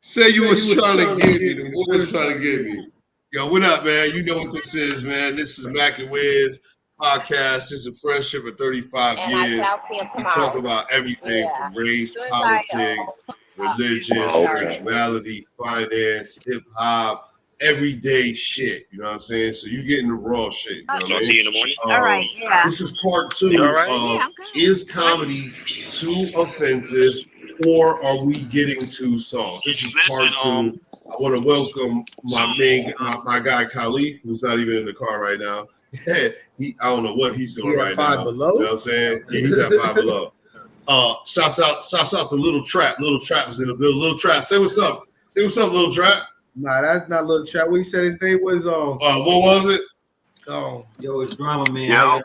Say you was trying to get me. The boy was trying to get me. Yo, what up, man? You know what this is, man. This is Mac and Wiz Podcast. This is a friendship of 35 and years. I shall see him We tomorrow. talk about everything from race, politics, religion, spirituality, finance, hip-hop, everyday shit. You know what I'm saying? So you getting the raw shit. You know what I mean? See you in the morning. All right, yeah. This is part 2 right? of Is Comedy Too Offensive or Are We Getting Too Soft? This is part 2. I want to welcome my guy Khalif, who's not even in the car right now. I don't know what he's doing right now. Below? You know what I'm saying? Yeah, he's at 5 below. Shouts out to Little Trap. Little Trap was in the building. Little Trap, say what's up. Say what's up, Little Trap. Nah, that's not Little Trap. What he said his name was what was it? Oh, yo, it's Drama Man. yeah.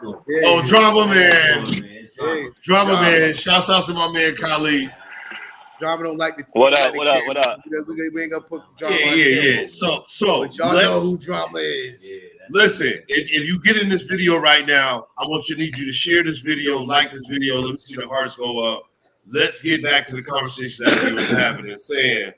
Oh, Drama Man. Hey, Drama Man. Shouts out to my man Khalif. Drama don't like the What up? What up? We ain't gonna put Drama. Yeah. So but y'all know who Drama is. Yeah, listen, if you get in this video right now, I need you to share this video, like this video. Let me see the hearts go up. Let's get back to the conversation that we were having and saying,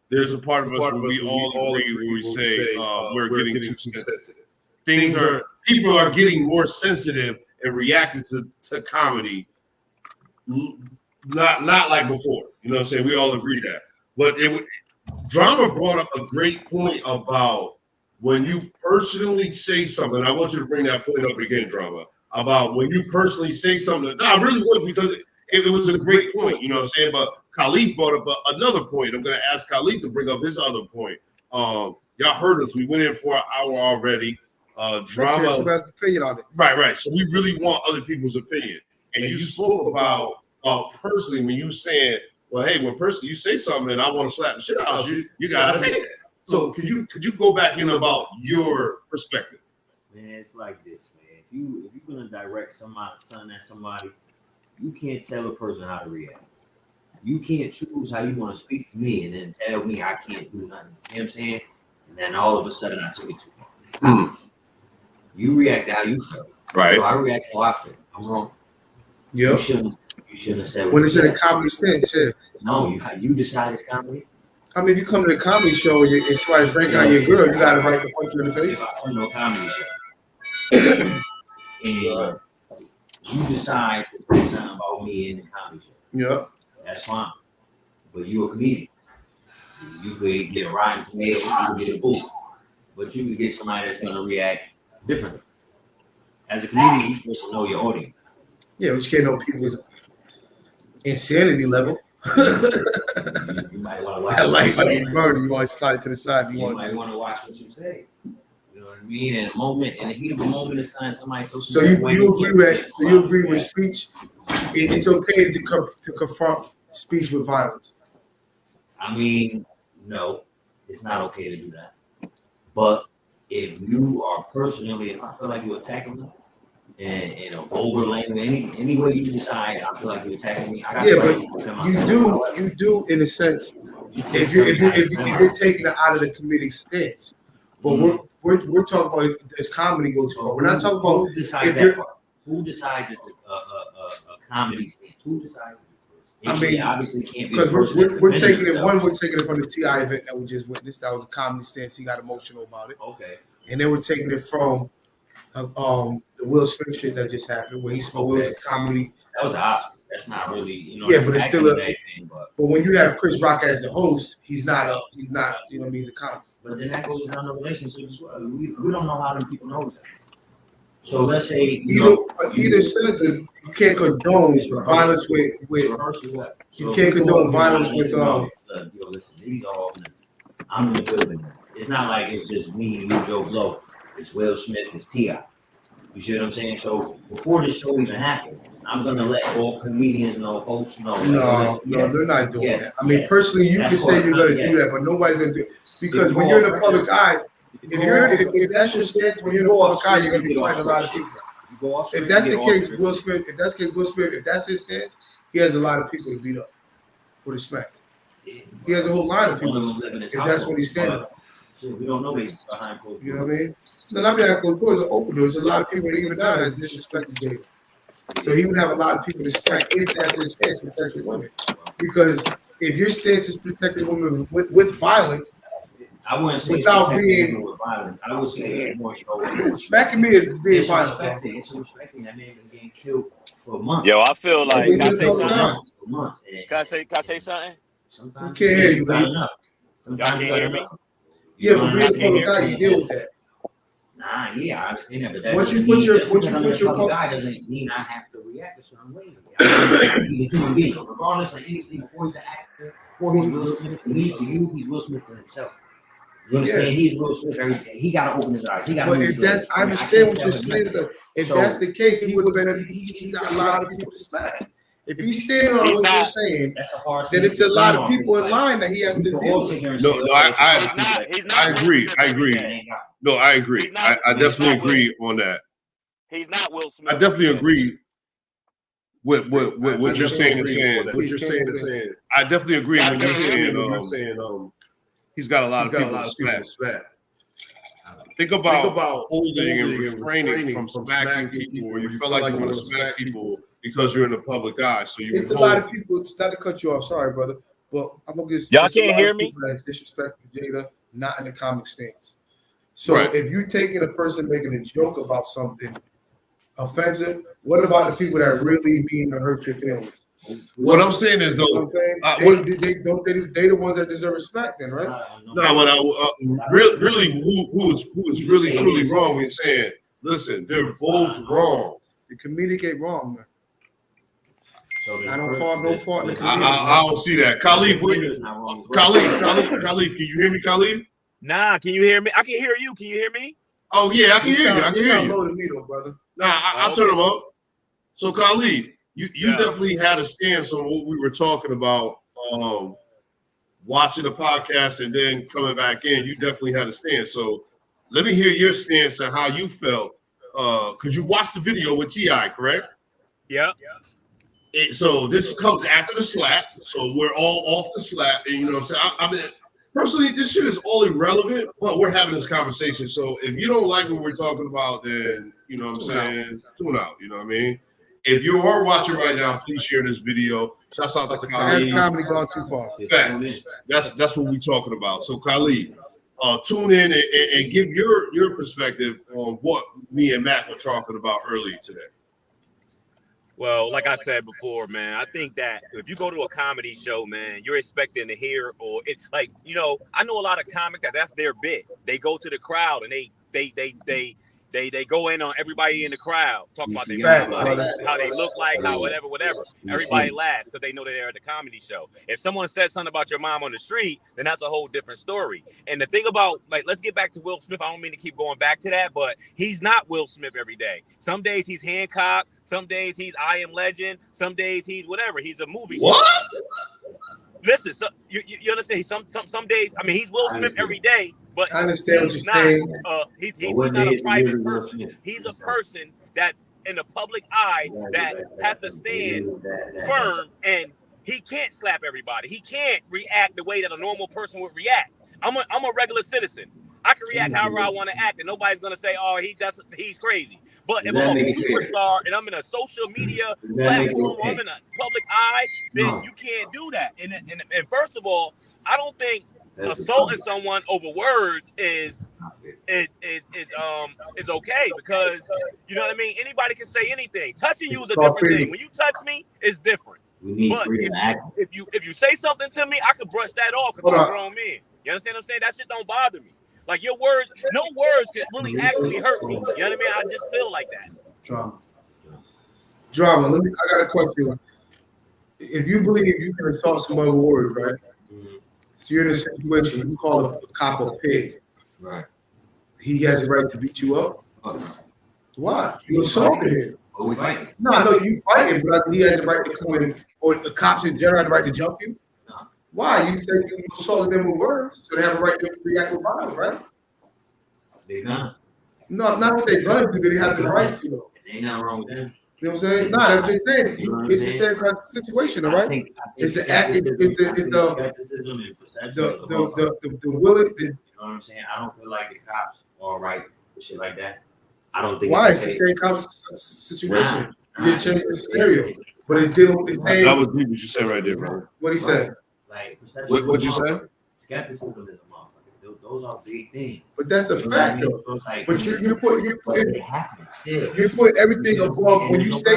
there's a part of us where we all agree when we say we're getting too sensitive. People are getting more sensitive and reacting to comedy. Not like before, you know what I'm saying? We all agree that. But Drama brought up a great point about when you personally say something. I want you to bring that point up again, Drama, about when you personally say something. No, I really would, because it was a great point, you know what I'm saying? But Khalif brought up another point. I'm going to ask Khalif to bring up his other point. Y'all heard us. We went in for an hour already. Drama. Opinion on it. Right. So we really want other people's opinion. And you spoke about personally, when you saying, well, hey, when personally you say something and I want to slap the shit out of you, you gotta take it. So could you go back in about your perspective? Man, it's like this, man. If you're gonna direct something at somebody, you can't tell a person how to react. You can't choose how you want to speak to me and then tell me I can't do nothing. You know what I'm saying? And then all of a sudden I took it too far. You react how you feel. Right. So I react how I feel. I'm wrong. Yep. You shouldn't have said when it's in a comedy stance, yeah. No, you decide it's comedy. I mean, if you come to a comedy show and somebody's ranking on your girl, you got to right to punch you in the face. If I come to a comedy show and you decide to say something about me in the comedy show, Yeah. that's fine. But you're a comedian. You could get a rotten tomato, you could get a boo. But you could get somebody that's going to react differently. As a comedian, you're supposed to know your audience. Yeah, but you can't know people's insanity level. You might want to watch. You want to slide to the side. You might want to watch what you say. You know what I mean? In the heat of a moment, it's time somebody. So you agree with speech? It's okay to confront speech with violence. I mean, no, it's not okay to do that. But if you are personally, if I feel like you're attacking me, and in a vulgar language, any way you decide, I feel like you're attacking me. You do in a sense. If you're taking it out of the comedic stance, but we're talking about this comedy goes too far. We're not talking about who decides it's a comedy stance. Who decides? I mean, obviously can't be because we're taking it. We're taking it from the TI event that we just witnessed. That was a comedy stance. He got emotional about it. Okay. And then we're taking it from the Will Smith shit that just happened where he spoke. It was a comedy. That was an Oscar. That's not really, Yeah, but it's still but when you have Chris Rock as the host, he's not, you know what I mean, he's a comic. But then that goes down the relationship as well. We don't know how them people know that. So let's say either citizen, you can't condone violence with you can't condone violence with listen, these are all I'm in the building. It's not like it's just me and you, Joe Blow. It's Will Smith, it's T.I. You see what I'm saying? So before this show even happened, I'm gonna let all comedians know, hosts know. No, they're not doing that. I mean, personally, you can say you're gonna do that, but nobody's gonna do it because when you're in the public eye, if that's your stance, when you're in the public eye, you're gonna be fighting a lot of people. If that's the case, Will Smith, if that's his stance, he has a lot of people to beat up for the smack. He has a whole line of people if that's what he's standing on. So we don't know he's behind closed doors. You know what I mean? No, not behind closed doors, it's open doors. There's a lot of people even now that's disrespecting David. So he would have a lot of people to smack if that's his stance, especially women. Because if your stance is protecting women with violence, I wouldn't say without being with violence. I would say it's more so. Smacking me is being violent. It's respecting that man been getting killed for months. Yo, I feel like Can can I say something? For months. Can I say something? Sometimes you can't hear you, man. Y'all can't hear me? Yeah, but being a public guy, you deal with that. Nah, yeah, I understand that, but that Once you doesn't put mean your public guy doesn't mean I have to react a certain way. He's a human being, regardless of anything. Before he's an actor, before he's Will Smith to me, to you, he's Will Smith to himself. You understand? Yeah. He's Will Smith. Everything. He got to open his eyes. He got. But if that's, I understand what you're saying. Though, if that's the case, he would have been. He's got a lot of people to smack. If he's standing on what you're saying, then it's a lot of people in line that he has to deal with. No, I agree. No, I agree. I definitely agree on that. He's not Will Smith. I definitely agree with what you're saying and saying. What you're saying and saying. I definitely agree when you're saying he's got a lot of people to smack. Think about holding and refraining from smacking people, or you feel like you want to smack people because you're in the public eye. So you. It's a lot of people. It's not to cut you off, sorry, brother, but I'm gonna get. Y'all can't hear me. That's disrespectful, Jada, not in the comic stance. So if you're taking a person making a joke about something offensive, what about the people that really mean to hurt your feelings? What I'm saying is, though, they the ones that deserve respect, then, right? No, really, who is really truly wrong? We're saying, listen, they're both wrong. The comedic ain't wrong, man. So I don't fault in the comedic. I don't see that. Khalif, can you hear me, Khalif? Nah, can you hear me? I can hear you. Can you hear me? Oh yeah, I can hear you. I can hear you. Low to me, though, brother. Nah, I'll turn them up. So Khalif, you definitely had a stance on what we were talking about. Watching the podcast and then coming back in, you definitely had a stance. So let me hear your stance on how you felt. Because you watched the video with T.I., correct? Yeah. So this comes after the slap. So we're all off the slap. And you know what I'm saying? I mean, personally, this shit is all irrelevant, but we're having this conversation. So if you don't like what we're talking about, then, you know what I'm saying, tune out. You know what I mean? If you are watching right now, please share this video. Shouts out to Khalid. That's comedy gone too far. Facts. That's what we're talking about. So Khalid, tune in and give your perspective on what me and Matt were talking about earlier today. Well, like I said before, man, I think that if you go to a comedy show, man, you're expecting to hear I know a lot of comics that's their bit. They go to the crowd and they go in on everybody in the crowd, talk about how they look like, how whatever. Everybody laughs because they know they're at the comedy show. If someone says something about your mom on the street, then that's a whole different story. And the thing about, let's get back to Will Smith. I don't mean to keep going back to that, but he's not Will Smith every day. Some days he's Hancock. Some days he's I Am Legend. Some days he's whatever. He's a movie star. Listen, so you understand? Some days, I mean, he's Will Smith every day, but I understand what you're saying. He's not a private person. He's a person that's in the public eye that has to stand firm, and he can't slap everybody. He can't react the way that a normal person would react. I'm a regular citizen. I can react however I want to act, and nobody's gonna say, "Oh, he's crazy." But if I'm a superstar and I'm in a social media platform, I'm in a public eye, then you can't do that. And first of all, I don't think assaulting someone over words is okay, because you know what I mean. Anybody can say anything. Touching you is a different thing. When you touch me, it's different. But if you say something to me, I could brush that off because I'm a grown man. You understand what I'm saying? That shit don't bother me. Like your words, no words can really actually hurt me. You know what I mean? I just feel like that. Drama. I got a question. If you believe you can assault somebody with words, right? Mm-hmm. So you're in a situation, you call a cop a pig. Right. He has the right to beat you up. Why? You assaulted him. We fighting. No, you fighting, but he has the right to come in, or the cops in general have the right to jump you. Why? You said you assaulted them with words, so they have a right to react with violence, right? They gonna. No, not what they're gonna do, they have the right to. Ain't nothing wrong with that. You know what I'm saying? No, I'm just saying it's the same kind of situation, all right? It's the willing. You know what I'm saying? I don't feel like the cops are right for shit like that. I don't think. Why? It's the same kind of situation. You just change the scenario, but it's dealing with the same. That was what you said right there, bro. What he said. Like, What'd you say? Skepticism is a motherfucker. Those are big things. But that's a fact, though. Like, but you put it happens still. you put everything above when you say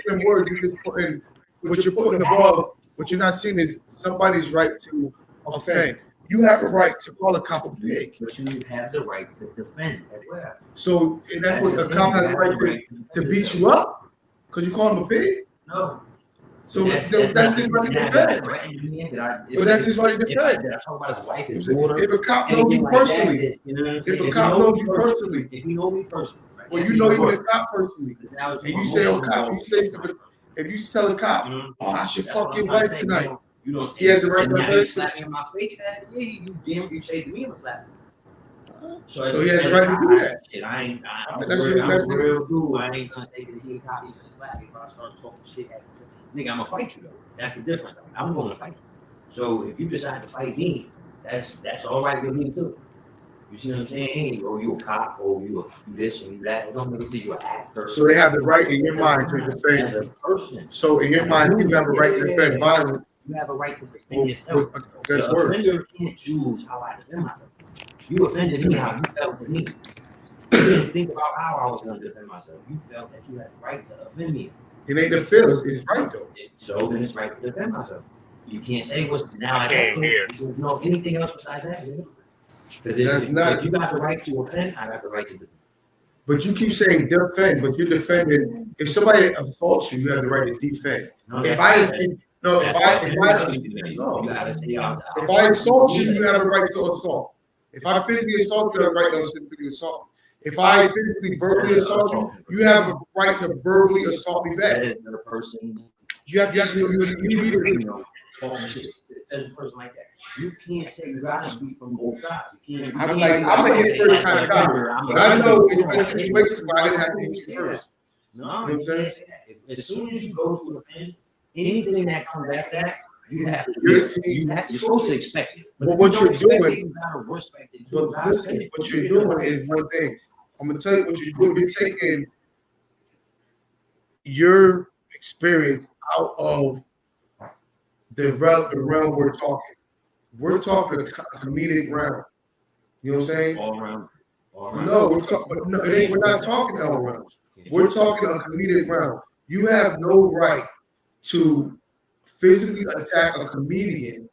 them words. You just put in what you're putting above. What you're not seeing is somebody's right to offend. You have a right to call a cop a pig. But you have the right to defend as well. So and that's what a cop has the right to beat you up because you call him a pig. No. So that's his right to defend. But that's his right to defend. If a cop knows you personally, if a cop knows you personally, if you know me personally, well, you know you're the cop personally, and you say, "Oh, cop," you say something. If you tell a cop, "Oh, I should fuck your wife tonight," he has the right to defend. Slap me in my face. You say to me, I'm slapping. So he has the right to do that. Shit, I'm That's a real dude. I ain't gonna take this cop. He's gonna slap me if I start talking shit. Nigga, I'm gonna fight you though. That's the difference. I'm going to fight you. So if you decide to fight me, that's all right with me too. You see what I'm saying? Hey, oh, you a cop, or you this and you that. It don't make you an actor. So they have the right in your mind to defend as a person. So in your mind, you have a right to defend violence. You have a right to defend yourself. That's the words. offender can't choose how I defend myself. You offended me how you felt to me. You didn't think about how I was going to defend myself. You felt that you had the right to offend me. It ain't the feels, it's right though. So then it's right to defend myself. You can't say what's now. I can't hear. You know anything else besides that? Because if you got the right to offend, I got the right to defend. But you keep saying defend, but you're defending. If somebody assaults you, you have the right to defend. If I assault you, you have a right to assault. If I physically assault you, you have a right to physically assault. If I physically verbally assault you, you have a right to verbally assault me back. The person, you have to as a person like that. You can't say you gotta speak from both sides. I'm a hit first kind of guy, but I know it's been situations where I didn't have to hit you first. No, you know what I'm saying? As soon as you go to offend, anything that comes after that, you're supposed to expect it. But what you're doing, you gotta respect it. But listen, what you're doing is one thing. I'm gonna tell you what you're doing. You're taking your experience out of the realm we're talking. We're talking a comedic realm. You know what I'm saying? All around. No, we're not talking all around. We're talking a comedic realm. You have no right to physically attack a comedian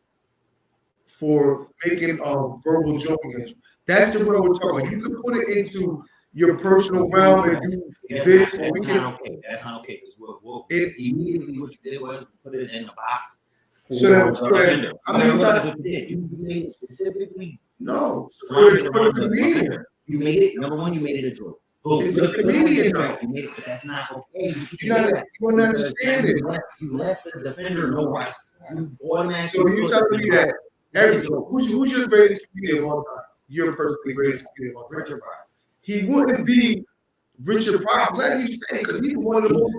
for making a verbal joke against you. That's the realm we're talking about. You can put it into your personal realm and do this. That's not okay. Immediately what you did was put it in a box. So that how many times you made it specifically? No, for the comedian. You made it. Number one, you made it a joke. It's a comedian, though. You made it, but that's not okay. You don't understand it. You let the defender know why. So you telling me that every who's your greatest comedian of all time? Your personally greatest comedian of all time. Richard Pryor. He wouldn't be Richard Pryor. I'm glad you say because he's one of the most.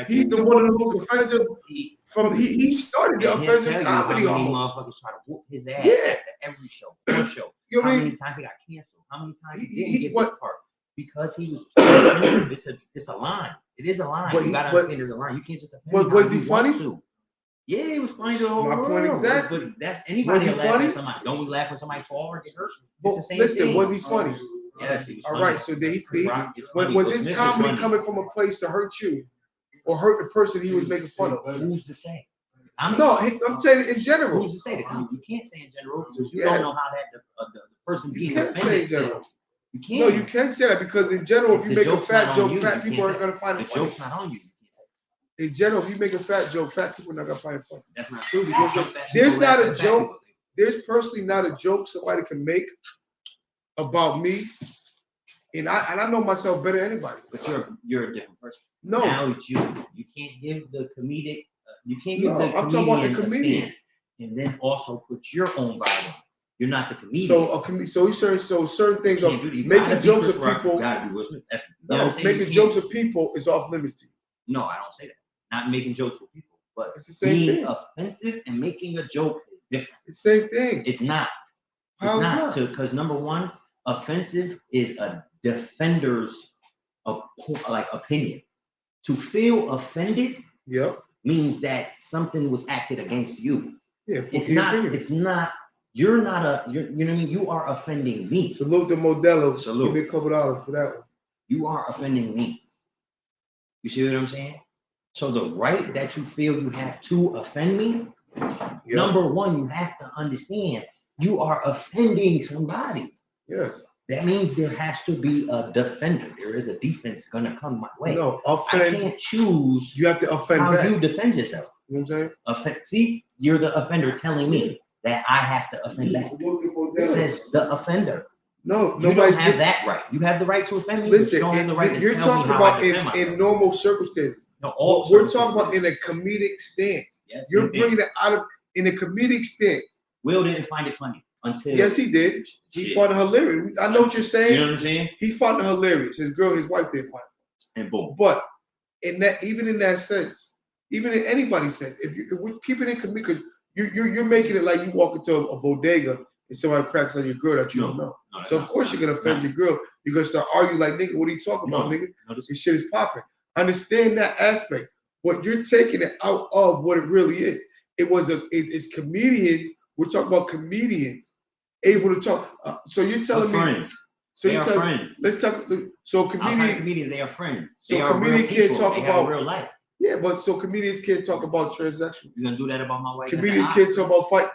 He's the one of the most offensive. He started the offensive comedy almost. Motherfuckers try to whoop his ass after every show. One show. You know how many times he got canceled? How many times he didn't get this part? Because he was too offensive. It's a line. It is a line. You gotta understand there's a line. You can't just offend. Was he funny? Yeah, he was funny the whole My point exactly. But that's anybody laugh at somebody. Don't we laugh when somebody falls or get hurt? It's the same thing. Was he funny? Yes, he was all right. So was his comedy coming from a place to hurt you, or hurt the person he was making fun of? Who's to say? I'm saying in general. Who's to say that? You can't say in general because you don't know how that the person being offended. You can't say in general. You can't. No, you can't say that because in general, if you make a fat joke, fat people aren't gonna find it funny. The joke's not on you. In general, if you make a fat joke, fat people are not gonna find it funny. That's not true because there's not a joke. There's personally not a joke somebody can make about me, and I know myself better than anybody. But you're a different person. No, now it's you. You can't give the comedic. You can't give the I'm talking about the comedian, and then also put your own vibe on. You're not the comedian. So certain things are making jokes of people. Making jokes of people is off limits to you. No, I don't say that. Not making jokes with people, but it's the same being thing. Offensive and making a joke is different. It's the same thing. It's not. It's not. Because number one, offensive is a defender's opinion. To feel offended means that something was acted against you. Yeah, it's not. You're not you know what I mean? You are offending me. Salute the Modelo. Salute. Give me a couple dollars for that one. You are offending me. You see what I'm saying? So the right that you feel you have to offend me, number one, you have to understand you are offending somebody. Yes. That means there has to be a defender. There is a defense gonna come my way. No, I offend. can't choose You have to offend how back. you defend yourself. You know what I'm saying? See, you're the offender telling me that I have to offend back. Says the offender. No, you don't have that right. You have the right to offend me. Listen, you don't have the right you're to tell talking me how I about defend myself. in normal circumstances. No, what we're talking about in a comedic stance. Yes, you're bringing it out of in a comedic stance. Will didn't find it funny until. Yes, he did. He found it hilarious. I know what you're saying. You know what I'm saying? He found it hilarious. His wife did find it. And boom. But even in that sense, even in anybody's sense, if we're keeping it comedic, because you're making it like you walk into a bodega and somebody cracks on your girl that you don't know. No, so of course you're gonna offend your girl. You're gonna start arguing like, nigga, what are you talking about, nigga? This shit is popping. Understand that aspect. What you're taking it out of what it really is. It's comedians. We're talking about comedians able to talk. So you're telling me friends. So they you are tell friends. Let's talk. So comedians, they are friends. So they are comedians can't talk about real life. Yeah, but so comedians can't talk about transsexual. You're gonna do that about my wife? Comedians can't talk about fighting.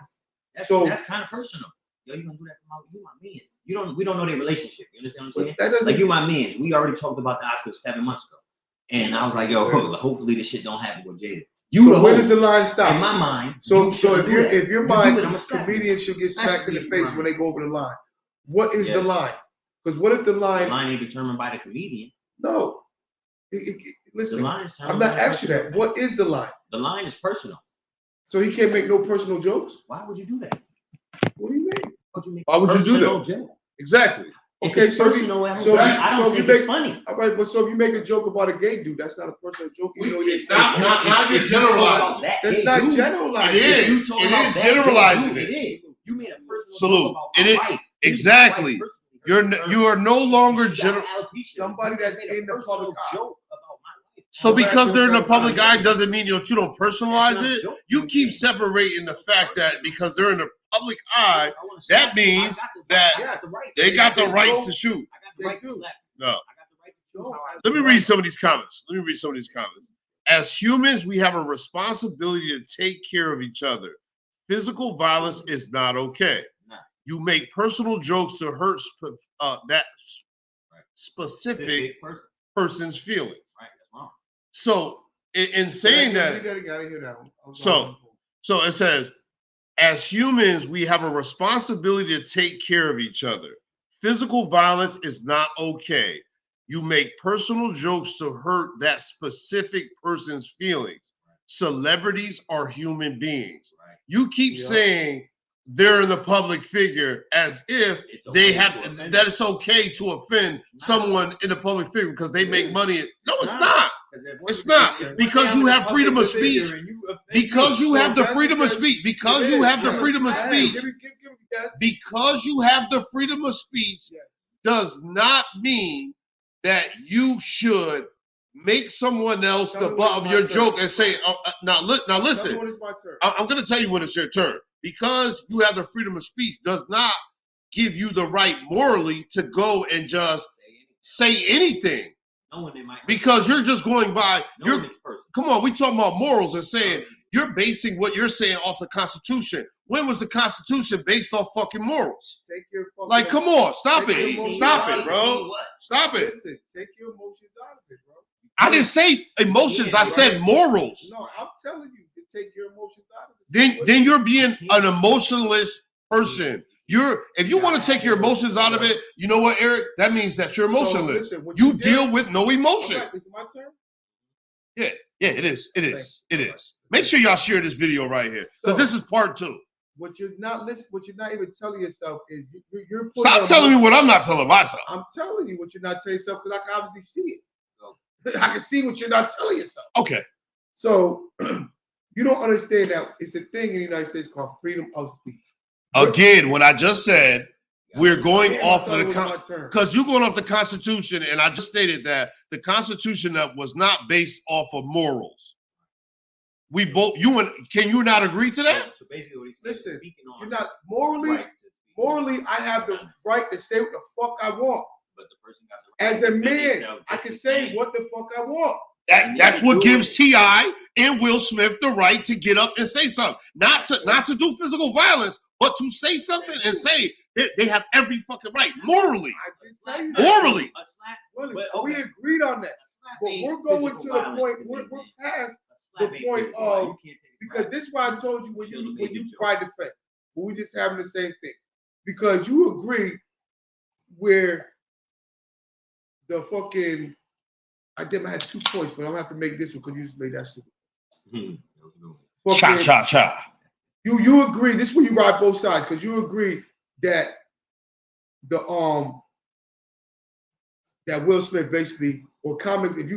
That's kind of personal. Yo, you gonna do that to my mans? We don't know their relationship. You understand what I'm saying? That doesn't, like you my mans. We already talked about the Oscars 7 months ago, and I was like, yo, hopefully this shit don't happen with Jada. Where does the line stop? In my mind. So if your mind, comedians should get smacked in the face when they go over the line. What is the line? Because what if the line ain't determined by the comedian? No. Listen, the line is I'm not asking you that. What is the line? The line is personal. So he can't make no personal jokes? Why would you do that? What do you mean? Why would you do that? Joke? Exactly. Okay, so if you make funny. All right, but so if you make a joke about a gay dude, that's not a personal joke. Now you're generalizing. That's not generalizing. It is. It is generalizing it. It is. You made a personal Salute. joke about it is wife. Exactly. You are no longer general. Somebody that's in the public eye. So because they're in the public eye doesn't mean you don't personalize it. You keep separating the fact that because they're in the public eye, that means that they got the rights to shoot. No. Let me read some of these comments. As humans, we have a responsibility to take care of each other. Physical violence is not okay. You make personal jokes to hurt that specific person's feelings. So in saying that, so it says, as humans, we have a responsibility to take care of each other. Physical violence is not okay. You make personal jokes to hurt that specific person's feelings. Celebrities are human beings. You keep saying they're in the public figure as if they have to, that it's okay to offend someone in the public figure because they make money. No, it's not. It's not. Because you have freedom of speech. Because you have the freedom of speech. Because you have the freedom of speech. Because you have the freedom of speech does not mean that you should make someone else the butt of your joke and say, now listen, I'm going to tell you when it's your turn. Because you have the freedom of speech does not give you the right morally to go and just say anything. Because you're just going by, come on, we talking about morals and saying, you're basing what you're saying off the Constitution. When was the Constitution based off fucking morals? Like, come on, stop it, bro. Stop it. Listen, take your emotions out of it, bro. I didn't say emotions, I said morals. No, I'm telling you to take your emotions out of it. Then you're being an emotionless person. If you want to take your emotions out of it, you know what, Eric? That means that you're emotionless. So listen, you deal with no emotion. Right, is it my turn? Yeah, it is. Make sure y'all share this video right here because this is part 2. What you're not even telling yourself is you're stop telling me what I'm not telling myself. I'm telling you what you're not telling yourself because I can obviously see it. I can see what you're not telling yourself. Okay. So you don't understand that it's a thing in the United States called freedom of speech. Again, when I just said we're going off of the because you're going off the Constitution, and I just stated that the Constitution was not based off of morals. We both, can you not agree to that? So basically, what he's Listen, speaking on. you're not morally. I have the right to say what the fuck I want. But the person got the right as a man, I can say what the fuck I want. That's what gives T.I. and Will Smith the right to get up and say something. Not to do physical violence, but to say something and say they have every fucking right. Morally. Morally. We agreed on that. But we're going to the point, we're past the point of, because this is why I told you when you tried to defend. But we're just having the same thing. Because you agree where the fucking, I had 2 points, but I'm gonna have to make this one because you just made that stupid. Cha. You agree, this is where you ride both sides, because you agree that that Will Smith basically, or comics, if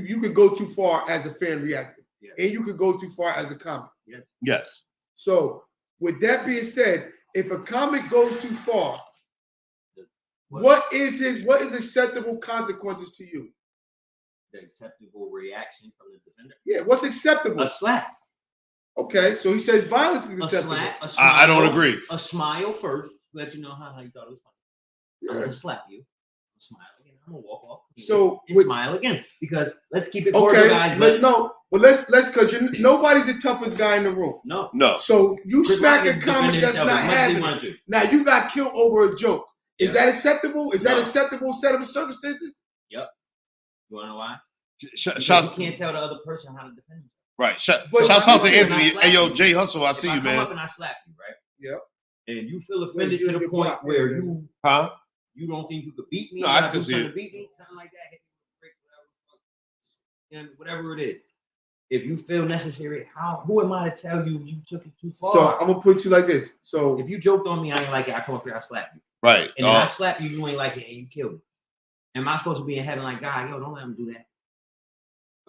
you could go too far as a fan reacting, and you could go too far as a comic. Yes. So with that being said, if a comic goes too far, what is acceptable consequences to you? The acceptable reaction from the defender? Yeah, what's acceptable? A slap. Okay, so he says violence is acceptable. A slap, I don't agree. A smile first, let you know how you thought it was funny. I'm gonna slap you. Smile again. I'm gonna walk off. So smile again, because let's keep it cordial, guys. Let's because nobody's the toughest guy in the room. No. So you smack a comic that's not having it. Now you got killed over a joke. Is that acceptable? Is that acceptable set of circumstances? Yep. You wanna know why? You can't tell the other person how to defend himself. Right. Shouts out to Anthony. Hey, yo, Jay Hustle, I see you, man. Come up and I slap you, right? Yep. And you feel offended to the point where you don't think you could beat me? No, I can see it. Beat me, something like that. And whatever it is. If you feel necessary, who am I to tell you took it too far? So I'm gonna put you like this. So if you joked on me, I ain't like it. I come up here, I slap you. Right. And then I slap you, you ain't like it, and you kill me. Am I supposed to be in heaven like God? Yo, don't let him do that.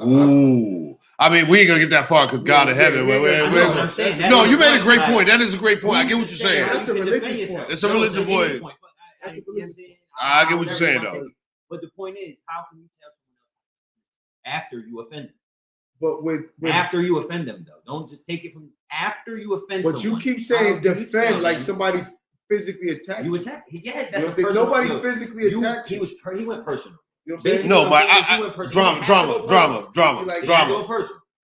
Ooh. I mean, we ain't gonna get that far because God in heaven. No, you made a great point. That is a great point. I get what you're saying. That's a religious point. It's a religious point. I get what you're saying, though. But the point is, how can you tell someone else after you offend them? But after you offend them, though, don't just take it from after you offend someone. But you keep saying defend like somebody physically attacked you. Attack? Yeah, that's nobody physically attacked you. He went personal. You know what I'm saying? No, but drama.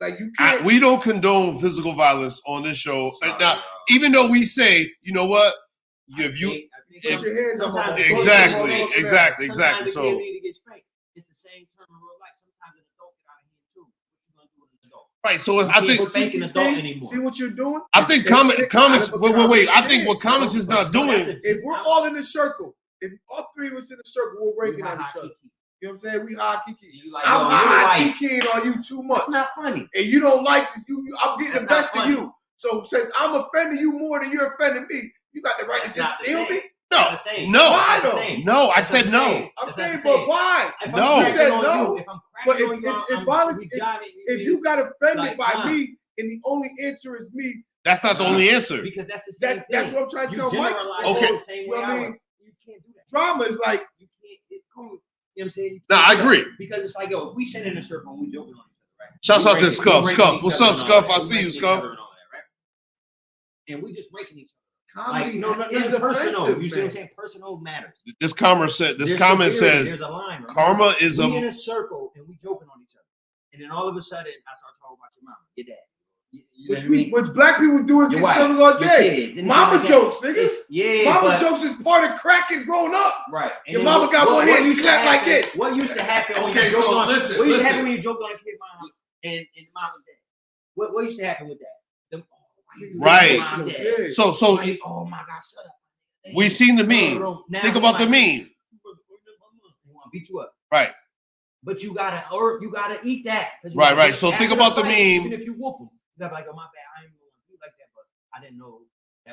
Like you can't. We don't condone physical violence on this show. Now, even though we say, you know what, exactly. So it's the same term in real life. Sometimes an adult get out of hand too. What you gonna do with an adult? Right. So I think spank an adult anymore. See what you're doing? I think comics. Wait. I think what comics is not doing. If we're all in a circle, if all three of us in a circle, we're ranking at each other. You know what I'm saying? We high kiki. I'm high kikiing on you too much. It's not funny. And you don't like you. I'm getting the best of you. So since I'm offending you more than you're offending me, you got the right to just steal me? No. Why though? No, I said no. I'm saying, but why? No. You said no. But if you got offended by me and the only answer is me, that's not the only answer. Because that's the same thing. That's what I'm trying to tell Mike. Okay. Well, I mean, you can't do that. Drama is like you can't. It's cool. You know what I'm saying? No, I agree. Because it's like, yo, if we sit in a circle and we joking on each other, right? Shouts out to Scuff. What's up, Scuff? I see you, Scuff. And we just ranking each other. Comedy is personal. You see what I'm saying? Personal matters. This comment says there's a line, right? Karma is we in a circle and we joking on each other. And then all of a sudden I start talking about your mama, your dad. Which black people do in conservatives all day. Mama jokes, nigga. Mama jokes is part of cracking growing up. Right. And your mama got one hand, she clap like this. What used to happen when you joked on what used to happen when you joked on a kid mom and mom and dad? What used to happen with that? Right. So like, oh my God, shut up. We seen the meme. Think about the meme. They want to beat you up. Right. But you gotta eat that. Right. So think about the meme. Even if you whoop them, you gotta be like, oh my bad, I ain't gonna do like that, but I didn't know.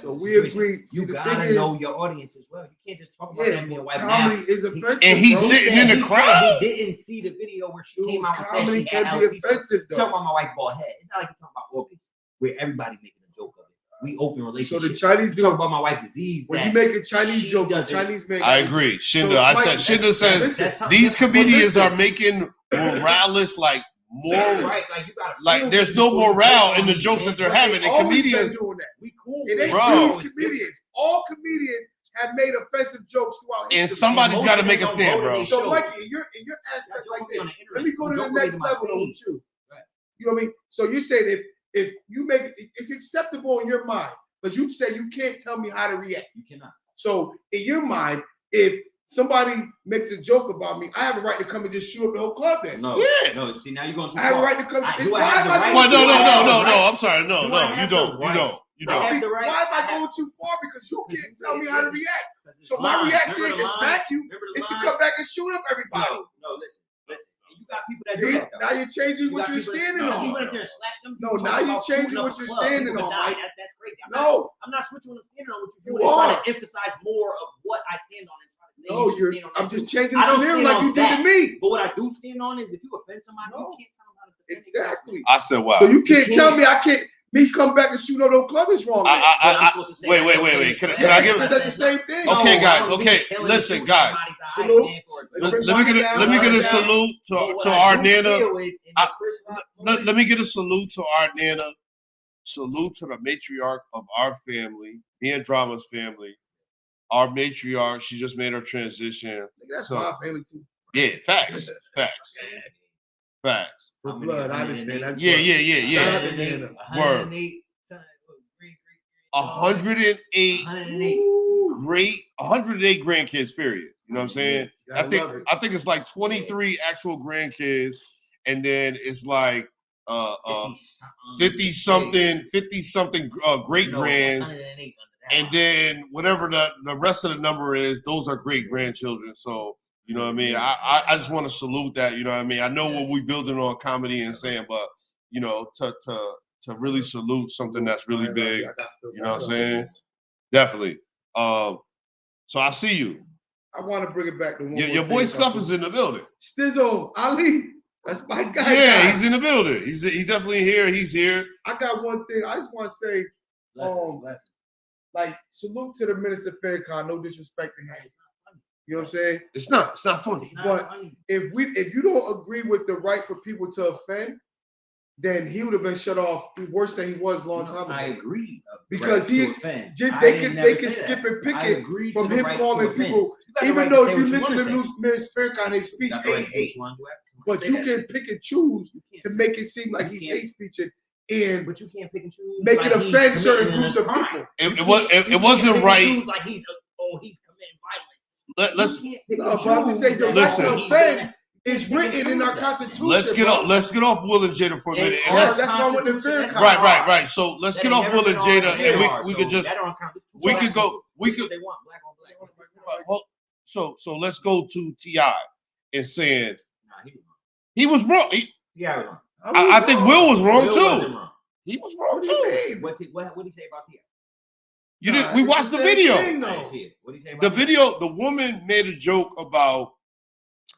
So we agree. You gotta know your audience as well. You can't just talk about that being white comedy is offensive. And he's sitting in the crowd. He didn't see the video where she came out and said she can had be offensive though. Talk about my white bald head. It's not like you talk about organs where everybody making a joke of it. We open relationships. So the Chinese talk about my wife disease. When you make a Chinese joke, the Chinese make. I agree, Shinda. Shinda says these comedians are making Morales like more. Right, like you gotta. Like there's no morale in the jokes that they're having. And comedians doing that. We cool. It ain't Bro. these comedians. All comedians have made offensive jokes throughout and history. somebody's got to make a stand, bro. So, Mikey, in your aspect like this, let me go to the next level though with you. You know what I mean? So you said if you make it's acceptable in your mind, but you said you can't tell me how to react. You cannot. So in your mind, if somebody makes a joke about me, I have a right to come and just shoot up the whole club then. No, Yeah. no. See, now you're going too I have a far. right to come. Do Why I have am the I right? going Well, too no. far? I'm sorry. No, Do I you have don't. the You don't. You I don't. have the right. Why am I I have- going too far? Because you can't tell me how to react. Because So it's my lines. reaction Remember is the smack lines? you. Remember the Is to lines? come back and shoot up everybody. No, listen. You got people that do See, that. though. now you're changing You what got you're people standing that, on. You went up there and slapped them. No, You now talking you're about changing shooting what up you're a club. standing People on, die. Mike. That's crazy. No. I'm not switching what I'm standing on with you. You You're trying are. to emphasize more of what I stand on and try to say. No, you should stand on I'm that just too. changing I the don't scenario stand like on you did to that. me. But what I do stand on is if you offend somebody, No. you can't tell them how to defend Exactly. I said, wow. So you can't You tell can't. me I can't. Me come back and shoot no club is wrong. I'm supposed to say wait. that's okay. Can Yeah, I give? Because that's the same thing. Okay, guys. I don't Okay, mean killing listen, and guys. shooting somebody's eye, Salute. man, for it. Let me get a salute to our Nana. Let me get a salute to our Nana. Salute to the matriarch of our family, me and Drama's family. Our matriarch, she just made her transition. That's So- my family too. Yeah, facts. For blood, I understand. That's Yeah. Shout out to Nana. Word. 108 108 grandkids, period. You know what I'm saying? I think it's like 23 actual grandkids, and then it's like 50 something great grands, and then whatever the rest of the number is, those are great grandchildren. So you know what I mean? I just want to salute that. You know what I mean? I know what we building on comedy and saying, but you know, to really salute something that's really big. You know what I'm saying? Definitely. So I see you. I want to bring it back to one. Your boy Scuff is in the building. Stizzo, Ali, that's my guy. Yeah, he's in the building. He's definitely here. He's here. I got one thing. I just want to say, like, salute to the Minister Farrakhan. No disrespect to him. You know what I'm saying? It's not funny. But if you don't agree with the right for people to offend, then he would have been shut off worse than he was a long time ago. I agree. Because they can skip and pick it from him calling people. Even though if you listen to Minister Farrakhan, his speech ain't hate. But you can pick and choose to make it seem like he's hate speeching. But you can't pick and choose. Make it offend certain groups of people. It wasn't right. Like he's committing violence. Let's I'm just saying the right to offend is written in our Constitution. Let's get off Will and Jada for a minute. That's why I want to fear. Right. So let's get off Will and Jada, and we could just we could. So let's go to T.I. and saying he was wrong. I think Will was wrong too. He was wrong too. What did he say about T.I.? You did. We watched the video. What did he say about The video. The woman made a joke about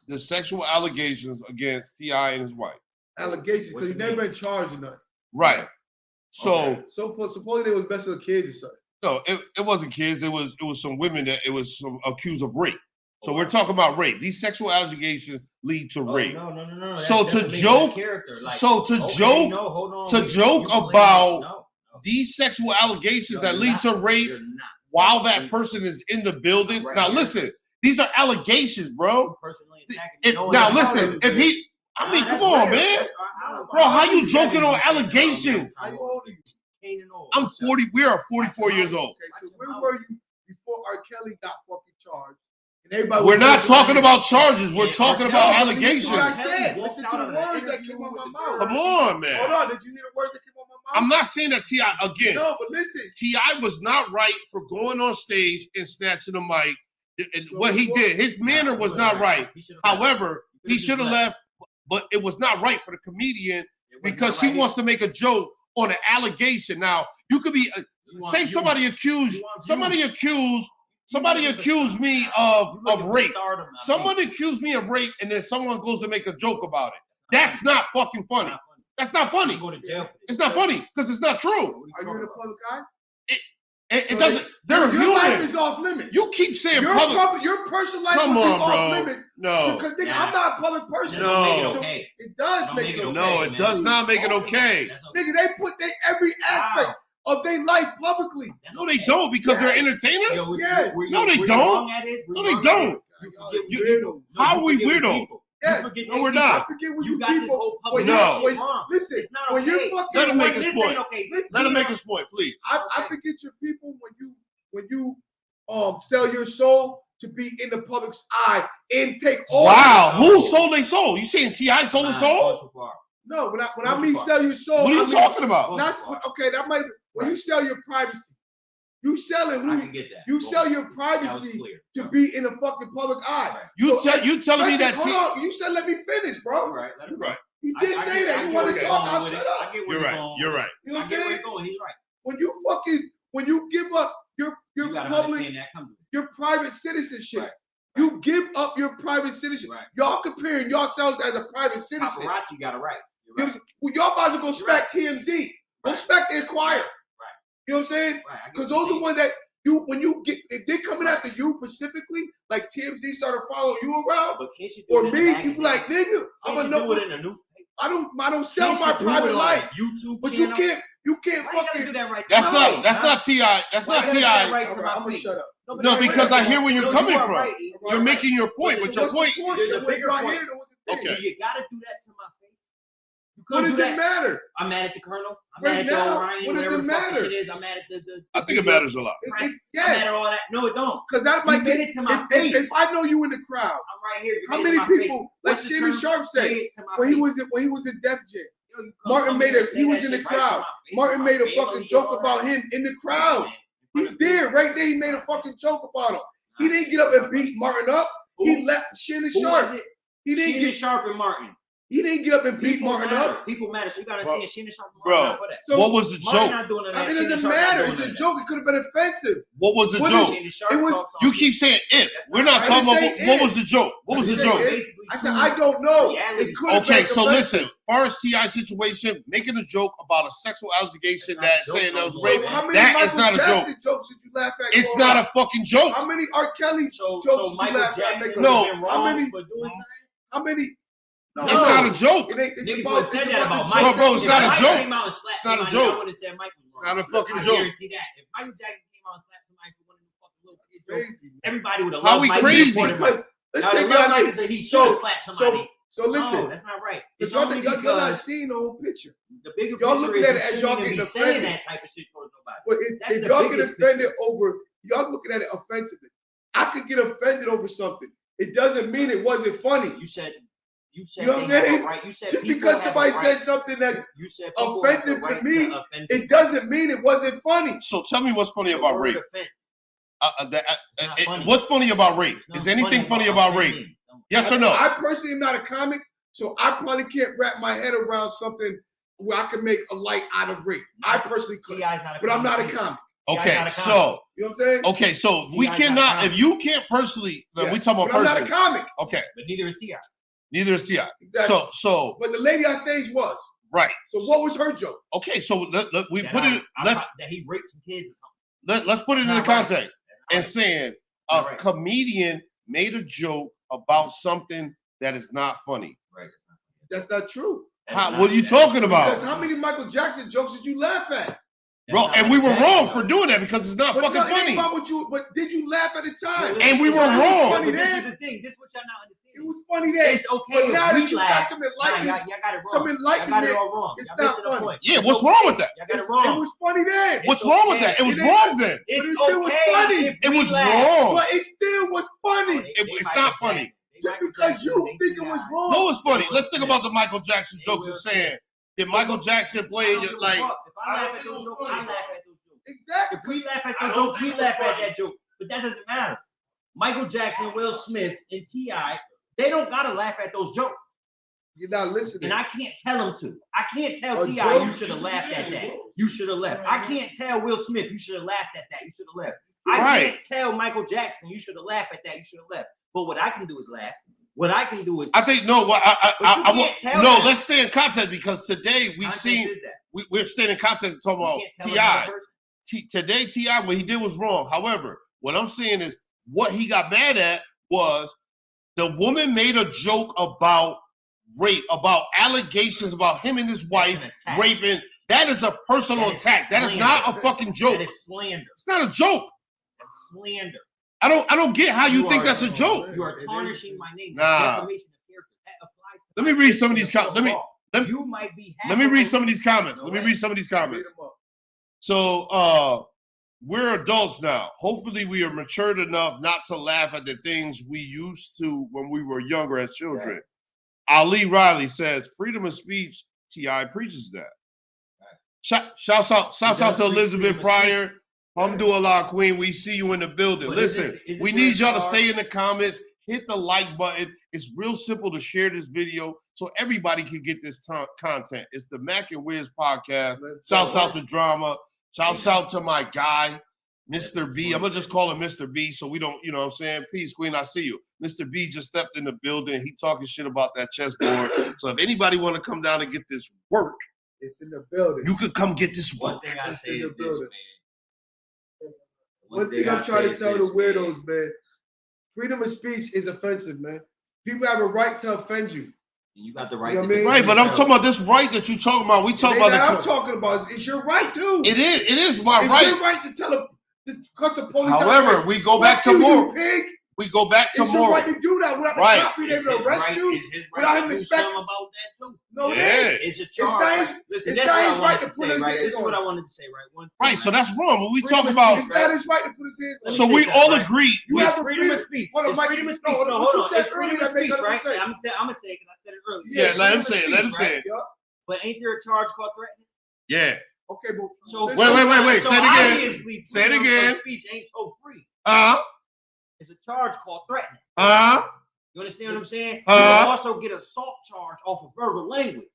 the sexual allegations against T.I. and his wife. Allegations because he never been charged or nothing. Right. So supposedly it was best of the kids or something. No, it wasn't kids. It was some women that it was some accused of rape. So we're talking about rape. These sexual allegations lead to rape. No. So to joke about these sexual allegations that lead to rape while that person is in the building. Now listen, these are allegations, bro. Now listen, if he, I mean, come on, man. Bro, how you joking on allegations? How old are you? I'm 40. We are 44 years old. Okay, so where were you before R. Kelly got fucking charged? And everybody We're not talking about charges. We're talking about allegations. What I said. Listen to the words that came out my mouth. Come on, man. Hold on. Did you hear the words that came out my mouth? I'm not saying that T.I. again. No, but listen. T.I. was not right for going on stage and snatching the mic. What he did, his manner was not right. However, he should have left, but it was not right for the comedian because he wants to make a joke on an allegation. Now, you could be say somebody accused me of rape. Someone accused me of rape, and then someone goes to make a joke about it. That's not fucking funny. That's not funny. It's not funny because it's not true. Are you in a public eye? It doesn't. They're your life human. is off limits. You keep saying your public. your personal life Come will on, be off bro. limits. No. Because nigga, I'm not a public person. No. So it does make it okay. No, it does not make it okay. Nigga, they put every aspect of their life publicly. No, they don't because they're entertainers. Yes. No, they don't. No, they don't. How are we weirdos? Yes. No, we're not. I forget what you got this people. whole public Listen, it's not when okay. you're fucking, Let him make his This point. ain't okay. Let him make his point, please. I forget your people when you sell your soul to be in the public's eye and take all. Wow, who sold their soul? You saying T.I. sold his soul? No, when I mean sell your soul, what are you talking about? Okay, that might when you sell your privacy. You selling who? I can get that. You sell your privacy to be in the fucking public eye. You telling me that? Hold on. You said let me finish, bro. You're right. You're right. You did say that. You want to talk? I'll shut up. You're right. You're right. You know what I'm saying? He's right. When you give up your public, your private citizenship, you give up your private citizenship. Y'all comparing yourselves as a private citizen. Paparazzi got it right. Well, y'all about to go spec TMZ. Go spec the Inquirer. You know what I'm saying? Because those are the ones that if they're coming after you specifically, like TMZ started following you around, or me, you be like, nigga, I'm gonna know. I don't sell my private life. YouTube, but you can't fucking do that right. That's not T.I. That's not T.I. I'm gonna shut up. No, because I hear where you're coming from. You're making your point, but your point. There's a bigger point. Okay. You gotta do that to my face. What does it matter? I'm mad at the Colonel. I'm Right mad at now, Orion. what does it matter? I'm mad at the I think it matters a lot. I'm mad at all that. No, it don't. Because that might get it to my face. If I know you in the crowd, I'm right here. How many people, like Shannon Sharp said, when he was in Def Jam, Martin he was in the crowd. Martin made a fucking joke about him in the crowd. He's there, right there. He made a fucking joke about him. He didn't get up and beat Martin up. He left Shannon Sharp. He didn't get Sharp and Martin. He didn't get up and beat Martin up. People matter. So you gotta see Shannon Sharp and Bro, Martin for that. So what was the joke? It doesn't matter. It's a joke. It could have been offensive. What was the joke? You keep saying if. We're not talking about what was the joke. What was the joke? I said I don't know. It could have been Okay, so offensive. listen. Far as T.I. situation, making a joke about a sexual allegation that saying that was rape, How many that is Michael not a joke. Jackson jokes did you laugh at? It's not a fucking joke. How many R. Kelly jokes So did you Michael laugh at? Jackson No. How many? No, It's not a joke. It's Niggas would have said that about Bro, Michael. bro, it's not a If joke. Mike came out and slapped It's not a somebody, joke. I would have said Michael was wrong. Not a fucking I joke. guarantee that. If Michael Jackson came out and slapped somebody for one of the fucking little kids jokes, everybody would have How loved we Michael crazy? before the Because Michael. let's Now, take they love it Michael out. said he should have slapped somebody. So listen, No, that's not right. because It's only y'all not because seeing the whole picture. the bigger y'all picture looking is at it you as y'all shouldn't even getting be saying offended. that type of shit towards nobody. But That's if the y'all get biggest offended over, y'all looking at it offensively. I could get offended over something. It doesn't mean it wasn't funny. You said You know what I'm saying? right. You said Just people because have somebody a right. said something that's You said people have the offensive to right me, offend it people. doesn't mean it wasn't funny. So tell me what's funny The about word rape. offense. Funny. funny. What's funny about rape? It's Is not anything funny about rape? offending. Yes or no? I personally am not a comic, so I probably can't wrap my head around something where I can make a light out of rape. I personally could, T.I.'s not a but I'm not a comic. comic. Okay, not a so You know what I'm saying? okay, so we T.I.'s cannot. not a If you can't personally, then Yeah, we talking But about I'm not a personally. comic. Okay, But neither is T.I. neither is T.I. Exactly. So But the lady on stage was. right. So what was her joke? Okay, so we That put it. that he raped some kids or something. Let's put it in the Not right. context and saying a Not right. comedian made a joke about something that is not funny. Right. That's not true. What are you talking about? Because how many Michael Jackson jokes did you laugh at? Bro, and we were wrong for doing that because it's not But fucking no, it ain't funny. about what you. But did you laugh at the time? And we were It was wrong. funny This is then. the thing. This is what y'all not understanding. It was funny then. It's okay But if now we that you got laugh. some Nah, enlightenment, y'all got it wrong. some Y'all got enlightenment, it all wrong. it's Y'all not missing the funny. point. Yeah, It's what's okay. wrong with that? Y'all got it it wrong. was funny then. What's wrong with that? It was wrong then. But it It's still was okay funny. if It we was laugh. wrong. But it still was funny. It's not funny. Just because you think it was wrong. No, it's funny. Let's think about the Michael Jackson jokes and saying, did Michael Jackson play like? If I laugh at those jokes, I laugh at those jokes. Exactly. If we laugh at those jokes, we laugh at that joke. But that doesn't matter. Michael Jackson, Will Smith, and T.I., they don't gotta laugh at those jokes. You're not listening. And I can't tell them to. I can't tell A T.I. joke? you should have laughed at that. You should have left. I can't tell Will Smith you should have laughed at that. You should have left. I Right. can't tell Michael Jackson you should have laughed at that. You should have left. But what I can do is laugh. What I can do is I think no. What But you I can't want tell no. that. Let's stay in context because today we've context seen is that. we're staying in context talking You about can't tell another T.I. person. today T.I., what he did was wrong. However, what I'm saying is what he got mad at was the woman made a joke about rape, about allegations about him and his wife raping. That is a personal attack. That is not a fucking joke. That is slander. It's not a joke. That's slander. I don't get how you think that's a joke. You are tarnishing my name. Nah. Let me read some of these comments. You might be. Let me read some of these comments. So we're adults now. Hopefully we are matured enough not to laugh at the things we used to when we were younger as children. Right. Ali Riley says, freedom of speech, T.I. preaches that. Right. Shouts out to Elizabeth Pryor. Alhamdulillah, Queen. We see you in the building. Listen, we need y'all to stay in the comments. Hit the like button. It's real simple to share this video so everybody can get this content. It's the Mac and Wiz podcast. Shouts out to Drama. Shouts out to my guy, Mr. B. I'm going to just call him Mr. B so we don't, you know what I'm saying? Peace, Queen, I see you. Mr. B just stepped in the building. He talking shit about that chessboard. So if anybody want to come down and get this work, it's in the building. You could come get this work. One thing I say is this, man. One thing I'm trying to tell the weirdos, man. Freedom of speech is offensive, man. People have a right to offend you. You got the right. You know to right, but I'm talking about this right that you talking about. We talking about. I'm talking about. It's your right too. It is. It is my right. It's your right to tell to cut the police. However, we go back to more. Pig. We go back to more. It's your right to do that without the cop being able to arrest you. Without him expecting about that too. No, it's a charge. Listen, it's not his right to put his hands on. This is what I wanted to say, right? Right, so that's wrong. When we talk about, it's not his right to put his hands on. So we all agree. You have freedom of speech. Hold on, freedom of speech. Hold on. It's freedom of speech, right? I'm gonna say it because I said it earlier. Yeah, let him say it. Let him say it. But ain't there a charge called threatening? Yeah. Okay, but so wait. Say it again. Say it again. Speech ain't so free. It's a charge called threatening. You understand what I'm saying? You also get assault charge off of verbal language.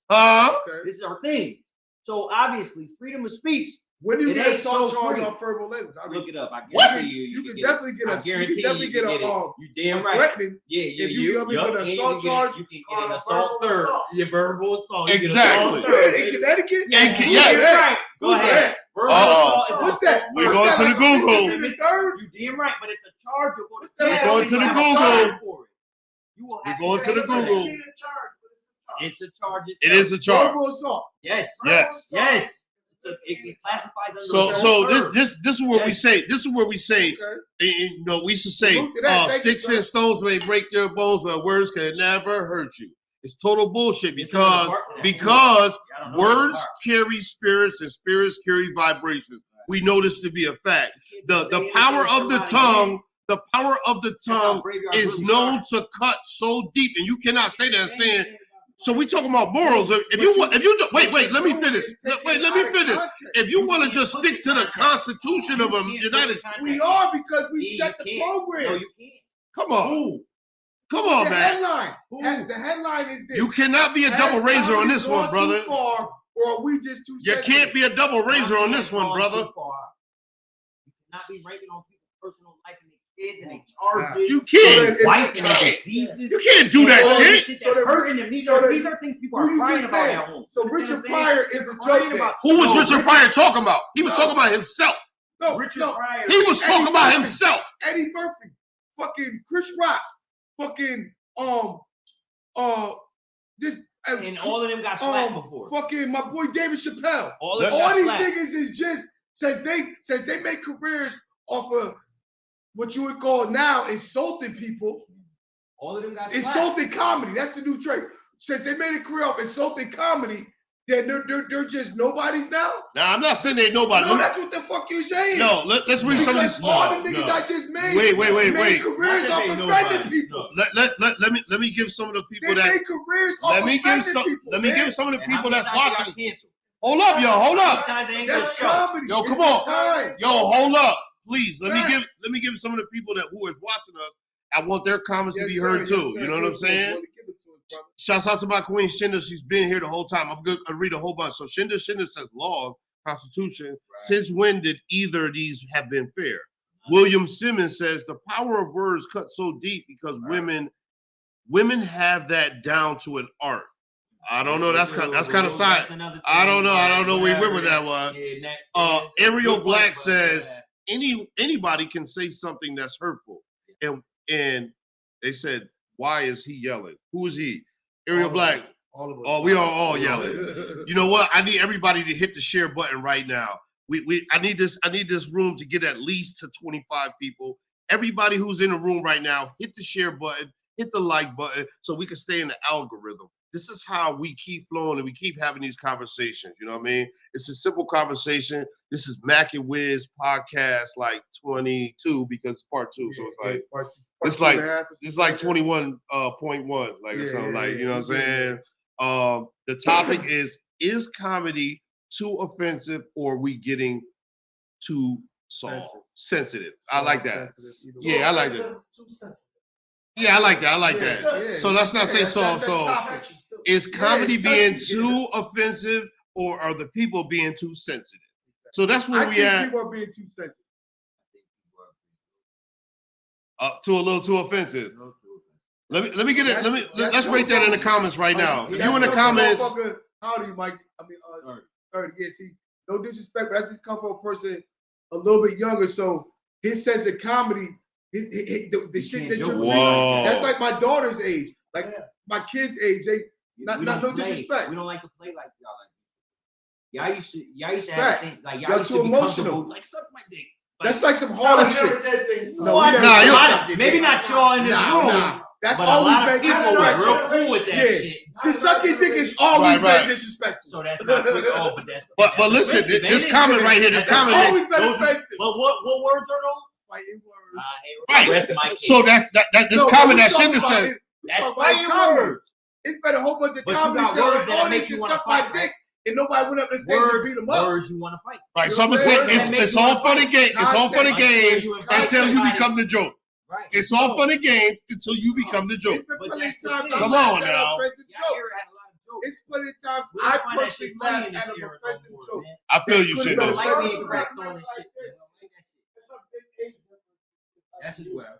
These are things. So obviously, freedom of speech. When do you get assault charge off verbal language? Look it up. I guarantee you. You can definitely get a. You can definitely get a. You damn right. Threatening. Yeah. If you get an assault charge, you can get an assault third. Your verbal assault. Exactly. In Connecticut. Yeah. Right. Go ahead. What's that? We're going to the Google. You damn right, but it's a charge. We're going to the Google. We're going to the Google. It's a charge. It is a charge. Verbal assault. Yes. It classifies under. So this is where we say. This is where we say. You know, we used to say, sticks and stones may break your bones, but words can never hurt you. It's total bullshit because words carry spirits and spirits carry vibrations. We know this to be a fact. The power of the tongue. The power of the tongue is known to cut so deep, and you cannot say that saying. So we talking about morals. If you wait, let me finish. Let me finish. If you want to just stick to the Constitution of the United States, we are because we set the program. No, you can't. Come on, man. The headline is this. You cannot be a double raiser on this one, brother. Too far, or are we just too You can't be a double raiser on this one, brother. You cannot be ranking on people's personal life and kids and they charges. You can't. You can't do that shit. That's hurting them. These are things people are crying about at home. So Richard Pryor is a joke. Who was Richard Pryor talking about? He was talking about himself. Richard Pryor. He was talking about himself. Eddie Murphy, fucking Chris Rock, fucking this. And all of them got slapped before. Fucking my boy David Chappelle. All these niggas is just since they make careers off of what you would call now insulting people. All of them got insulting comedy. That's the new trend. Since they made a career off insulting comedy, then they're just nobodies now. Nah, I'm not saying they're nobody. No, that's what the fuck you saying. No, let's read some of these. All the niggas I just made. Wait. Careers off offending people. Let me give some of the people that. Careers off offending people. Let me give some of the people that's watching. Hold up, yo. Hold up. That's comedy. Yo, come on. Yo, hold up. Please, let me give some of the people who is watching us. I want their comments to be heard too. You know what I'm saying? Shouts out to my queen Shinda. She's been here the whole time. I'm going to read a whole bunch. So Shinda says law, Constitution. Right. Since when did either of these have been fair? William Simmons says the power of words cut so deep because women have that down to an art. I don't know. That's kind of side. I don't know where we went with that one. Ariel Black says anybody can say something that's hurtful, and they said, why is he yelling? Who is he? Ariel Black. All of us. Oh, we are all yelling. You know what? I need everybody to hit the share button right now. I need this room to get at least to 25 people. Everybody who's in the room right now, hit the share button, hit the like button, so we can stay in the algorithm. This is how we keep flowing and we keep having these conversations. You know what I mean? It's a simple conversation. This is Mac and Wiz Podcast, like 22 because it's part 2. So it's like it's like 21.1, like or something like, you know what I'm saying? The topic is comedy too offensive or are we getting too sensitive? I like that. Yeah, I like that. Too sensitive. Yeah, I like that. Yeah. So let's not say so. Is comedy being too offensive or are the people being too sensitive? So that's where we at. People are being too sensitive. A little too offensive. Let me get it. Let's rate that in the comments right now. If you in the comments. How old are you, Mike? I mean, 30. Yeah, see, no disrespect, but that's just come from a person a little bit younger. So his sense of comedy, the shit that you're that's like my daughter's age, like my kids' age. They not no disrespect. We don't like to play like y'all like. Y'all used to have things like y'all used too to be emotional. Like suck my dick. That's like some harder shit. Maybe not y'all in this room. That's but always a lot of been people are real cool with that shit. See, sucking dick is always been disrespectful. So that's not quick. Oh, but that's. But listen, this comment right here, this comment is always been offensive. But what words are those? Fighting words. Right. So that this comment that Shinda said. That's fighting words. It's been a whole bunch of but comedy you got words that make you to want to suck fight, my dick, and nobody went up the stage and beat them up. Words you want to fight. Right. So I'm gonna say it's all fun and games. It's all fun and games until you become the joke. Right. It's all fun and games until you become the joke. Come on now. It's plenty of times I personally laugh at an offensive joke. I feel you, Shinda. That's as well.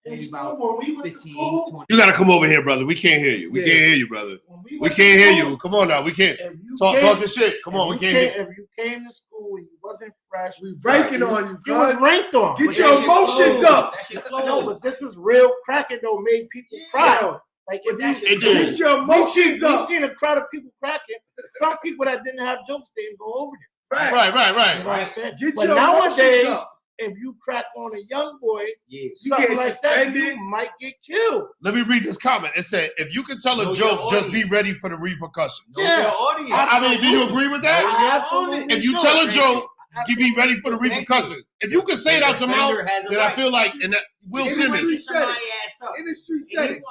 Maybe about 15, 20. You gotta come over here, brother. We can't hear you. We can't hear you, brother. We can't hear you. Come on now. We can't talk your shit. Come on, we can't hear you. If you came to school and you wasn't fresh, we ranking on you. You was ranked on. Get your emotions up. No, but this is real cracking though. Made people cry. Like if you get your emotions up. We seen a crowd of people cracking. Some people that didn't have jokes didn't go over there. Right. You know what I'm saying? Get but your nowadays, up. if you crack on a young boy, get something like that, you might get killed. Let me read this comment. It said, if you can tell a joke, just be ready for the repercussions. Yeah. I mean, do you agree with that? Absolutely. If you tell a joke, you be ready for the repercussions. If you can say it out your mouth, then I feel like, and that Will Simmons. In the street setting.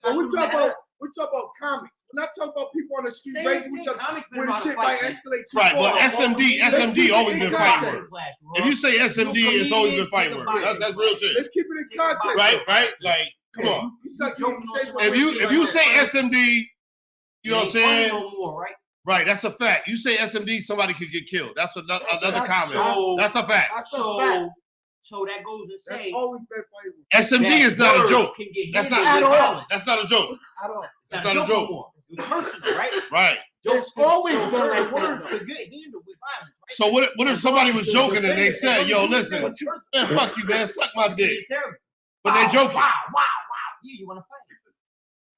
We're talking about comics. We're not talking about people on the street breaking each other where the shit might escalate too far. Right, but SMD always been fight word. If you say SMD, it's always been fight word. That's real shit. Let's keep it in context. Right? Like, come on. If you say SMD, you know what I'm saying? Right, that's a fact. You say SMD, somebody could get killed. That's another comment. That's a fact. So that goes to say SMD is not a joke. That's not a joke. At all. That's not a joke. It's personal, right? Right. There's always been like words that. could get handled with violence. Right? So what if somebody was joking and they said, "Yo, listen, man, fuck you, man, suck my dick," but they're joking? Wow. Yeah, you want to fight?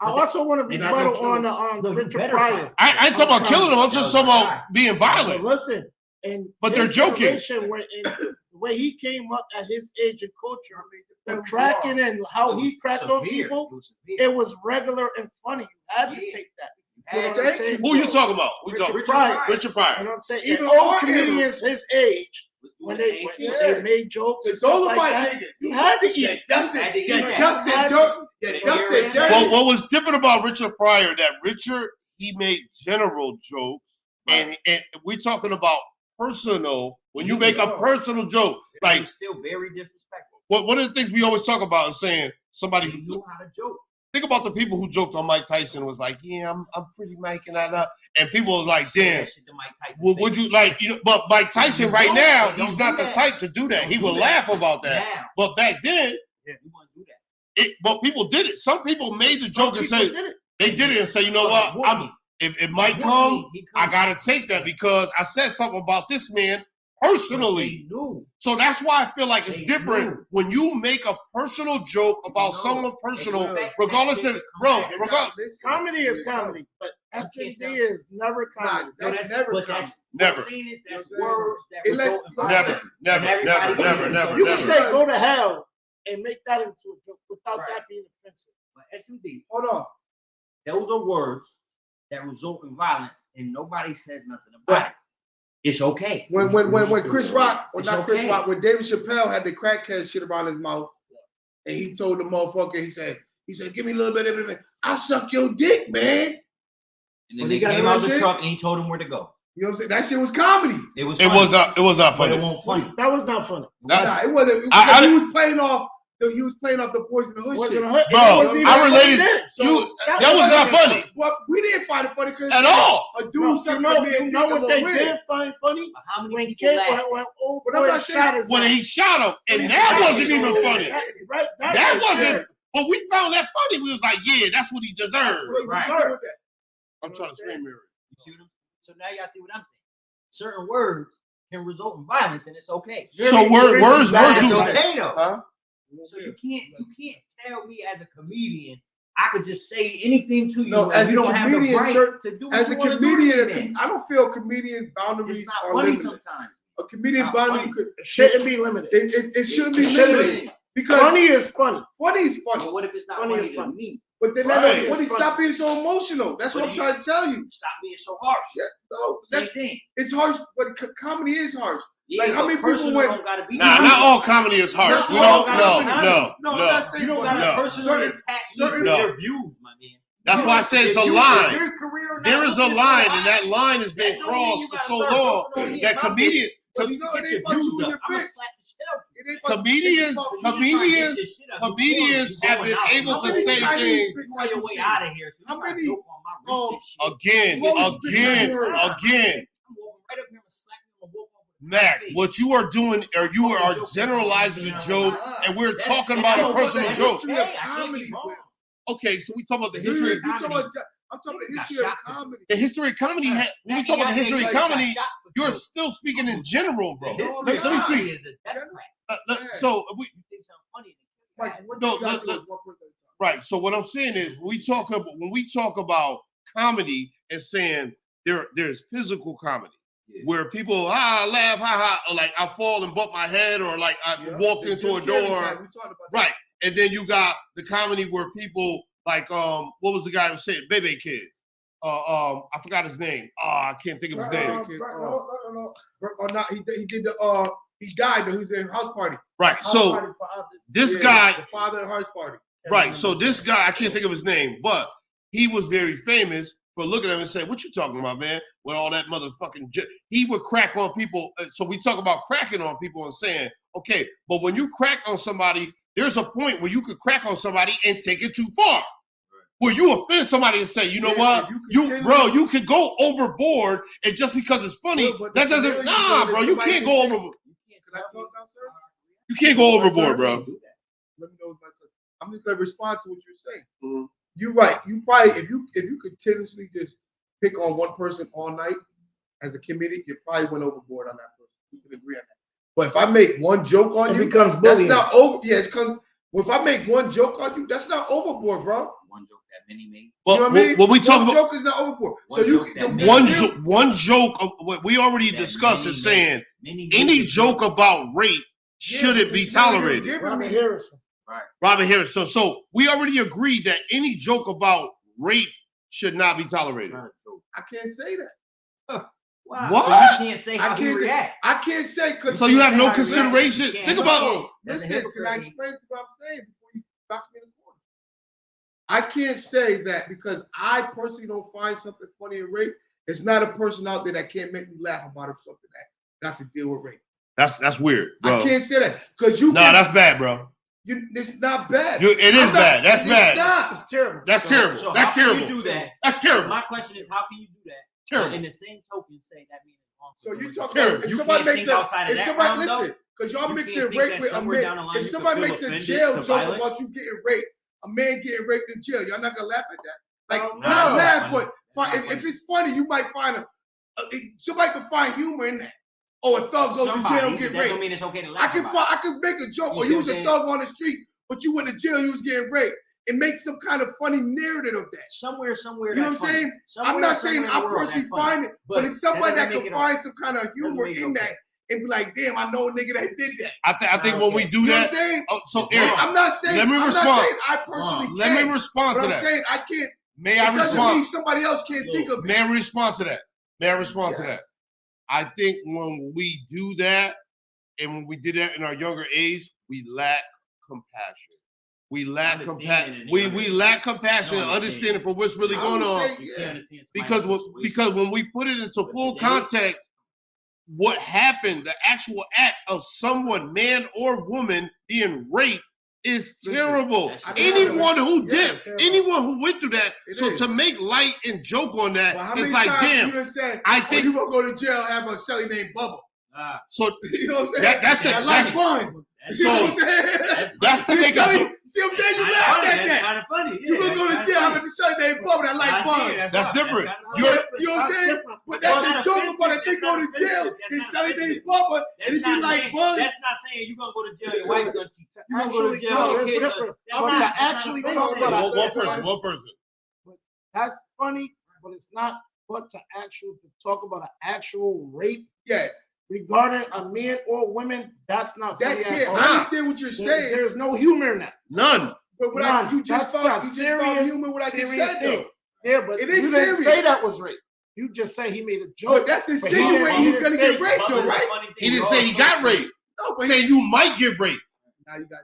I also want to rebuttal on Richard Pryor. I ain't talking about killing them. I'm just talking about being violent. But listen, but they're joking. The way he came up at his age and culture, the cracking and how he cracked on people, it was regular and funny. You had to take that. You know what I'm saying? Who you talking about? Richard Pryor. Richard Pryor. You know what I'm saying? Even old comedians his age, when they made jokes and stuff like that, you had to eat. What was different about Richard Pryor, that Richard, he made general jokes, and we're talking about personal. When you make a personal joke, like still very disrespectful. One of the things we always talk about is saying somebody who knew how to joke. Think about the people who joked on Mike Tyson was like, yeah, I'm pretty Mike and I love, and people was like, damn, would you like, you know? But Mike Tyson right now, he's not the type to do that. He will laugh about that. But back then, you want to do that. But people did it. Some people made the joke and said, They did it and say, you know what? If it might come, I gotta take that because I said something about this man personally. So that's why I feel like it's different when you make a personal joke about someone personal, regardless of regardless. Comedy is comedy, but S&D is never comedy. That's never comedy. Never. That's words that result in Never. You can say go to hell and make that into a joke without that being offensive. But S&D, hold on. Those are words that result in violence, and nobody says nothing about it. It's okay. When Chris Rock, or not Chris Rock, when David Chappelle had the crackhead shit around his mouth, and he told the motherfucker, he said, give me a little bit of everything. I'll suck your dick, man. And then he came out of the truck and he told him where to go. You know what I'm saying? That shit was comedy. It was not funny. It wasn't funny. That was not funny. It wasn't. He was playing off. He was playing off the Boys in the Hood shit. Bro, I related. That was not funny. Well, we didn't find it funny because at all. A dude sucked you know what they did find funny? when he shot him, and that wasn't even funny. That wasn't. But we found that funny. We was like, yeah, that's what he deserved. Right. I'm trying to scream here. So now y'all see what I'm saying. Certain words can result in violence, and it's okay. So words do okay though. Huh? So you can't tell me as a comedian I could just say anything to you. No, as you a don't have the comedian, right to do. As a comedian, I don't feel comedian boundaries are limited. Sometimes a comedian boundary shouldn't be limited. It shouldn't be limited because funny is funny. Funny is funny. But what if it's not funny to me? But then stop being so emotional. That's what I'm trying to tell you. Stop being so harsh. Yeah, no, that's thing. It's harsh, but comedy is harsh. Yeah, like how many people went? Nah, not all comedy is harsh. We don't. No. I'm not saying you don't got to personally attack their views, my man. That's why I say it's a line. There is a line, and that line has been crossed for so long that comedians have been able to say things. How many? Again. Mac, what you are doing, or you are generalizing a joke, and we're talking about a personal joke. Okay, so we talk about the history of comedy. I'm talking about the history of comedy. The history of comedy. When we talk about the history of comedy, you're still speaking in general, bro. Let me speak. So right. So what I'm saying is, when we talk about comedy and saying there's physical comedy. Where people laugh, or like I fall and bump my head, or like I walked into a door. Right. And then you got the comedy where people like what was the guy who said Bebe Kids? I forgot his name. I can't think of his name. Or not, he did the he died, but he was in House Party. Right. So this guy, the father of House Party. Right. So this guy, I can't think of his name, but he was very famous for looking at him and saying, "What you talking about, man? With all that motherfucking..." He would crack on people. So we talk about cracking on people and saying, okay, but when you crack on somebody, there's a point where you could crack on somebody and take it too far. Right. Where you offend somebody and say, you know what, you could go overboard, and just because it's funny, that doesn't. Nah, bro, you can't go overboard. You can't go overboard, bro. Let me know. I'm just gonna respond to what you're saying. Mm-hmm. You're right. You probably, if you continuously just pick on one person all night as a comedian, you probably went overboard on that person. You can agree on that. But if I make one joke on you, becomes bullying. That's not over. Yeah, if I make one joke on you, that's not overboard, bro. One joke that many make. Well, you know what I mean? When we talk about joke is not overboard. One joke we already discussed is saying any joke about rape shouldn't be tolerated. Robert Harrison. Right. Robert Harrison. So we already agreed that any joke about rape should not be tolerated. I can't say that. Wow. What? So you can't say how he reacts. I can't say because. So you have no consideration. Think about. Listen, can I explain what I'm saying before you box me in the corner? I can't say that because I personally don't find something funny in rape. It's not a person out there that can't make me laugh about it, something that got to deal with rape. That's weird, bro. I can't say that because you. No, that's bad, bro. It's not bad. It is bad. That's bad. It's terrible. That's terrible. So that's terrible. Can you do that? That's terrible. My question is, how can you do that? Terrible. In the same token, say that means it's wrong. So you talk about if somebody makes listen, because y'all mixing rape with a man. If somebody makes a jail joke about you getting raped, a man getting raped in jail, y'all not gonna laugh at that. Like No, not no. laugh, but if it's funny, you might find somebody can find humor in that. Oh, a thug goes to jail and get That don't raped. mean it's okay to laugh I can make a joke. Or you was a thug on the street, but you went to jail, you was getting raped. And make some kind of funny narrative of that. Somewhere. You know what I'm saying? I'm not saying I personally find it, but it's somebody that can find some kind of humor in that and be like, damn, I know a nigga that did that. I think when we do you know that, what I'm saying? So Eric, I'm not saying let me I'm respond. not saying I personally can. Let me respond but to I'm that. saying I can't. May I it doesn't respond? mean somebody else can't think of it. May I respond to that? May I respond to that? I think when we do that, and when we did that in our younger age, we lack compassion. We lack compassion. We lack compassion and understanding for what's really going on. Because when we put it into full context, what happened, the actual act of someone, man or woman, being raped is terrible. Anyone who went through that, so to make light and joke on that, it's like, damn. I think you gonna go to jail, have a celly named Bubba. So you know what I'm saying? that's like buns. So that's the nigga. See what I'm saying? You laughed at that. Kind of funny. You gonna go to jail, have a celly named Bubba that like buns. That's different. You know what I'm saying? But that's a joke about if they go to jail, his celly named Bubba, and if he like buns. That's not saying you gonna go to jail. Your wife's gonna cheat. You gonna go to Actually, jail. no, your that's kids different. are- But to actually talk about one person. That's funny, but it's not. But to talk about an actual rape, Yes. regarding a man or women, that's not funny at all. I understand what you're saying. There's no humor in that. None. But what you just found humor what I just said though. Yeah, but it is you didn't serious. say that was rape. You just say he made a joke. But that's insinuating he's gonna get raped though, right? He didn't say he got raped. No, but saying you might get raped. Now you guys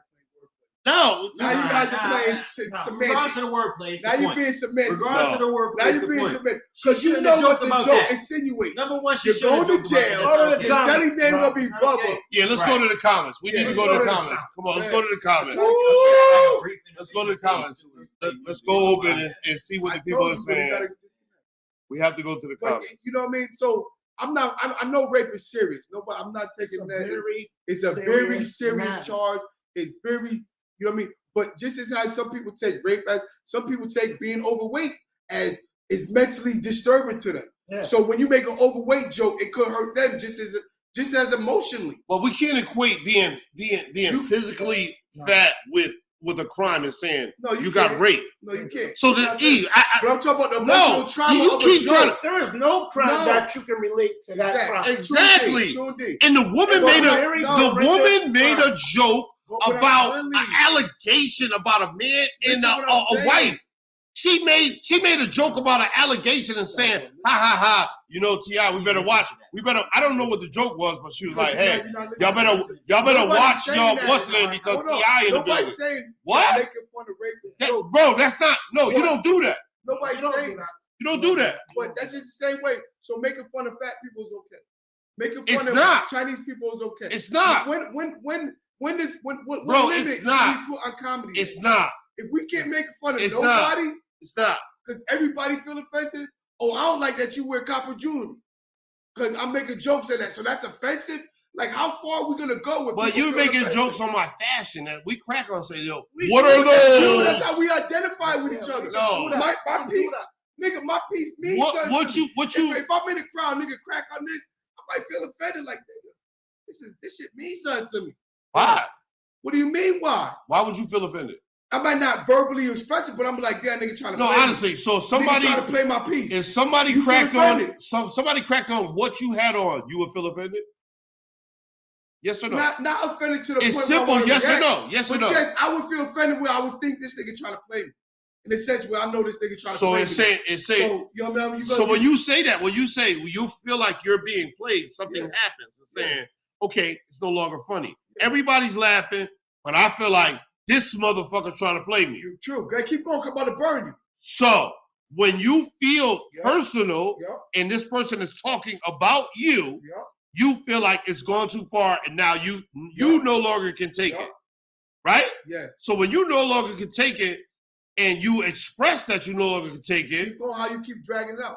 No. Now you guys are playing semantics. Regardless of the workplace. Now you're being semantic. Regardless of the workplace. Now you're being semantic. Because you know what the joke insinuates. Number one, you're going to jail. Your son's name gonna be Bubba. Yeah, let's go to the comments. We need to go to the comments. Come on, let's go to the comments. Let's go to the comments. Let's go open and see what the people are saying. We have to go to the comments. You know what I mean? So I know rape is serious. Nobody, I'm not taking that. It's a very serious charge. It's very, you know what I mean? But just as how some people take rape as, some people take being overweight as is mentally disturbing to them. Yeah. So when you make an overweight joke, it could hurt them just as emotionally. Well, we can't equate being physically fat with a crime and saying you got raped. No, you can't. So but I'm talking about the emotional trauma of a joke. There is no crime that you can relate to that crime. Exactly. And the woman made a joke about an allegation about a man and a wife. She made a joke about an allegation and saying, ha ha ha, you know, T.I., we better watch. I don't know what the joke was, but she was like, hey, y'all better watch y'all what's name because T.I. in the building. What? Making fun of rape. Bro, that's not, no, you don't do that. Nobody's saying that. You don't do that. But that's just the same way. So making fun of fat people is okay. Making fun of Chinese people is okay. It's not. What bro, limit it's not. we put on comedy? It's not. If we can't make fun of it's nobody, not. It's not. Because everybody feel offensive. Oh, I don't like that you wear copper jewelry. Because I'm making jokes at that. So that's offensive? Like, how far are we going to go with But you're making jokes on my fashion that we crack on say, yo, what are those? That's how we identify with each other. No. My piece, nigga, my piece means something. If I'm in the crowd, nigga, crack on this, I might feel offended like, nigga, this shit means something to me. Why? What do you mean, why? Why would you feel offended? I might not verbally express it, but I'm like, yeah, nigga trying to play honestly, so somebody trying to play my piece. If somebody cracked on what you had on, you would feel offended? Yes or no? Not offended to the point it's simple, yes or no. Yes or no. Yes, I would feel offended where I would think this nigga trying to play me. In the sense where I know this nigga trying to play me. It's saying so, you know what I mean? So when you say that, when you feel like you're being played, something happens. It's saying, okay, it's no longer funny. Everybody's laughing, but I feel like this motherfucker trying to play me. True. Okay, keep going. I'm about to burn you. So when you feel personal and this person is talking about you, you feel like it's gone too far and now you no longer can take it. Right? Yes. So when you no longer can take it and you express that you no longer can take it. Keep going how you keep dragging it out.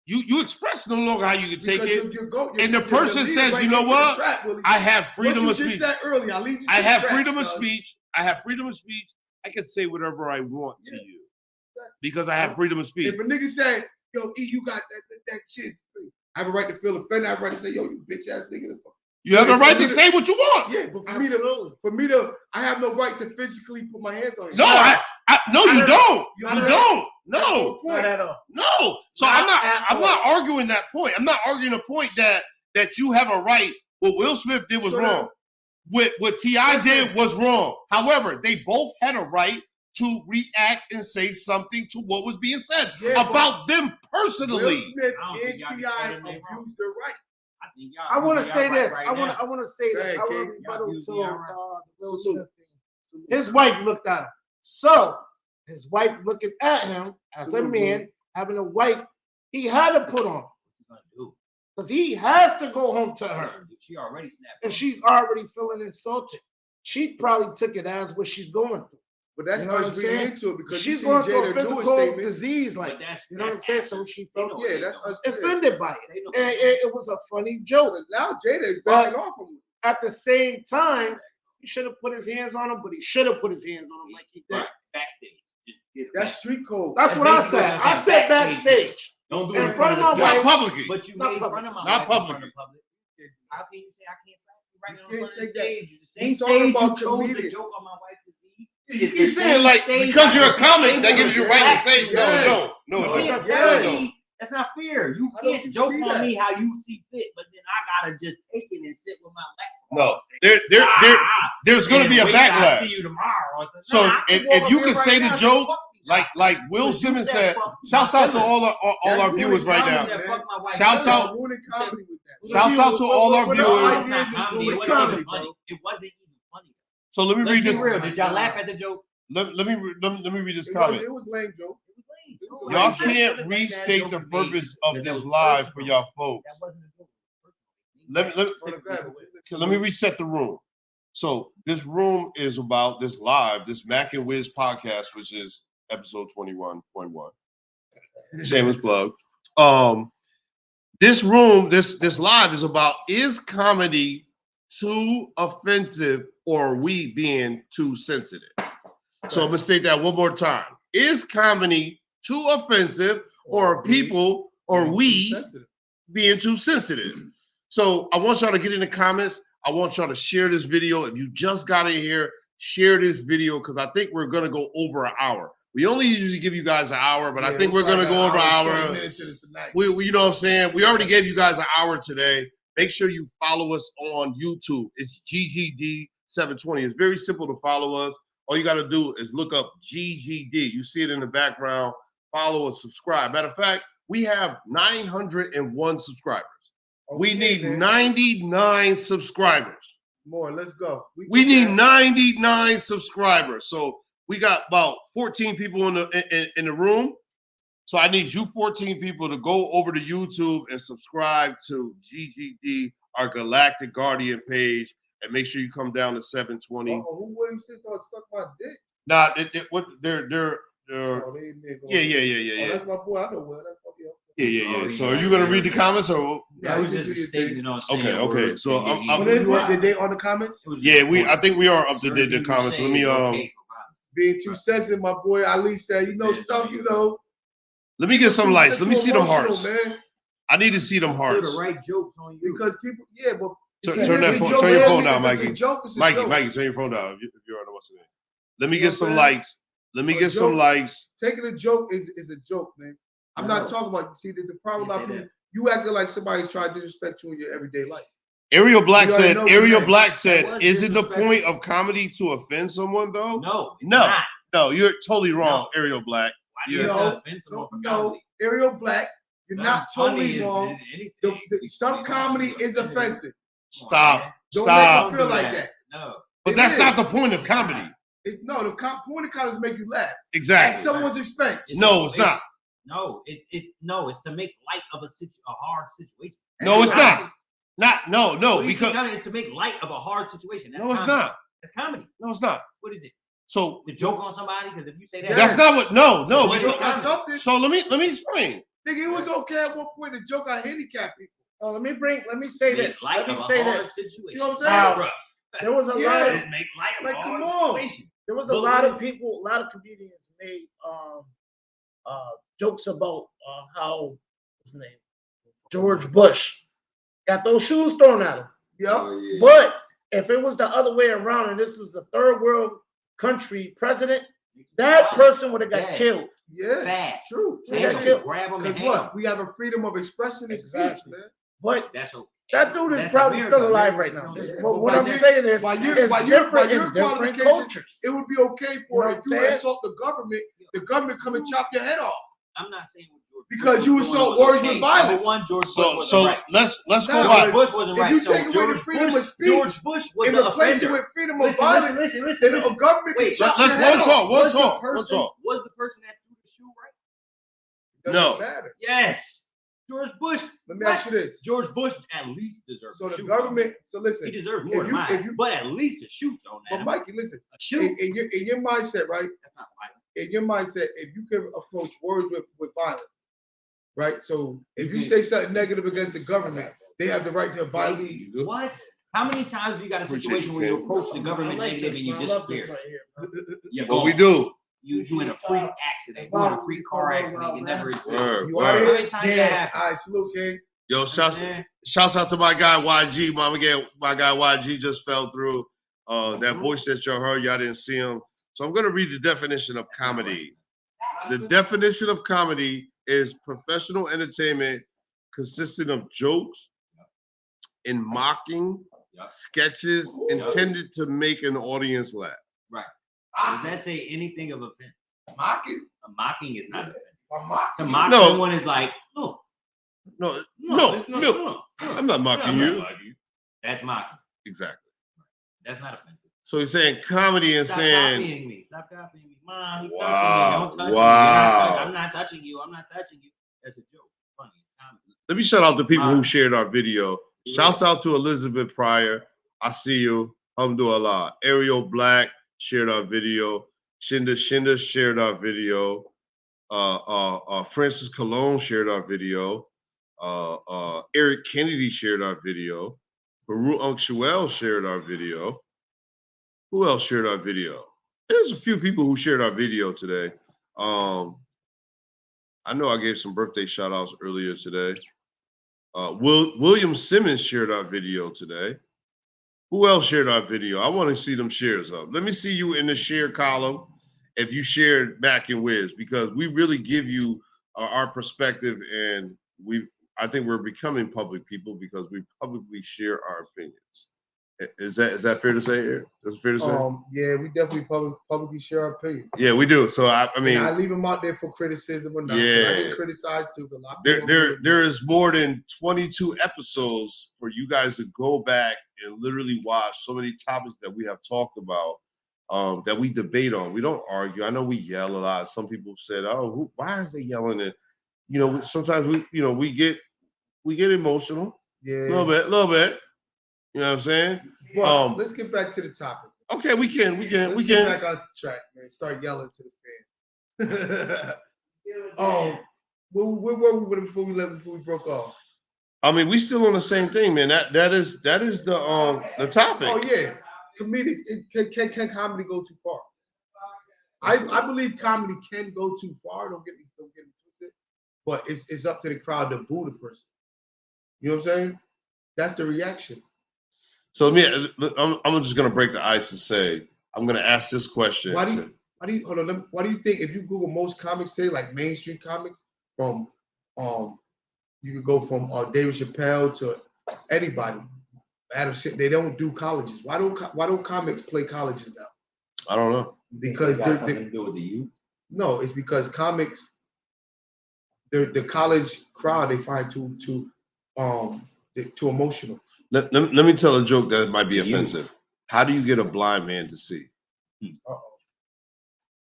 You express no longer how you can take it. And the person you're says, right you know what? Trap, I have freedom of speech. Said earlier, I'll lead you to I have trap, freedom of speech. I have freedom of speech. I can say whatever I want to you. because I have freedom of speech. If a nigga say, yo, E, you got that shit, I have a right to feel offended. I have a right to say, yo, you bitch ass nigga. You have the right to say what you want. Yeah, but for me to, I have no right to physically put my hands on you. No, no, you don't. You don't. No, not at all. No. So I'm not arguing that point. I'm not arguing the point that you have a right. What Will Smith did was wrong. What T.I. did was wrong. However, they both had a right to react and say something to what was being said about them personally. Will Smith and T.I. abused their right. I want to say this. I want to say this. I want to rebuttal to the Will Smith thing. His wife looked at him. So his wife looking at him as a man having a wife, he had to put on. Because he has to go home to her. She already snapped. And she's already feeling insulted. She probably took it as what she's going through. But that's what I'm saying into it because she's going through a physical disease, like you know what I'm saying. So she felt offended by it, and it was a funny joke. Now Jada is backing off him. At the same time, he should have put his hands on him, but he should have put his hands on him like he did backstage. That's street code. That's what I said. I said backstage. Don't do it in front of my wife. Not publicly. But you made fun of my not publicly. How can you say I can't slap you right you on can't take stage? that. The same talking stage about you chose comedian. to joke on my wife's disease. He's saying like because you're a comic, that gives you right to say no. That's not fair. You can't joke on me how you see fit, but then I gotta just take it and sit with my lap. No, there's going to be a backlash. See you tomorrow. So if you can say the joke, like Will Simmons said, shouts out to all our viewers right now. Shouts out to all our viewers. It wasn't even funny. So let me read this. Did y'all laugh at the joke? Let me read this comment. It was lame joke. Y'all can't restate the purpose of this live for y'all folks. Let me reset the room. So this room is about this live, this Mac and Wiz podcast, which is episode 21.1. Shameless plug. This room, this live is about, is comedy too offensive or are we being too sensitive? So I'm gonna state that one more time. Is comedy too offensive or are people or we being too sensitive? So I want y'all to get in the comments. I want y'all to share this video. If you just got in here, share this video because I think we're gonna go over an hour. We only usually give you guys an hour, but I think we're gonna go over an hour. We you know what I'm saying? We already gave you guys an hour today. Make sure you follow us on YouTube. It's GGD720. It's very simple to follow us. All you got to do is look up GGD. You see it in the background. Follow us, subscribe. Matter of fact, we have 901 subscribers. We need 99 subscribers. More, let's go. We need 99 subscribers. So we got about 14 people in the room. So I need you 14 people to go over to YouTube and subscribe to GGD, our Galactic Guardian page, and make sure you come down to 720. Who wouldn't sit there and suck my dick? Nah, they're yeah. That's my boy. I know Will. That's my boy. Yeah. So are you gonna read the comments or? Yeah, I was just a statement on saying. Okay. So what is it? Did they on the comments? Yeah, I think we are up to date the comments. Let me being too sensitive, my boy Ali said, stuff, Let me get some likes. Let me see them hearts. Man. I need to see them hearts. The right jokes on you because people, but turn your phone down, Mikey. Mikey, turn your phone down if you're on what's name. Let me get some likes. Let me get some likes. Taking a joke is a joke, man. I'm not talking about. See, the problem about people, you acting like somebody's trying to disrespect you in your everyday life. Ariel Black said, is it the point of comedy to offend someone though? No, you're totally wrong, Ariel Black. No, Ariel Black, you're not totally wrong. Some comedy is offensive. Stop. Don't make me feel like that. No. But that's not the point of comedy. The point of comedy is make you laugh. Exactly. At someone's expense. No, it's not. No, it's to make light of a hard situation. No, it's not. No, because it's to make light of a hard situation. That's no, it's not. That's comedy. No, it's not. What is it? So to joke on somebody? Because if you say that, that's not what. No. So let me explain. Nigga, it was okay at one point to joke on handicapped people. Let me say this. Let me say this. You know what I'm saying? There was a lot of make light of come on. There was a lot of people, a lot of comedians made jokes about how his name George Bush got those shoes thrown at him. Yeah. But if it was the other way around and this was a third world country president, that person would have got killed. Yeah, Fact. True. Grab them and Because what? We have a freedom of expression and speech, man. But that's okay. that dude is probably still alive right now. What I'm saying is, it's different in different cultures. It would be okay for if you assault the government come and chop your head off. I'm not saying because you assault words with violence. So let's go by. Bush wasn't right. If you take away the freedom of speech, George Bush was and replace it with freedom of violence, then the government can chop your head off. One talk. Was the person that threw the shoe right? No. Matter. Yes. George Bush. Let me ask you this: George Bush at least deserves. So the government. So listen, he deserves more than mine. But at least a shoot on that. But Mikey, listen. A shoot in your mindset, right? That's not violent. In your mindset, if you can approach words with violence, right? So if you say something negative against the government, they have the right to violate. What? How many times have you got a situation where you approach the government negative and you disappear? What we do? You in a freak accident. You in a freak car accident. You never exist. How Word. many times that happen? All right, salute, King. Yo, shouts out to my guy YG. My guy YG just fell through. That voice that y'all heard, y'all didn't see him. So I'm gonna read the definition of comedy. The definition of comedy is professional entertainment consisting of jokes and mocking sketches intended to make an audience laugh. Right. Does that say anything of offense? Mocking? A mocking is not offense. To mock someone is like, no. I'm not mocking you. That's mocking. Exactly. That's not offensive. So he's saying comedy and Stop saying, copying me. Stop copying me. Mom, he's wow. touching me. Don't touch Wow. me. I'm not touching you. I'm not touching you. That's a joke. Funny. Comedy. Let me shout out to people who shared our video. Shouts out to Elizabeth Pryor. I see you. Alhamdulillah. Ariel Black shared our video. Shinda shared our video. Francis Cologne shared our video. Eric Kennedy shared our video. Baruch Unshuel shared our video. Who else shared our video? There's a few people who shared our video today. I know I gave some birthday shout outs earlier today. William Simmons shared our video today. Who else shared our video? I want to see them shares up. Let me see you in the share column if you shared Mac and Wiz, because we really give you our perspective, and I think we're becoming public people because we publicly share our opinions. Is that fair to say here? Is it fair to say? Yeah, we definitely publicly share our opinion. Yeah, we do. So I mean, and I leave them out there for criticism or not. Yeah, I get criticized too. A lot there is more than 22 episodes for you guys to go back and literally watch so many topics that we have talked about, that we debate on. We don't argue. I know we yell a lot. Some people said, "Oh, why is they yelling?" And sometimes we get emotional. Yeah, a little bit. You know what I'm saying? But let's get back to the topic. Okay, we can. Get back on track, man. Start yelling to the fans. Where were we before we broke off? I mean, we still on the same thing, man. That is the topic. Oh yeah, comedics. Can comedy go too far? I believe comedy can go too far. Don't get me twisted. But it's up to the crowd to boo the person. You know what I'm saying? That's the reaction. So I'm just gonna break the ice and say I'm gonna ask this question. Why do you think if you Google most comics today, like mainstream comics, from you could go from David Chappelle to anybody, Adam Shit, they don't do colleges. Why don't comics play colleges now? I don't know. Because it got something to do with the youth. No, it's because comics, the college crowd they find too emotional. Let me tell a joke that might be offensive. How do you get a blind man to see?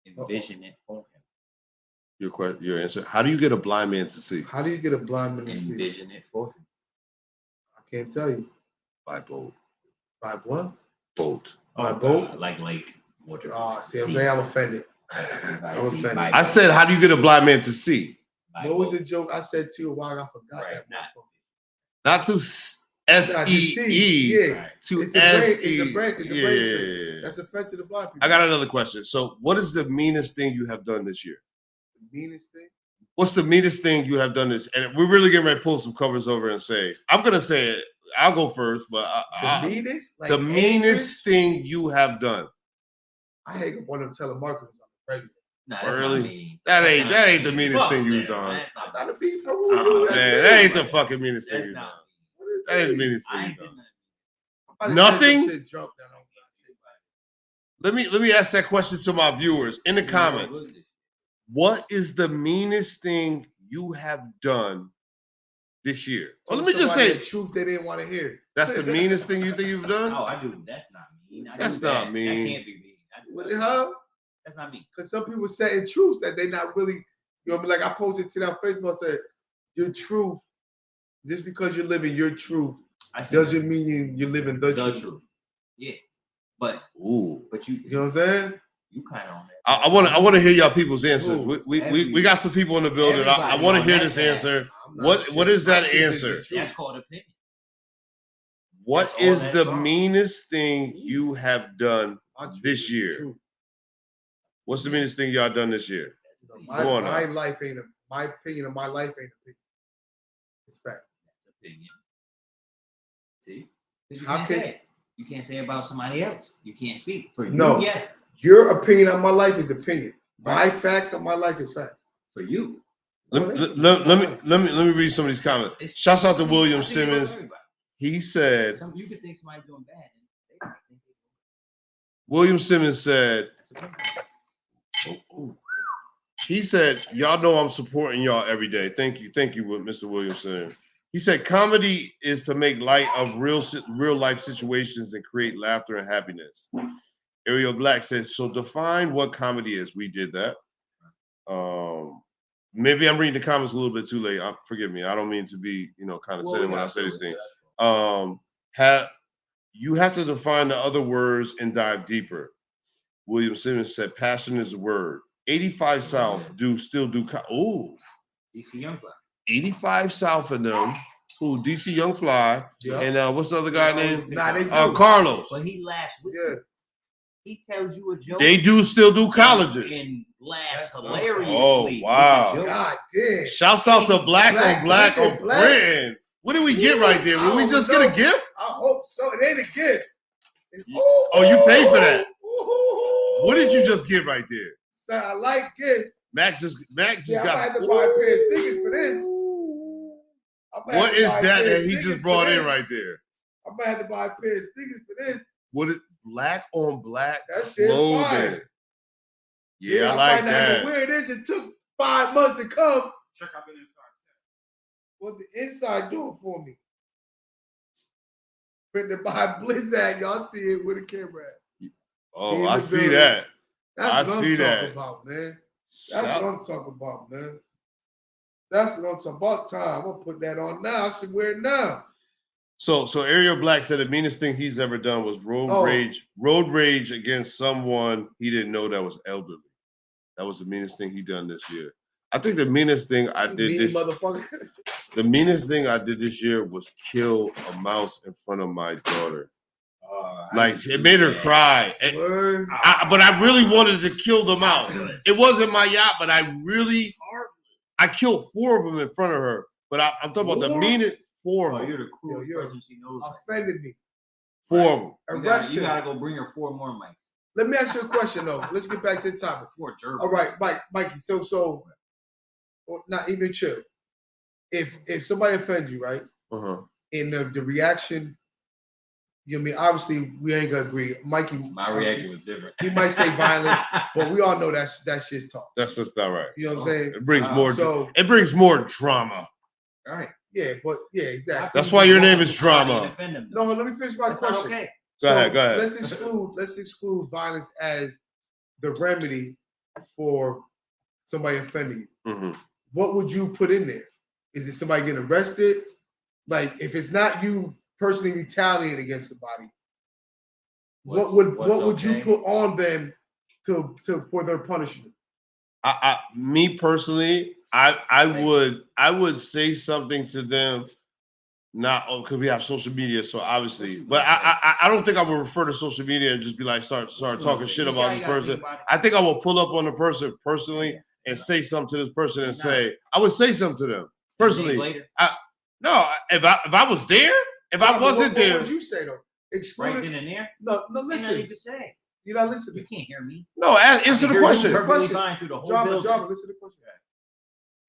Envision it for him. Your answer. How do you get a blind man to see? How do you get a blind man to see? Envision it for him. I can't tell you. By boat. By what? Boat. By boat? Like lake water. See, I'm saying I'm offended. I'm offended. I said, how do you get a blind man to see? What was the joke I said to you a while? I forgot that. Not to S-E-E. Yeah. To It's S-E. a brain trick. That's offensive to blind people. I got another question. So what is the meanest thing you have done this year? Meanest thing? What's the meanest thing you have done this? And we're really getting ready to pull some covers over and say, I'm going to say it. I'll go first, but the meanest? Like the meanest thing you have done. I hate one of them telemarketers on the regular. Nah, that's really? not mean. That ain't the meanest thing you've done. That's not a mean. Man, that ain't the fucking meanest thing you've done. That ain't the meanest thing you've done. Nothing? Let me ask that question to my viewers in the comments. What is the meanest thing you have done this year? Well, let me just say the truth they didn't want to hear. That's the meanest thing you think you've done? Oh, I do. That's not mean. That's not mean. That can't be mean. What the hell? That's not mean. Because some people say in truth that they not really, you know, like I posted today on Facebook, I said, your truth, just because you're living your truth, doesn't mean you're living the truth. Yeah. But you know what I'm saying? You kind of on that. I want to hear y'all people's answers. We got some people in the building. I want to hear this answer. What is that answer? That's called opinion. What is the meanest thing you have done this year? What's the meanest thing y'all done this year? My life ain't my opinion of my life ain't opinion. It's facts. That's opinion. See? How can you can't say about somebody else? You can't speak for you. No. Yes. Your opinion on my life is opinion. My facts on my life is facts. For you. Let me read some of these comments. Shouts out to William Simmons. He said, you could think somebody's doing bad. William Simmons said, he said, y'all know I'm supporting y'all every day. Thank you, Mr. Williamson. He said, comedy is to make light of real life situations and create laughter and happiness. Ariel Black says, so define what comedy is. We did that. Maybe I'm reading the comments a little bit too late. Forgive me. I don't mean to be, condescending when I say this thing. You have to define the other words and dive deeper. William Simmons said, passion is a word. 85 South still do. DC Young Fly. 85 South of them. Who? DC Young Fly. Yeah. And what's the other guy named? Carlos. But he laughs with you. He tells you a joke. They still do colleges. And laughs hilariously. Oh, wow. God damn. Shouts out to Black on Britain. What did we get right there? Did we just get a gift? I hope so. It ain't a gift. You paid for that. What did you just get right there? So I like gifts. Mac just got. I had to buy a pair of sneakers for this. What is that he just brought in right there? I might have to buy a pair of sneakers for this. What is Black on Black clothing? Yeah, I like that. Where it is, it took 5 months to come. Check out the inside. What the inside doing for me? Printed by Blizzard. Y'all see it with a camera at. Oh, I see that. That's what I'm talking about, man. That's what I'm talking about, man. That's what I'm talking about. Time. I'm gonna put that on now. I should wear it now. So Ariel Black said the meanest thing he's ever done was road rage against someone he didn't know that was elderly. That was the meanest thing he done this year. I think the meanest thing I did the meanest thing I did this year was kill a mouse in front of my daughter. It made her cry. But I really wanted to kill the mouse. It wasn't my yacht, but I killed 4 of them in front of her. But I'm talking about the meanest 4 of them. You're the coolest person she knows. Offended me. 4 of them. You gotta go bring her 4 more mics. Let me ask you a question though. Let's get back to the topic. All right, Mikey. So, not even chill. If somebody offends you, right? And the reaction. You know what I mean? Obviously, we ain't gonna agree. Mikey, my reaction was different. He might say violence, but we all know that's shit's talk. That's just not right. You know what I'm saying? It brings it brings more drama. All right. Yeah, exactly. That's why your name is drama. No, let me finish my question. Okay. Go ahead. Let's exclude violence as the remedy for somebody offending you. What would you put in there? Is it somebody getting arrested? Like, if it's not you personally retaliate against somebody, what would you put on them for their punishment? Me personally, I would say something to them, not because we have social media, so obviously, but I don't think I would refer to social media and just be like start talking shit about this person. I think I will pull up on the person personally and say something to this person and say, I would say something to them personally. If I was there, if I wasn't there. What would you say though? Right then and there? No, listen. You can say. You're not listening. You can't hear me. No, answer the question. Drama, listen to the question.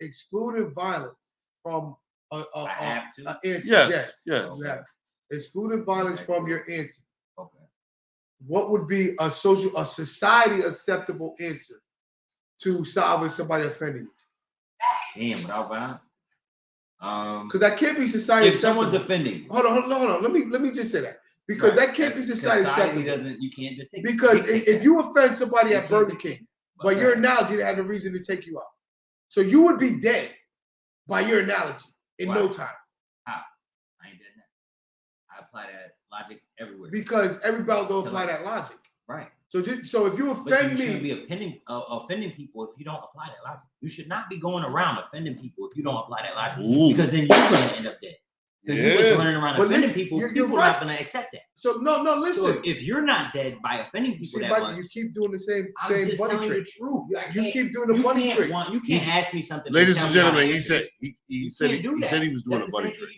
Excluding violence from Yes. Excluding violence from your answer. Okay. What would be a society acceptable answer to solving somebody offending you? Damn, without violence. Because that can't be society. If someone's offending you. Hold on. Let me just say that. Because that can't be society acceptable. You can't detect. Because if you offend somebody at Burger King, but your analogy to have a reason to take you out. So you would be dead by your analogy in no time. How? I ain't dead now. I apply that logic everywhere. Because everybody don't apply that logic. Right. So if you offend me, you shouldn't be offending people if you don't apply that logic. You should not be going around offending people if you don't apply that logic. Because then you're going to end up dead. Because you was running around offending people, people are not going to accept that. So no, listen. So if you're not dead by offending people that much, you keep doing the same bunny trick. The truth. You keep doing the bunny trick. You can't ask me something. Ladies and gentlemen, he said he said he was doing a bunny trick.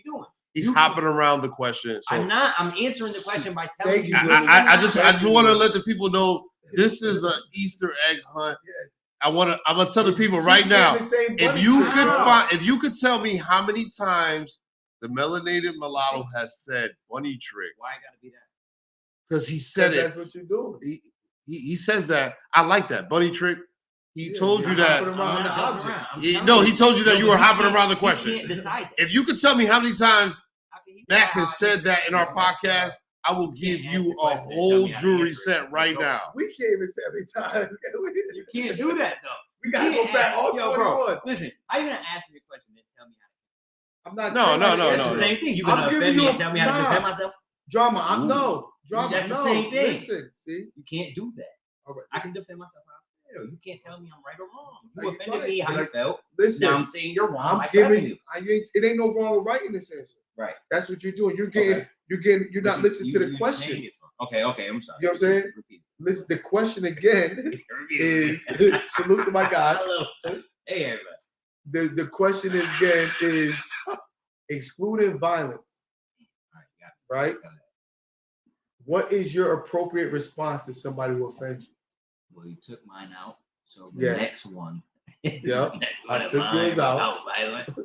He's hopping around the question. So I'm not. I'm answering the question by telling you. I just want to let the people know this is an Easter egg hunt. I'm gonna tell the people right now. If you could tell me how many times the melanated mulatto has said bunny trick. Why I gotta be that? Because he said it. That's what you're doing. He says that. I like that bunny trick. He told you that. He told you that you were hopping around the question. You can't decide that. If you could tell me how many times Mac has said that in our podcast, I will give you a whole jewelry set right now. We can't even say how many times. You can't do that though. We gotta go back all 21. Bro, listen, I'm gonna ask you a question and tell me how. I'm not. No. It's the same thing. You're gonna offend me and tell me how to defend myself. Drama. Drama. That's the same thing. Listen, see, you can't do that. All right. I can defend myself. You can't tell me I'm right or wrong. You offended me. How you felt? Listen, now I'm saying you're wrong. I'm giving you. It ain't no wrong or right in this answer. Right. That's what you're doing. You're not listening to the question. Okay. I'm sorry. You know what I'm saying? Listen. The question again is salute to my guy. Hey, everybody. The question is excluding violence. Right? What is your appropriate response to somebody who offends you? Well, you took mine out, so the next one. Yeah, I took yours out. Violence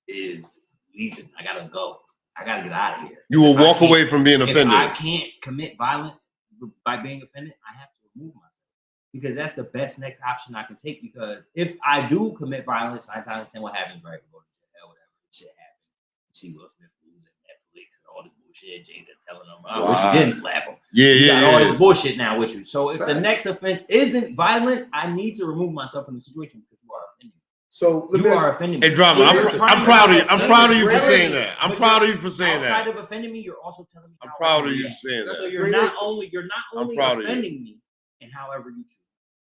is leaving. I gotta go. I gotta get out of here. You will walk away from being offended. If I can't commit violence by being offended, I have to remove myself because that's the best next option I can take. Because if I do commit violence, 9 times out of 10, what happens? Right, go to jail, whatever shit happens. See Will Smith losing Netflix and all this bullshit. Jada telling them, "I wish you didn't slap him." You got all this bullshit now with you. So if the next offense isn't violence, I need to remove myself from the situation because you are offending me. So you are offending me. Hey, Drama, I'm proud of you. I'm proud of you for saying that. I'm proud of you for saying that. Outside of offending me, you're also telling me. I'm proud of you for saying that. So you're not only offending me and however you choose,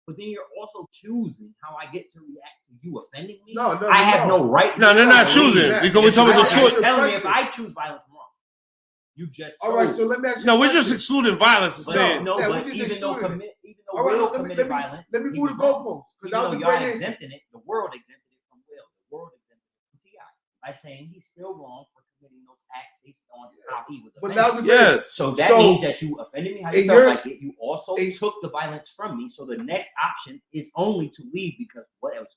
but then you're also choosing how I get to react to you offending me. No, I have no right. No, they're not choosing because we're talking about the choice. Tell me if I choose violence, I'm wrong. You just all right. So let me ask you. No, we're just excluding violence. But even though Will committed violence, let me move the goalposts because that was a great answer. Exempting it. The world exempted it from Will. The world exempted it from T.I. by saying he's still wrong for committing those acts based on how he was offended. Yes. So that means that you offended me. How you felt like it. You also took the violence from me. So the next option is only to leave because what else?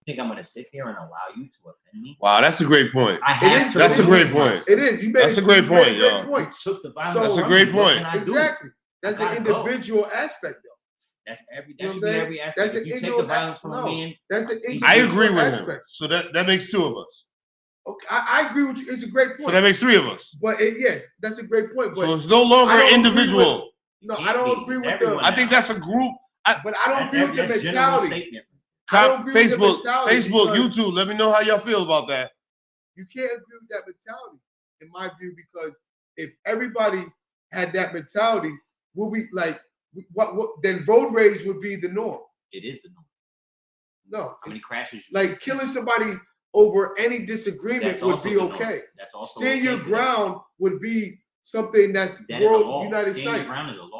Think I'm going to sit here and allow you to offend me? Wow, that's a great point. That's a great point. It is. That's a great point, y'all. Took the violence. That's a great point. Exactly. That's an individual aspect, though. That should be every aspect. That's if you take the violence from a man. That's an individual I agree with aspect. him. So that makes 2 of us. Okay, I agree with you. It's a great point. So that makes 3 of us. But yes, that's a great point. But so it's no longer individual. I don't agree with the. I think that's a group. But I don't agree with the mentality. Facebook, YouTube. Let me know how y'all feel about that. You can't agree with that mentality, in my view, because if everybody had that mentality, we'll be like, what? Then road rage would be the norm. It is the norm. No, how many crashes? Like killing somebody over any disagreement would be okay. That's also stand your ground would be something that's United States.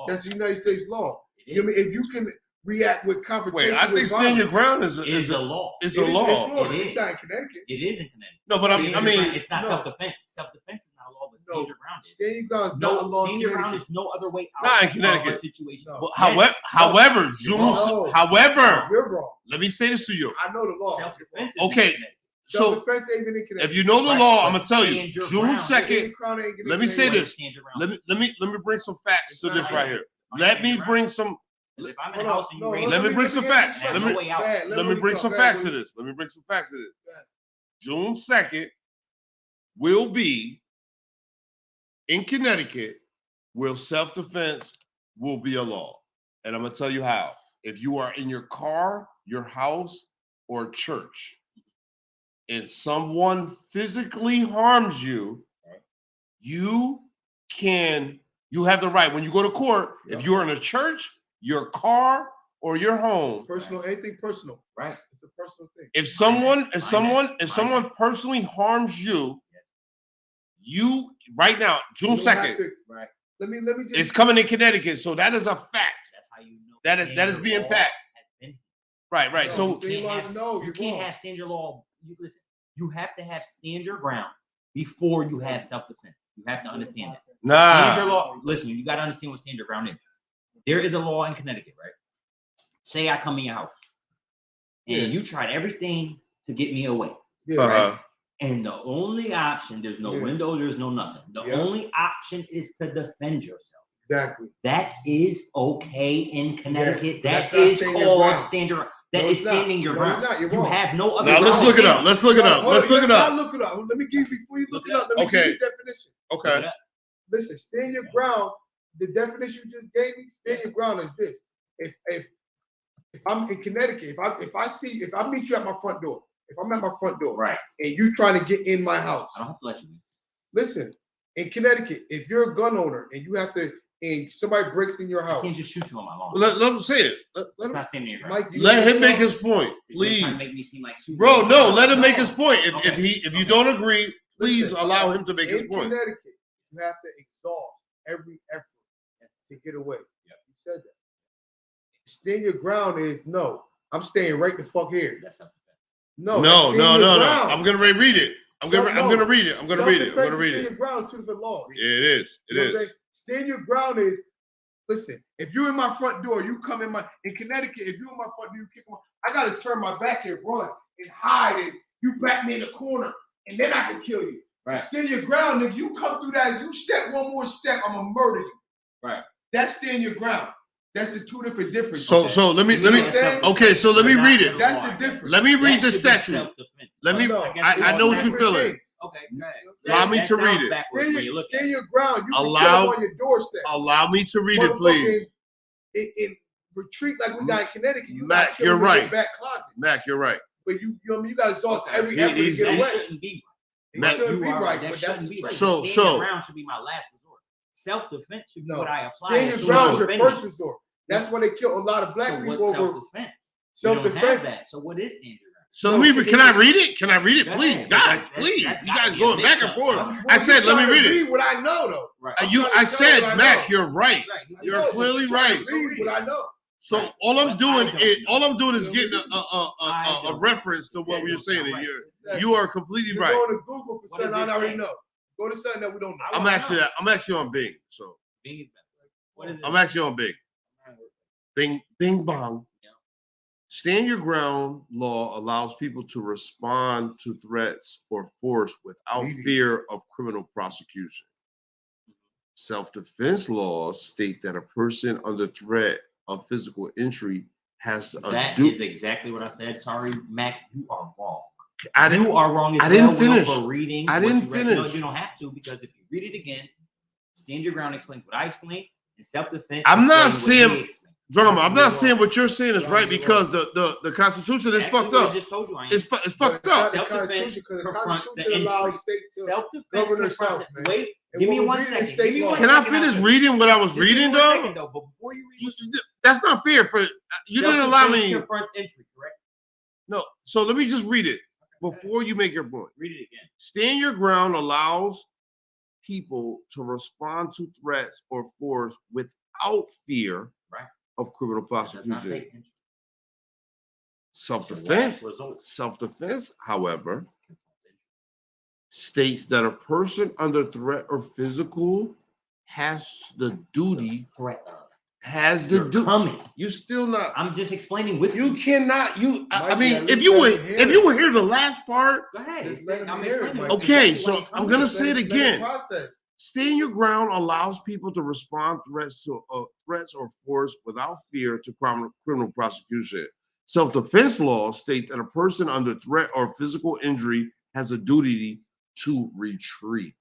That's the United States law. You know what I mean? If you can react with confrontation. Wait, I think stand your ground is a law. It's a law. It's not in Connecticut. It is in Connecticut. No, but it's not self-defense. Self-defense is not a law, but stand your ground is. Stand your ground is not a law. Stand your ground is no other way out not in of Connecticut. a situation. But however, You're wrong. Let me say this to you. I know the law. Self-defense is Okay. So self-defense ain't in Connecticut. if you know the law, I'm gonna tell you. June 2nd. Let me say this. Let me bring some facts to this right here. Let me bring some. If I'm in a house and you raise Let me bring some facts. Let me bring some facts to this. June 2nd will be in Connecticut where self-defense will be a law. And I'm gonna tell you how. If you are in your car, your house, or church, and someone physically harms you, you have the right when you go to court. If you're in a church, your car, or your home, anything personal, right? It's a personal thing. If someone personally harms you, you right now, June 2nd, right? Let me just. It's coming in Connecticut, so that is a fact. That's how you know that is being packed. Right. No, So you can't have stand your law. Listen, you have to have stand your ground before you have self-defense. You have to understand that. Stand your law. Listen, you got to understand what stand your ground is. There is a law in Connecticut, right? Say I come in your house and you tried everything to get me away. Right? And the only option, there's no window, there's no nothing. The only option is to defend yourself. Exactly. That is okay in Connecticut. That is called stand your ground. That is standing your ground. You have no other. Now let's look it up. Let's look it up. Look it up. Let me give you before you look it up. Let me give you the definition. Okay. Listen, stand your ground. The definition you just gave me, stand your ground is this. If I'm in Connecticut, if I meet you at my front door, if I'm at my front door, right, and you trying to get in my house, I don't have to let you in. Listen, in Connecticut, if you're a gun owner and you have to, and somebody breaks in your house, I can't just shoot you on my lawn. Let him say it. Let him make his point, please. Make me seem like bro, no, let him make his point. If you don't agree, please allow him to make his point. In Connecticut, you have to exhaust every effort to get away. Yep. You said that. Stand your ground is no. I'm staying right the fuck here. That's something. No. I'm gonna read it. I'm gonna read it. Stand your ground is two different laws. Yeah, it is. It is. Stand your ground is. Listen, if you're in my front door, you come in Connecticut. If you're in my front door, you kick my. I gotta turn my back and run and hide, and you back me in the corner, and then I can kill you. Right. Stand your ground, nigga. You come through that. You step one more step, I'm gonna murder you. Right. That's stand your ground. That's the two different differences. So let me okay, so let me read it. That's the difference. Let me read the statute. Let me I know what you're feeling. Okay. Allow me to read it. Stand your ground. You can kill on your doorstep. Allow me to read it, please. In retreat like we got in Connecticut. Mac, you're right. Back closet. Mac, you're right. But you got to exhaust every effort to get away. Shouldn't be right. Mac, shouldn't be right. But that's the truth. So ground should be my last resort. Self-defense should be what I apply. Stand your ground is your first resort. That's why they kill a lot of black people over self-defense. Self-defense. So what is stand your ground? So let me. Can I read it? Can I read it, please, guys? Please, you guys going back and forth. I said, let me read it. Read what I know, though. Right. I said, Mac, you're right. You're clearly right. Read what I know. So all I'm doing is getting a reference to what we're saying here. You are completely right. Go to Google for something I already know. Go to something that we don't know. I'm actually on Bing. So Bing is better. What is it? I'm actually on Bing. Bing bong. Stand your ground law allows people to respond to threats or force without fear of criminal prosecution. Self-defense laws state that a person under threat of physical injury has That is exactly what I said. Sorry, Mac, you are wrong. You are wrong. I didn't finish. For reading. I didn't finish. No, you don't have to, because if you read it again, stand your ground explains what I explained, and self-defense. I'm not saying drama. I'm not saying what you're saying is right, because the Constitution is fucked up. I just told you it's fucked up. Self-defense confronts the allows states to self-defense govern themselves. Wait, give me 1 second. Can I finish reading what I was reading, though? But before you read, that's not fair. You didn't allow me. Confronts entry, correct? No. So let me just read it before you make your point. Read it again. Stand your ground allows people to respond to threats or force without fear of criminal It does not prosecution. say interest. Self-defense, however, states that a person under threat or physical has the duty. Threat of. Has the duty. Coming. You still not. I'm just explaining with You cannot. You. I Mikey, mean, at if least you let were, me hear if it. you were here the last part. Go ahead. Just let I'm me hear it, explaining. Mikey. Okay, exactly so what I'm gonna coming. say it again. Process. Stand your ground allows people to respond threats or force without fear to criminal prosecution. Self-defense laws state that a person under threat or physical injury has a duty to retreat.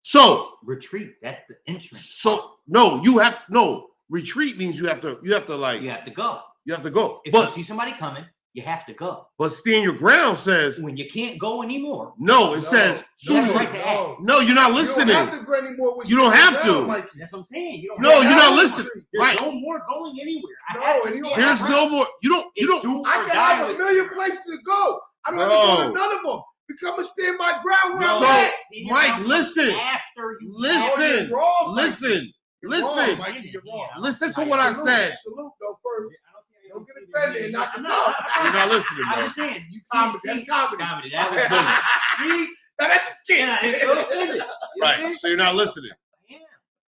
So retreat. That's the entrance. So no, you have no retreat means you have to like you have to go. You have to go. If but you see somebody coming, you have to go. But stand your ground says when you can't go anymore. No, it says you have the right to act. No, you're not listening. You don't have to go anymore. You don't have to. Mikey. That's what I'm saying. You don't no, you're not listening. There's right. no more going anywhere. There's no more. You don't. I can have a million places to go. I don't have to go to none of them. Because I'm gonna stand my ground where I'm at. Mike, listen. Listen. Listen. Listen to what I said. Salute though first. Don't get offended and knock us out. You're not listening, bro. I'm just saying, you can't see comedy. That was good. See? That's a skit. Right. So you're not listening.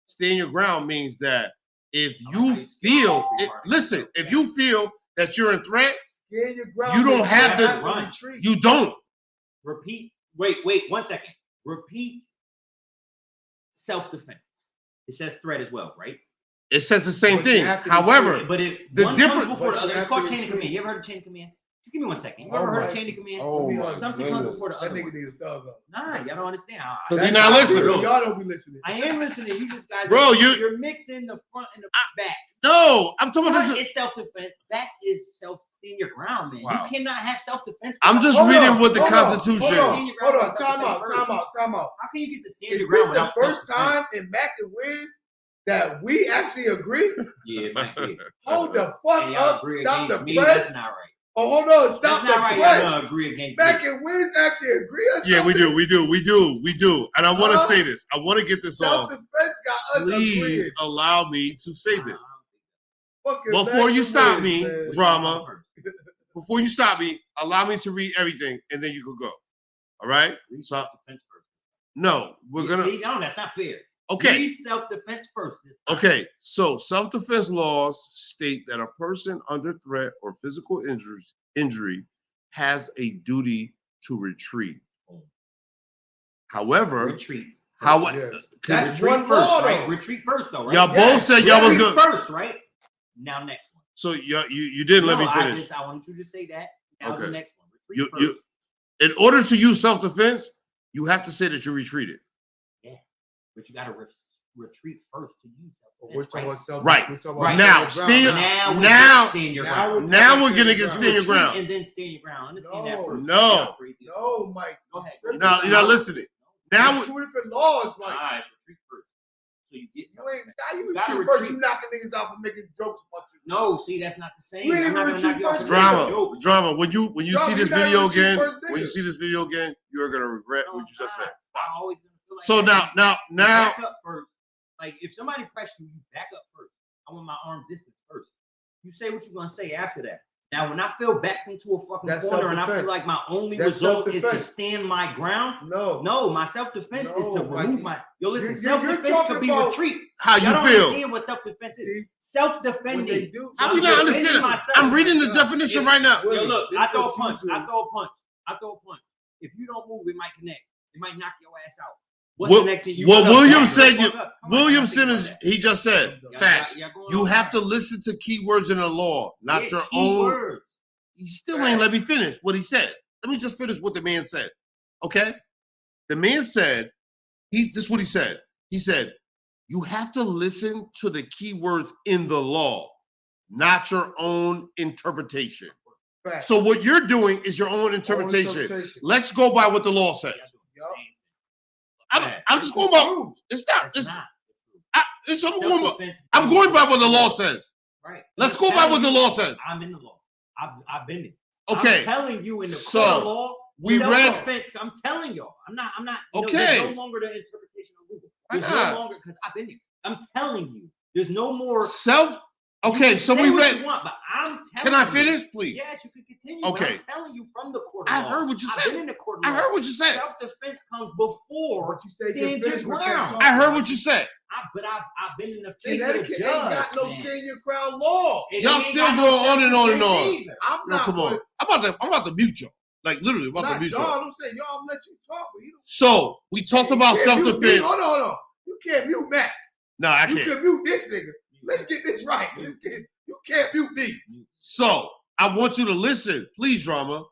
Stand your ground means that if you feel, listen, if you feel that you're in threat, you don't have to retreat. You don't. Repeat. Wait, 1 second. Repeat self-defense. It says threat as well, right? It says the same thing. However, but the difference before the other. It's called chain of command. You ever heard of chain of command? Just give me 1 second. You ever heard of chain of command? Something comes before the other. That nigga need a thug up. Nah, y'all don't understand. Because you're not listening. Y'all don't be listening. I am listening. You just guys. Bro, you're mixing the front and the back. No, I'm talking about this. It's self-defense. Back is stand your ground, man. Wow. You cannot have self-defense. I'm just reading what the Constitution. Hold on. Time out. How can you get to stand your ground? Is this the first time in Mac and Wiz that we actually agree? Yeah, Mac. Hold the fuck up. Stop the me, press. That's not right. Oh, hold on. Stop the press. Agree against Mac and Wiz actually agree or something? Yeah, we do. And I want to say this. I want to get this off. Self-defense got us Please agreeing. allow me to say this. Fucking Before you stop Wiz, me, man. drama. Before you stop me, allow me to read everything, and then you can go. All right? So, no, we're gonna. See, no, that's not fair. Okay. Read self-defense first. Okay. So, self-defense laws state that a person under threat or physical injury has a duty to retreat. However, retreat. That's retreat one first, law, right? though. Retreat first, though, right? Y'all both said y'all was good first, right? Now next one. So you didn't let me finish. I wanted you to say that. Now Okay. the next one. Retreat You first. in order to use self-defense, you have to say that you retreated. Yeah, but you got to retreat first to use self-defense. We're talking about self. Right. We're talking about Now, now we're gonna get stand your ground. And then stand your ground. Understand that first. No, Mike. Go ahead. You're not listening. Now two different laws, Mike. Alright, retreat first. So you get you retreat first. You knocking niggas out for making jokes about you. No, see, that's not the same. You ain't I'm not even gonna knock you retreat off first. drama. When you see this video again, nigga. you're gonna regret what you just said. I'm always gonna feel like So that. now, Back up first. Like if somebody pressures you, back up first. I want my arm distance first. You say what you're gonna say after that. Now, when I feel backed into a fucking corner and I feel like my only result is to stand my ground, no, my self-defense is to remove my. Yo, listen, self-defense could be retreat. How you don't feel? Understand what self-defense is? Self-defending. How can you not understand it? I'm reading the definition right now. Yo, look, I throw a punch. If you don't move, it might connect. It might knock your ass out. What's the next thing you William said, William Simmons, he just said, facts. You have to listen to keywords in the law, not your own. He still ain't let me finish what he said. Let me just finish what the man said. Okay? The man said, this is what he said. He said, you have to listen to the keywords in the law, not your own interpretation. Facts. So what you're doing is your own interpretation. Let's go by what the law says. I'm just going by. It's not. I'm going by what the law says. Right. Let's go by what the law says. I'm in the law. I've been it. Okay. I'm telling you in the court of law. We read. I'm telling y'all. I'm not. Okay. There's no longer the interpretation of Google. There's no longer because I've been here. I'm telling you. There's no more self. Okay, so we read. But I'm telling Can I finish, please? Yes, you can continue. Okay. I'm telling you from the court of I law. heard what you said. I've been in the court of law. I heard what you said. Self-defense comes before What you say? stand your ground. I heard what you said. I've been in the face of the Connecticut judge. ain't got no stand your ground law. Y'all still going on and on and on. I'm not. Come on. I'm about to mute y'all. Like literally, I'm about to mute y'all. I'm saying y'all. I'm let you talk, but you don't. So we talked about self-defense. Hold on. You can't mute Matt. No, I You can't. can mute this nigga. Let's get this right. You can't mute me. So I want you to listen, please, Drama.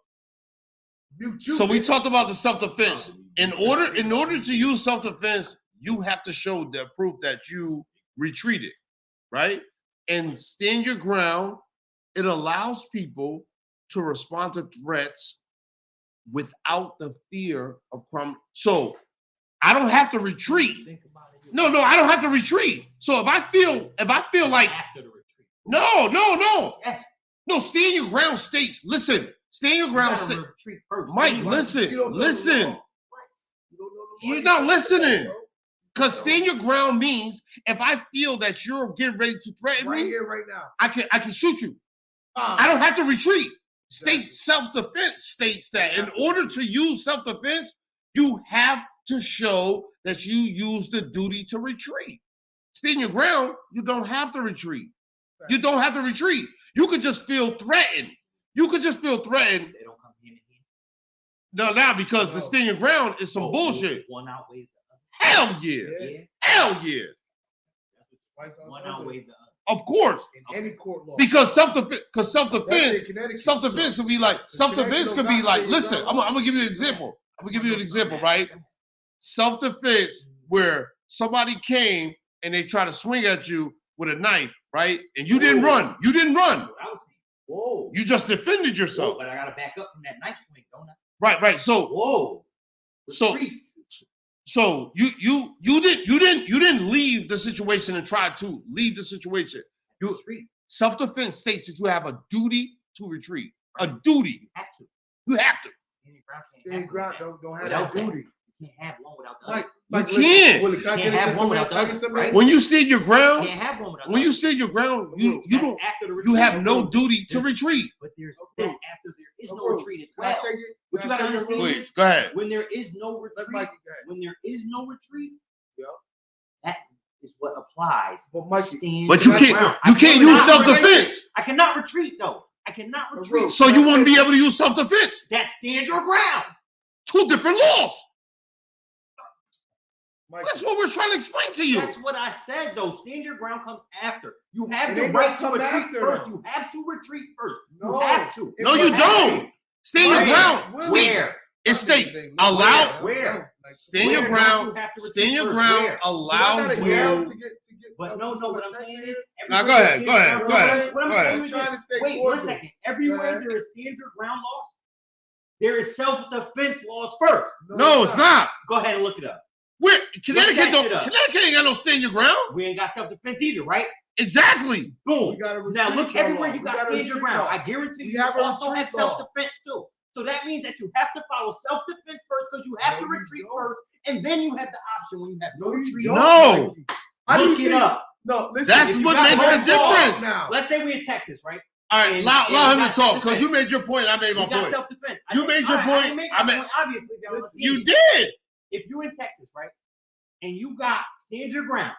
Mute you. So we talked about the self-defense. In order to use self-defense, you have to show the proof that you retreated, right? And stand your ground. It allows people to respond to threats without the fear of crime. So I don't have to retreat. No, I don't have to retreat. So if I feel like After the retreat. no. Yes. No, stand your ground states. Listen, stand your ground states. Retreat first. Mike, listen. You're not listening. Because stand your ground means if I feel that you're getting ready to threaten right me, here, right now. I can shoot you. I don't have to retreat. State self-defense states that in order to use self-defense, you have to show that you use the duty to retreat. Stand your ground, you don't have to retreat. You don't have to retreat. You could just feel threatened. They don't come hand in hand. No, now because the stand your ground is some bullshit. One outweighs the other. Hell yeah. Yeah. Hell yeah. One outweighs the other. Of course. In any court law. Because self-defense could be like, listen, I'm gonna give you an example. Right? Self-defense where somebody came and they try to swing at you with a knife, right? And you didn't run. You didn't run. That's what I was saying. Whoa. You just defended yourself. But I gotta back up from that knife swing, don't I? Right. So Whoa. Retreat. So you didn't leave the situation and try to leave the situation. You self-defense states that you have a duty to retreat. A duty. You have to. Stand ground. Don't have that duty. You can't have one without the other. You can't. You can't have one without the other, right? When you stand your ground, You can't have one without the when you other. stand your ground, you That's don't. after the You retreat. have no duty to retreat. But that's after there is no retreat as Can I well. take it? What Can you I gotta take it understand real- Please, go ahead. When there is no retreat, Let Mikey go ahead. Yeah. that is what applies. But Mikey, Stand But you your can't. ground. You I can't cannot use self-defense. I cannot retreat though. I cannot retreat. So you wouldn't be able to use self-defense. That stands your ground. Two different laws. Mikey. That's what we're trying to explain to you. That's what I said though. Stand your ground comes after. You have It the ain't right gonna to come retreat after, first. though. You have to retreat first. No. You have to. No, you don't. Stand your ground. Where? It states allow. Where? Stand your Where ground. don't you have to retreat Stand your first? ground Where? allows To get, you. But no, what I'm saying is. Now go ahead. Go ahead. What I'm saying I'm is trying this. to stay Wait cordial. 1 second. Everywhere ahead. there is stand your ground laws, there is self-defense laws first. No, it's not. Go ahead and look it up. Where Connecticut that don't. shit up. Connecticut ain't got no stand your ground. We ain't got self-defense either, right? Exactly. Boom. We got a Now look retreat everywhere law. you We got got a stand your retreat ground. law. I guarantee We you have a also have retreat law. self-defense too. So that means that you have to follow self-defense first because you have to No, you retreat don't. first, and then you have the option when you have no retreat. No. Look it up. No, listen. That's if you what got makes one the law difference. Now. Let's say we're in Texas, right? All right, And- allow and him we to got talk because you self-defense. made your point. I made my You got point. self-defense. You made your point. I didn't make I my mean- point, obviously. That was You opinion. did. If you're in Texas, right, and you got stand your ground,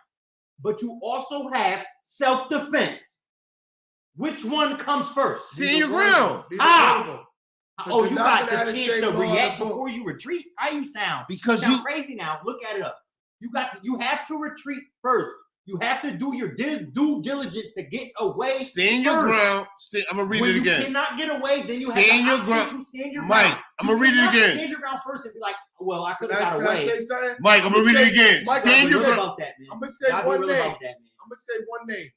but you also have self-defense, which one comes first? Stand your ground. These Ah. are vulnerable. Oh, you got Nothing the out of chance state to law in the react book. before you retreat. How you sound? Because Sound you. crazy now. Look at it up. You have to retreat first. You have to do your due diligence to get away. Stand your first. ground. I'm gonna read When it you again. cannot get away, then you Stand have your the ground. option to stand your Mike, ground. I'm gonna You read it cannot again. Stand your ground first and be like, well, I could Can have got I away. say something? Mike, I'm gonna read it again. Mike, Stand Be your real ground. about that, man. I'm gonna say Y'all be one real name. about that, man. I'm gonna say one name.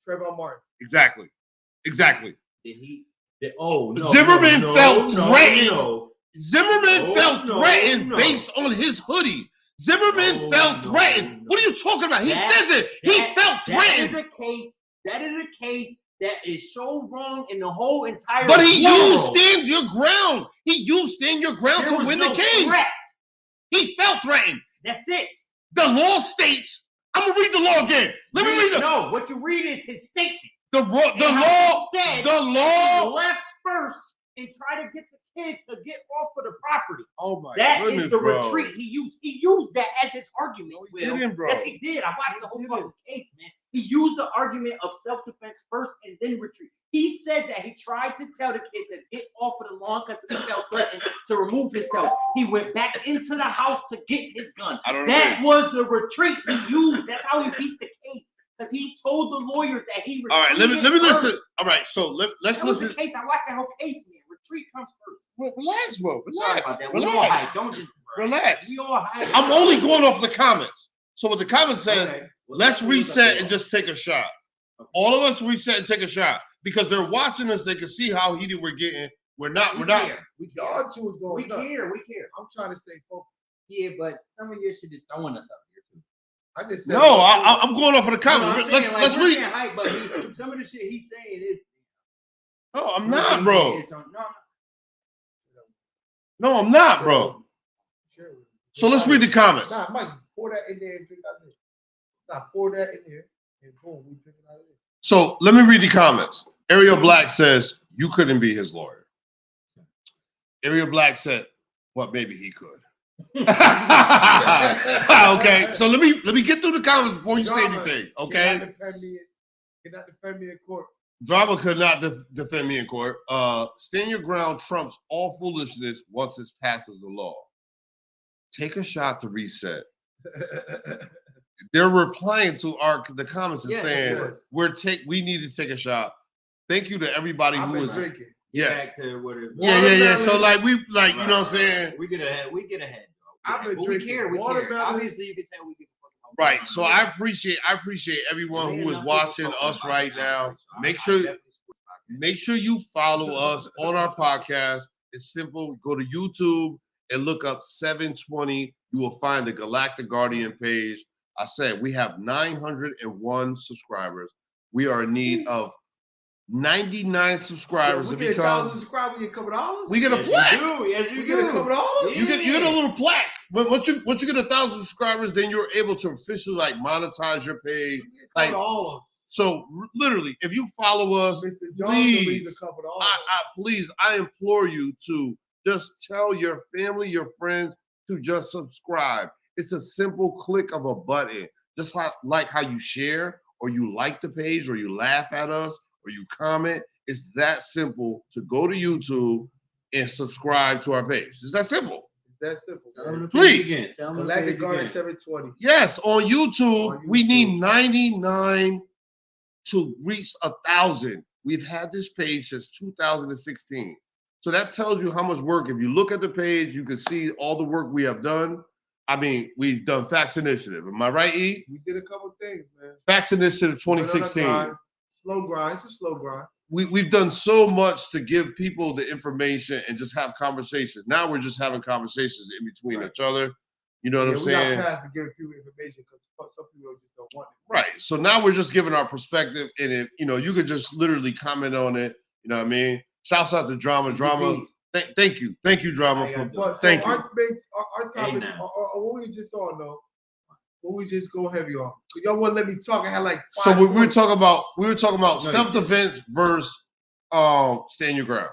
Trayvon Martin. Exactly. Oh no. Zimmerman felt threatened. No. Zimmerman No, felt no, threatened no. based on his hoodie. Zimmerman felt threatened. no. What are you talking about? He says it. He felt threatened. That is a case that is so wrong in the whole entire But he world. used stand your ground. He used stand your ground There to was win no the case. threat. He felt threatened. That's it. The law states I'm gonna read the law again. Let me read it. No, what you read is his statement. The law said the law left first and try to get the kid to get off of the property. Oh my That goodness, is the bro. retreat. He used that as his argument. No, he didn't, bro. Yes, he did. I watched the whole fucking case, man. He used the argument of self-defense first and then retreat. He said that he tried to tell the kid to get off of the lawn because he felt threatened to remove himself. He went back into the house to get his gun. That was the retreat he used. That's how he beat the case. Because he told the lawyer that he retreated. All right, let me listen. All right, so let's that was listen. the case. I watched that whole case, man. Retreat comes first. Relax, bro. Sorry about that. We all hype. Don't just Relax. We all hype. I'm only going off the comments. So what the comments says, Okay. Well, let's reset and just take a shot. Okay. All of us reset and take a shot because they're watching us. They can see how heated we're getting. We're not. Y'all two is going nuts. We care. I'm trying to stay focused. Yeah, but some of your shit is throwing us up here too. I just said no. I'm going off of the comments. Let's read. Hype, but some of the shit he's saying is. No, I'm not, bro. No, I'm not, bro. So let's read the comments. Nah, Mike, pour that in there and drink out of it. Nah, pour that in there and boom, we drink it out of it. So let me read the comments. Ariel Black says, you couldn't be his lawyer. Ariel Black said, well, maybe he could. Okay, so let me get through the comments before you say anything, okay? Cannot defend me in court. Drama could not defend me in court. Stand your ground trumps all foolishness once it passes the law. Take a shot to reset. They're replying to the comments and saying we need to take a shot. Thank you to everybody who was drinking. Yeah. Yeah. So we you know what I'm saying? We get ahead. I've been drinking. We care. Obviously, you can tell we get. Right. So I appreciate everyone who is watching us right now. Make sure you follow us on our podcast. It's simple. Go to YouTube and look up 720. You will find the Galactic Guardian page. I said we have 901 subscribers. We are in need of 99 subscribers to become. Subscribers, you get $2. We get a plaque. Yes, you get $2. You get a little plaque. But once you get 1,000 subscribers, then you're able to officially monetize your page. So literally, if you follow us, please, I implore you to just tell your family, your friends to just subscribe. It's a simple click of a button, just like how you share or you like the page or you laugh at us or you comment. It's that simple to go to YouTube and subscribe to our page. It's that simple. That's simple. Please. Galactic Guardian 720. Yes, on YouTube, we need 99 to reach 1,000. We've had this page since 2016. So that tells you how much work. If you look at the page, you can see all the work we have done. I mean, we've done Facts Initiative. Am I right, E? We did a couple things, man. Facts Initiative 2016. Slow grind. It's a slow grind. We've done so much to give people the information and just have conversations. Now we're just having conversations in between each other. You know what I'm saying? We're not past to give people information because some people just don't want it. Right. So now we're just giving our perspective, and if you could just literally comment on it. You know what I mean? Shouts out to Drama. Thank you, Drama. Thank you. Our topic, what we just on though. What we just go heavy on? Y'all want to let me talk? I had like 5 So we were talking about self-defense versus stand your ground.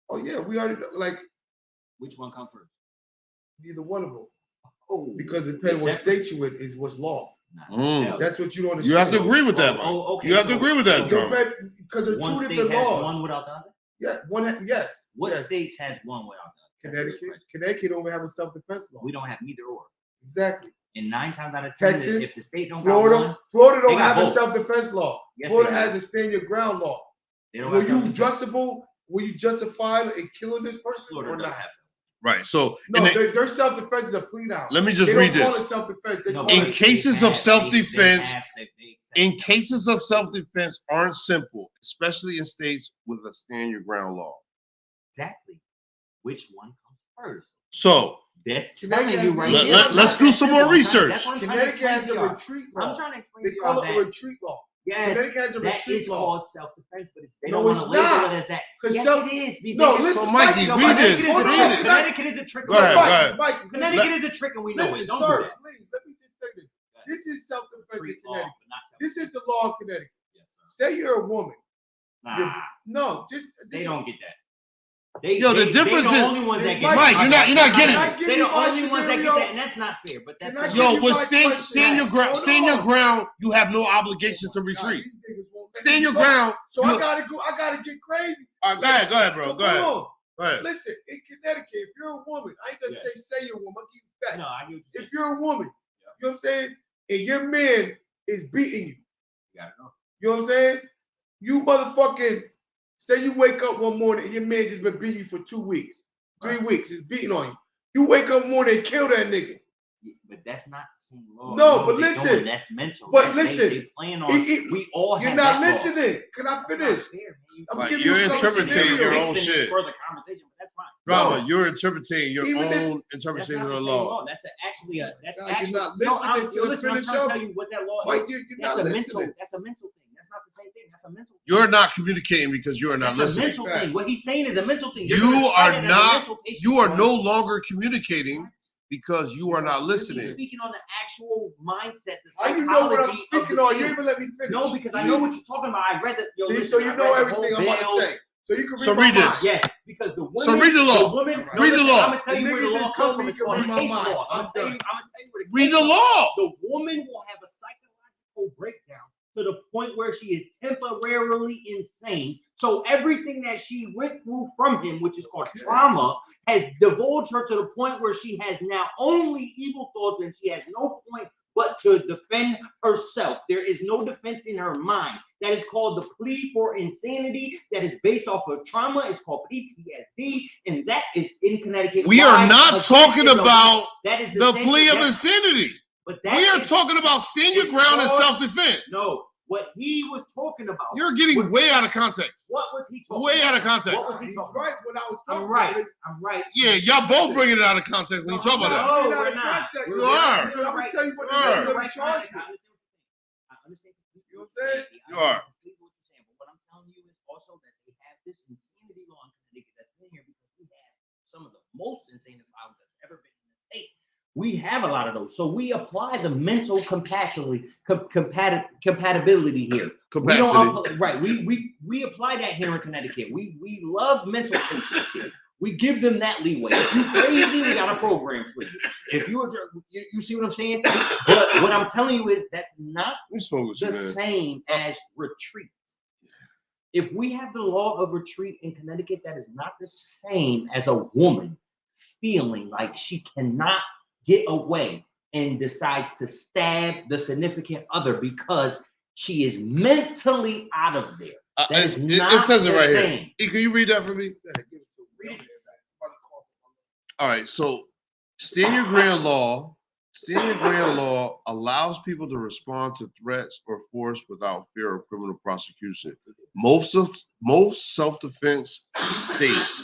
Oh yeah, we already which one come first? Neither one of them. Oh, because it depends what state you in is what's law. That's what you don't. You have to agree with that, man. Okay. You have to agree with that, because there's two different laws. One without the other. Yeah, one. Yes. What states has one without the other? Connecticut don't have a self-defense law. We don't have neither or. Exactly. And 9 times out of 10, Texas, if the state don't Florida, got one, Florida don't have a self-defense law. Yes, Florida has a stand your ground law. Were you justified in killing this person Florida or not? Right. So their self-defense is a plea down. Let me just read this. Call it self-defense. In cases of self-defense aren't simple, especially in states with a stand your ground law. Exactly. Which one comes first? So that's telling you right let's do some more research. Connecticut has a retreat law. I'm trying to explain they call it a retreat law. Yes, Connecticut has a retreat law. Called self-defense, but they don't want to label it as that. Yes, it is. No, listen, so Mikey, read this. Connecticut is a trick. Go ahead. Connecticut is a trick, and we know it. Don't do that. Please, let me just say this. This is self-defense in Law, Connecticut. but not This is the law in Connecticut. Yes, sir. Say you're a woman. Nah, No, they don't get that. The difference they the is, only ones that get Mike, that. you're not getting it. They're the only ones that get that, and that's not fair. But that's stand your ground. Stand your ground. You have no obligation to retreat. Stand your ground. So I gotta get crazy. All right, go ahead, bro. Go ahead. Go ahead. Listen, in Connecticut, if you're a woman, I ain't gonna say you're a woman. I'll give you facts. No, I get what if you're a woman, you know what I'm saying, and your man is beating you, you gotta know. You know what I'm saying? You motherfucking say you wake up one morning and your man just been beating you for 2 weeks, 3 weeks, is beating on you. You wake up one morning and kill that nigga. But that's not the same law. No, but listen. That's mental. But listen. They plan on. We all have. You're not that listening. Law. Can I finish? You're interpreting your own shit. Further conversation, but that's fine. Drama, you're interpreting your own interpretation of the law. That's actually a. That's God, actually. you're not listening to the listen, I'm finish trying to up. tell you what that law Mike, is. you're That's not a listening. mental. That's a mental thing. That's not the same thing. That's a mental thing. You're not communicating because you are not That's listening. a mental thing. What he's saying is a mental thing. You are not. You are no longer communicating because you are not listening. He's speaking on the actual mindset, the How psychology. you know what I'm speaking on? You even let me finish. No, because I know what you're talking about. I read that. See, so you know everything I'm about to say. So you can read this. Yes, because the woman. So read the law. Read the law. I'm gonna tell you where the law comes from. It's called the case law. I'm gonna tell you where the read the law. The woman will have a psychological breakdown to the point where she is temporarily insane. So everything that she went through from him, which is called trauma, has divulged her to the point where she has now only evil thoughts and she has no point but to defend herself. There is no defense in her mind. That is called the plea for insanity. That is based off of trauma. It's called PTSD, and that is in Connecticut. We are not talking about the plea of insanity. But we are talking about stand your ground and self-defense. No, what he was talking about. You're getting way out of context. What was he talking way about? out of context. What was he talking right when I was talking I'm right. Yeah, y'all both bringing it out of context when you talk about that. No, we're not. You are. I'm going to tell you what they're going to charge you. I understand. You know what I'm saying? You are. But what I'm telling you is also that they have this insanity law in Connecticut that's been here because we have some of the most insane asylums that's ever been in the state. We have a lot of those. So we apply the mental compatibility here. We apply that here in Connecticut. We love mental patients here. We give them that leeway. If you're crazy, we got a program for you. If you're, you see what I'm saying? But what I'm telling you is that's not the same as retreat. If we have the law of retreat in Connecticut, that is not the same as a woman feeling like she cannot get away and decides to stab the significant other because she is mentally out of there. That is not it says it right same. here. E, can you read that for me? Read it. All right, so stand your ground law allows people to respond to threats or force without fear of criminal prosecution. Most self-defense states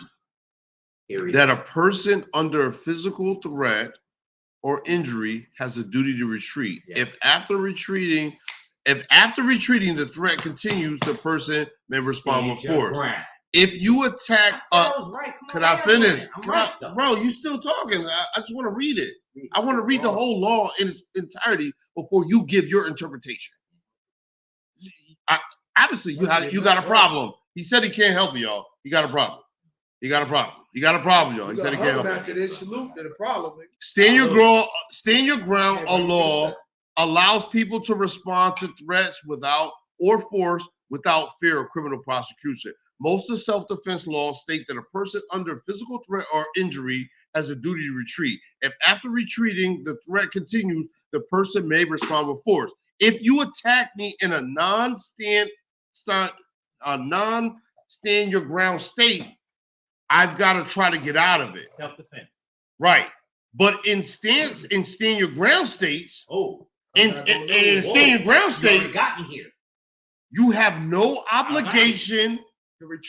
that a person under physical threat or injury has a duty to retreat. Yes. If after retreating the threat continues, the person may respond with force. If you attack, can I finish? Bro, you still talking? I just want to read it. I want to read the whole law in its entirety before you give your interpretation. Obviously, you got a problem. He said he can't help you, y'all. You got a problem. You got a problem, y'all. He said he can't help you. After this salute, there's a problem. Stand your ground. A law allows people to respond to threats without fear of criminal prosecution. Most of self-defense laws state that a person under physical threat or injury has a duty to retreat. If after retreating the threat continues, the person may respond with force. If you attack me in a non-stand your ground state, I've got to try to get out of it. Self-defense. Right. But in stand your ground states, in stand your ground state, got me here. You have no obligation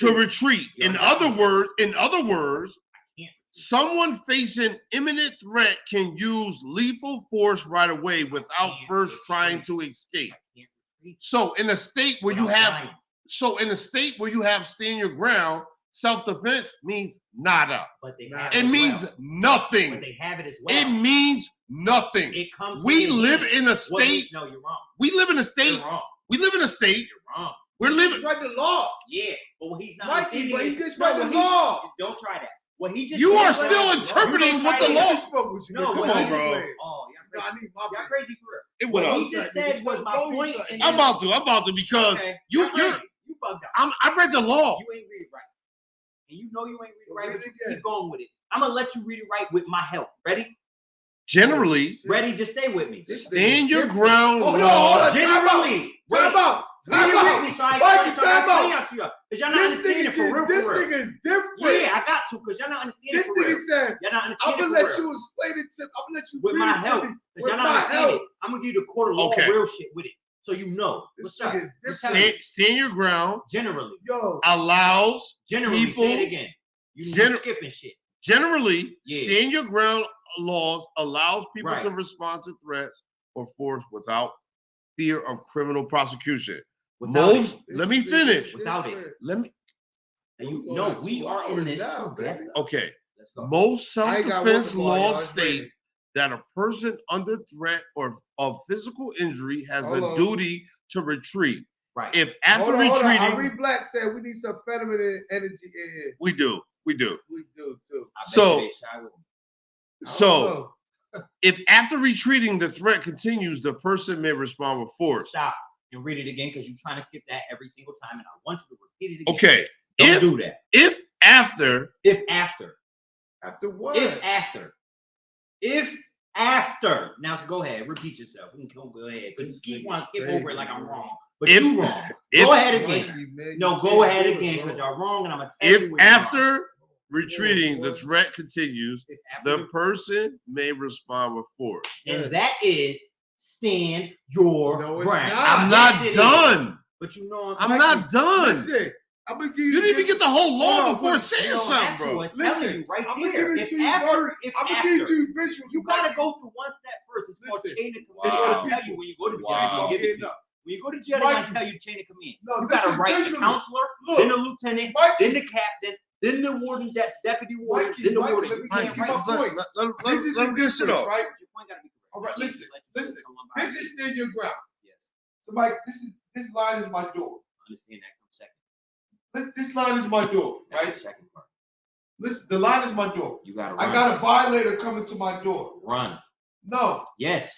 to retreat. In other words, someone facing imminent threat can use lethal force right away without first trying to escape. So in a state where you have stand your ground, self-defense means nada. But they have It means nothing. But they have it as well. It means nothing. It comes. We live in a state. No, you're wrong. We live in a state. You're wrong. We live in a state. You're wrong. We're living. Read the law. Yeah, but what he's not Mikey, but he is- just no, read what the he- law. Don't try that. What he just You said are was- still interpreting don't what try the that. law. I spoke with you. No, Come what on, he- bro. Oh, No, I need my y'all crazy for real. It went What up. he just said was my point. And I'm about to because okay. you bugged out. I read the law. You ain't read it right, and you know you ain't read it So right. read But it you again. keep going with it. I'm gonna let you read it right with my help. Ready? Generally, Ready? Just stay with me. stand your ground Hold on, law. Generally, Time out. Read it with me so I Mikey, can time out. explain out to you. Because y'all not This understanding nigga it for real. this For real. nigga is different. Yeah, I got to, because y'all not understanding This it for real. nigga said, Y'all not I'm understanding gonna it for let real. you explain it to. I'm gonna let you With read my it to help. me. Because With y'all my not understanding help. it. I'm gonna give you the court of law, Okay. real shit with it. So you know. This What's up? nigga is What's different. up? Stand your ground Generally. Yo, allows Generally, people. say it again. You Gen- skipping shit. Generally, Yeah. stand your ground laws allows people Right. to respond to threats or force without fear of criminal prosecution. Without Most. it. Let me finish. Without it. Let me. And you Go know to we 2 are in hours this now, together. baby. Okay. Let's go. Most I ain't got self-defense work tomorrow, y'all. laws It's state raining. that a person under threat or of physical injury has Hold a on. duty to retreat. Right. If after Hold on. retreating, Ari Black said we need some feminine energy in here. we do. We do too. I bet So- you they shy with me. I don't So, know. if after retreating the threat continues, the person may respond with force. Stop and read it again because you're trying to skip that every single time, and I want you to repeat it again. Okay. Don't If do that. if after If after. After what? If after. Now go ahead, repeat yourself. We can go ahead. Because you keep wanting to skip over it like I'm wrong. But If- you wrong. if- Go ahead again. Mikey, man, No, you go can't ahead do it, again bro. because y'all wrong, and I'm gonna tell you. if when you're wrong. after retreating the threat continues, If after the person may respond with force. and that is stand your No, it's ground. not. I'm Yes, not it is. done. But you know I'm Mikey, not done. Listen, I'm gonna give you. You didn't even get the whole Hold law on, before wait. saying You don't something, have to. bro. It's Listen, telling you right I'm gonna there. give it If to you, after, if I'm gonna give it after, to you visual. you gotta go through one step first. It's called Listen. chain of command. Wow. I'll tell you when you go to jail, Wow. they give it to you. When you go to jail, they're gonna Mikey. tell you chain of command. No, You this gotta is write the visual. counselor, Look. then the lieutenant, Mikey. then the captain, then the warden, deputy warden, Mikey, then the Mikey, warden. let You me can't get write my it. point. This is Let the him get shit difference, off. right? Your point gotta be correct. All right, You can't listen, just let you listen. come on by. This is stand your ground. Yes. So, Mike, this line is my door. Understand that comes second. This line is my door, That's right? the second part. Listen, the line is my door. You gotta I run. got a violator coming to my door. Run. No, Yes.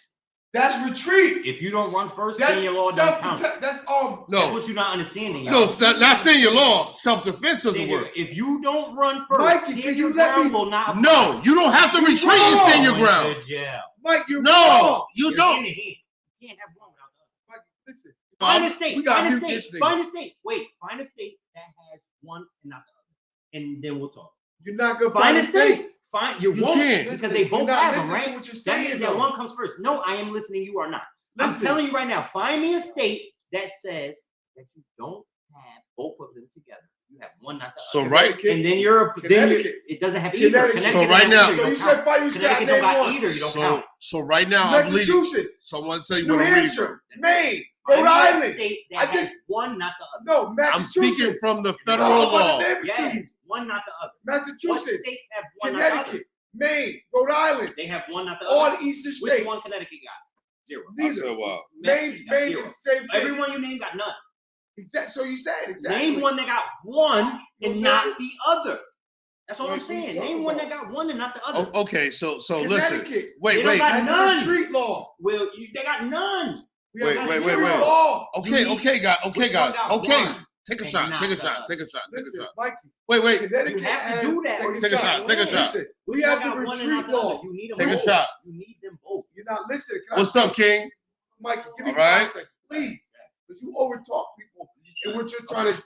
that's retreat. If you don't run first, That's then your law don't count. self-protect. That's That's No, what you're not understanding, y'all. no, it's not staying your law. Self-defense doesn't Stand your- work. If you don't run first, Mikey, stand can your you let ground me- will not apply. No, you don't have to You're retreat and wrong. stand your Going ground. to jail. Mike, you're No, wrong. you You're don't. hand in hand. You can't have one without the other. Mike, listen. Find a state. We gotta Find a mute this state. nigga. Find a state. Wait. Find a state that has one and not the other, and then we'll talk. You're not gonna Find a state. Find you You won't can't. because Listen, they both you're not have them, listening to right? what you're That saying, means that though. one comes first. No, I am listening. You are not. I'm Listen. telling you right now. Find me a state that says that you don't have both of them together. You have one, not the So other. right, And then you're Connecticut. it doesn't have either. Connecticut. Connecticut So right doesn't now- have either, So you you don't count. said fire, you got Connecticut don't name got one. either. You don't so count. so right now, I believe you. Massachusetts, So I want to tell you New what I'm reading. Hampshire, Maine, Find Rhode me a Island. state that I has just- one, not the other. No, I'm Massachusetts. speaking from the No, federal I'm gonna law. name it to you. Yes, one, not the other. What Massachusetts, states have one, not the other? Connecticut, Maine, Rhode Island, They have one, not the all other. the eastern Which states. one Connecticut got? Zero. I Neither. said, wow. Maine, got Maine zero. is the same thing. Everyone you named got none. So you said exactly. Name one that got one and What's not that? the other. That's all I'm Like, what you saying. talking Name one about? that got one and not the other. Okay, so listen. Connecticut. Wait, They don't got That's none. a retreat law. Well, they got none. We Wait, have wait, a wait, retreat wait. law. Okay, You need- okay, guys. Okay, which one guys. got Okay. one Take a and shot. not Take a the shot. other? Take a shot. Take a Listen, shot. Mikey. Wait, wait. Connecticut You have to has- do that. or Take a you shot, can't take a win. shot. Listen, Which we one have the got one and not retreat the other? law. You need them Take a both. shot. You need them both. You're not listening. Can I What's say- up, King? Mikey, give me All right. 5 seconds, please. Because you overtalk people and what you're trying to.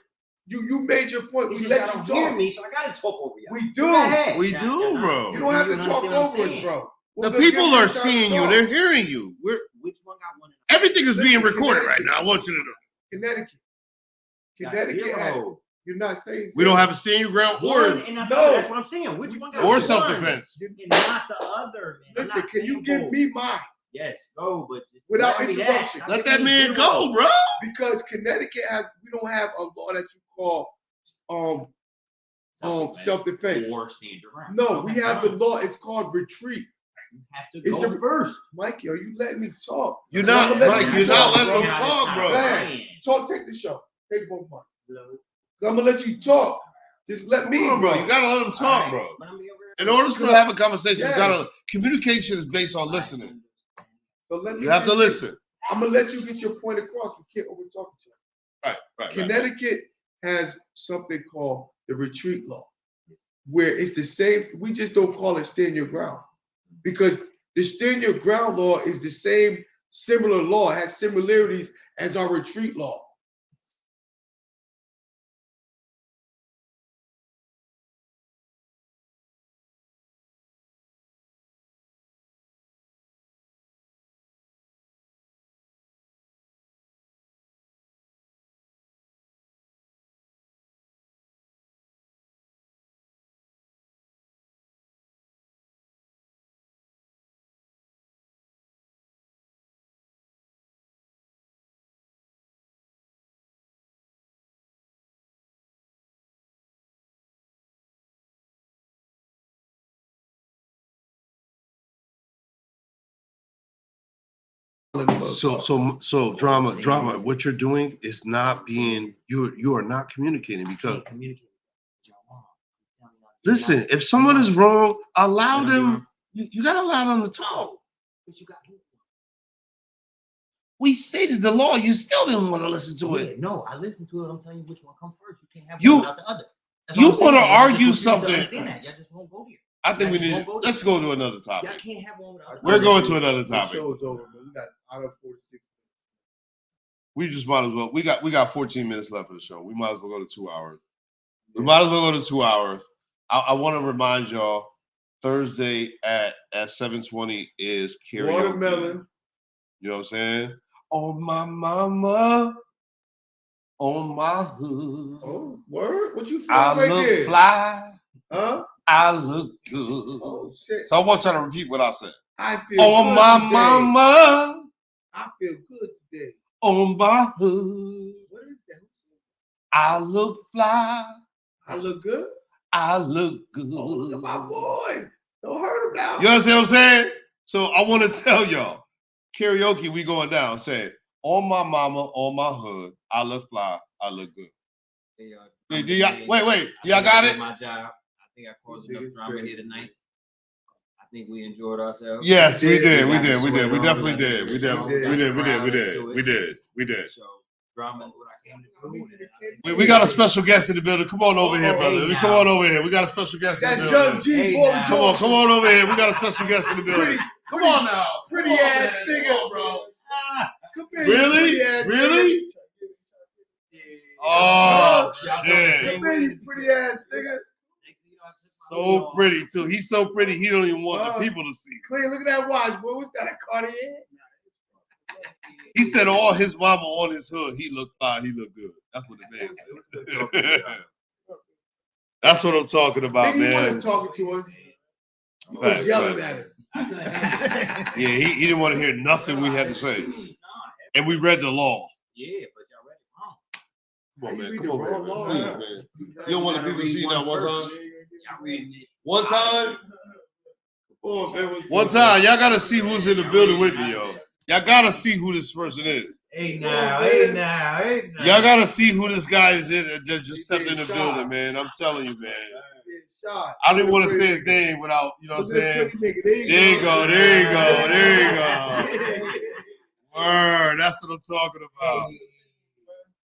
You made your point. It's We just let y'all you don't hear talk. me, so I gotta talk over you. We do. Go ahead. We Y'all- do, y'all not- bro. You don't have to understand talk what I'm over us, saying. bro. The We'll give people you are time to seeing you. talk. They're hearing you. Which one got one? And Everything is being Listen, recorded right Connecticut. now. I want you to know. Connecticut. got Connecticut. had- zero. You're not saying. We don't have a stand your ground One or and not the No. other. That's what I'm saying. Which one got or one self-defense. and not the other? Man. I'm Listen, not can you saying give both. me mine? Yes, go, but just Without tell me that. interruption. Stop Let giving that me man zero. go, bro. Because Connecticut has. We don't have a law that you call self-defense. Or stand your ground. No, we have the law. It's called retreat. You have to go first. Mikey, are you letting me talk? You're not letting them talk, bro. Man, take the show. Take both mics. I'm gonna let you talk. Just let me, bro. You gotta let them talk, bro. In order to have a conversation, communication is based on listening. So you have to listen. I'm gonna let you get your point across. We can't over talk each other. Right. Connecticut has something called the retreat law, where it's the same. We just don't call it stand your ground, because the stand your ground law is the same similar law, it has similarities as our retreat law. So drama. What you're doing is not being. You are not communicating because. Listen, if someone is wrong, allow them. You gotta allow them to talk. We stated the law. You still didn't want to listen to it. No, I listened to it. I'm telling you which one comes first. You can't have one without the other. You want to argue something? Y'all just won't go here. I think we need. Let's go to another topic. Y'all can't have one without. We're going to another topic. The show's over, man. We got out of 46. We just might as well. We got 14 minutes left of the show. We might as well go to 2 hours. We might as well go to 2 hours. I want to remind y'all, Thursday at 7:20 is karaoke. Watermelon. You know what I'm saying? On my mama, on my hood. Oh, word? What you feel I right look there? fly. Huh? I look good. Oh, shit. So I want y'all to repeat what I said. I feel on good my today. mama, I feel good today. on my hood. What is that? I look fly. I look good? I look good. Oh, look at my boy. Don't hurt him now. You understand what I'm saying? So I want to tell y'all, karaoke, we going down. Say, on my mama, on my hood, I look fly, I look good. Wait, y'all got it? My job. I think I caused enough drama here tonight. I think we enjoyed ourselves. Yes, we did. We definitely did. We did. So drama is what I came to do. We got a special guest in the building. Come on over here, brother. Come on over here. We got a special guest in the building. That's Young G. Come on over here. We got a special guest in the building. Come on now. Pretty ass nigga, bro. Come here, Really? Oh, shit. Come here, you pretty ass nigga. So pretty, too. He's so pretty, he don't even want the people to see. Clean, look at that watch, boy. What's that, a Cartier? He said all his mama on his hood, he looked fine, he looked good. That's what the man said. That's what I'm talking about, Nigga, man. He wasn't talking to us. He was yelling at us. Yeah, he didn't want to hear nothing we had to say. And we read the law. Yeah, but y'all read it wrong. Come on, man. Come on, man. Please, man. You don't want the people to see that one time? Y'all reading it. One time? One time. Y'all got to see who's in the building with me, yo. Y'all got to see who this person is. Hey now. Y'all got to see who this guy is that just stepped in the building, man. I'm telling you, man. I didn't want to say his name without, you know what I'm saying? There you go. Word. That's what I'm talking about.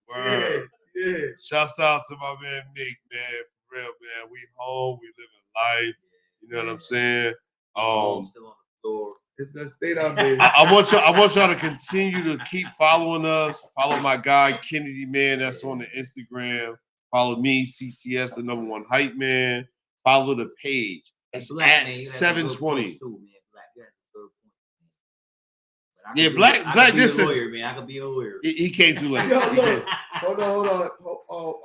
Word. Yeah. Shouts out to my man Nick, man. For real, man. We home. We living life. You know what I'm saying? Still on the floor. It's that state out there. I want y'all to continue to keep following us. Follow my guy Kennedy, man. That's on the Instagram. Follow me, CCS, the #1 hype man. Follow the page. It's at 720. Yeah, Black. This is. Man, I could be a lawyer. He came too late. Hold on.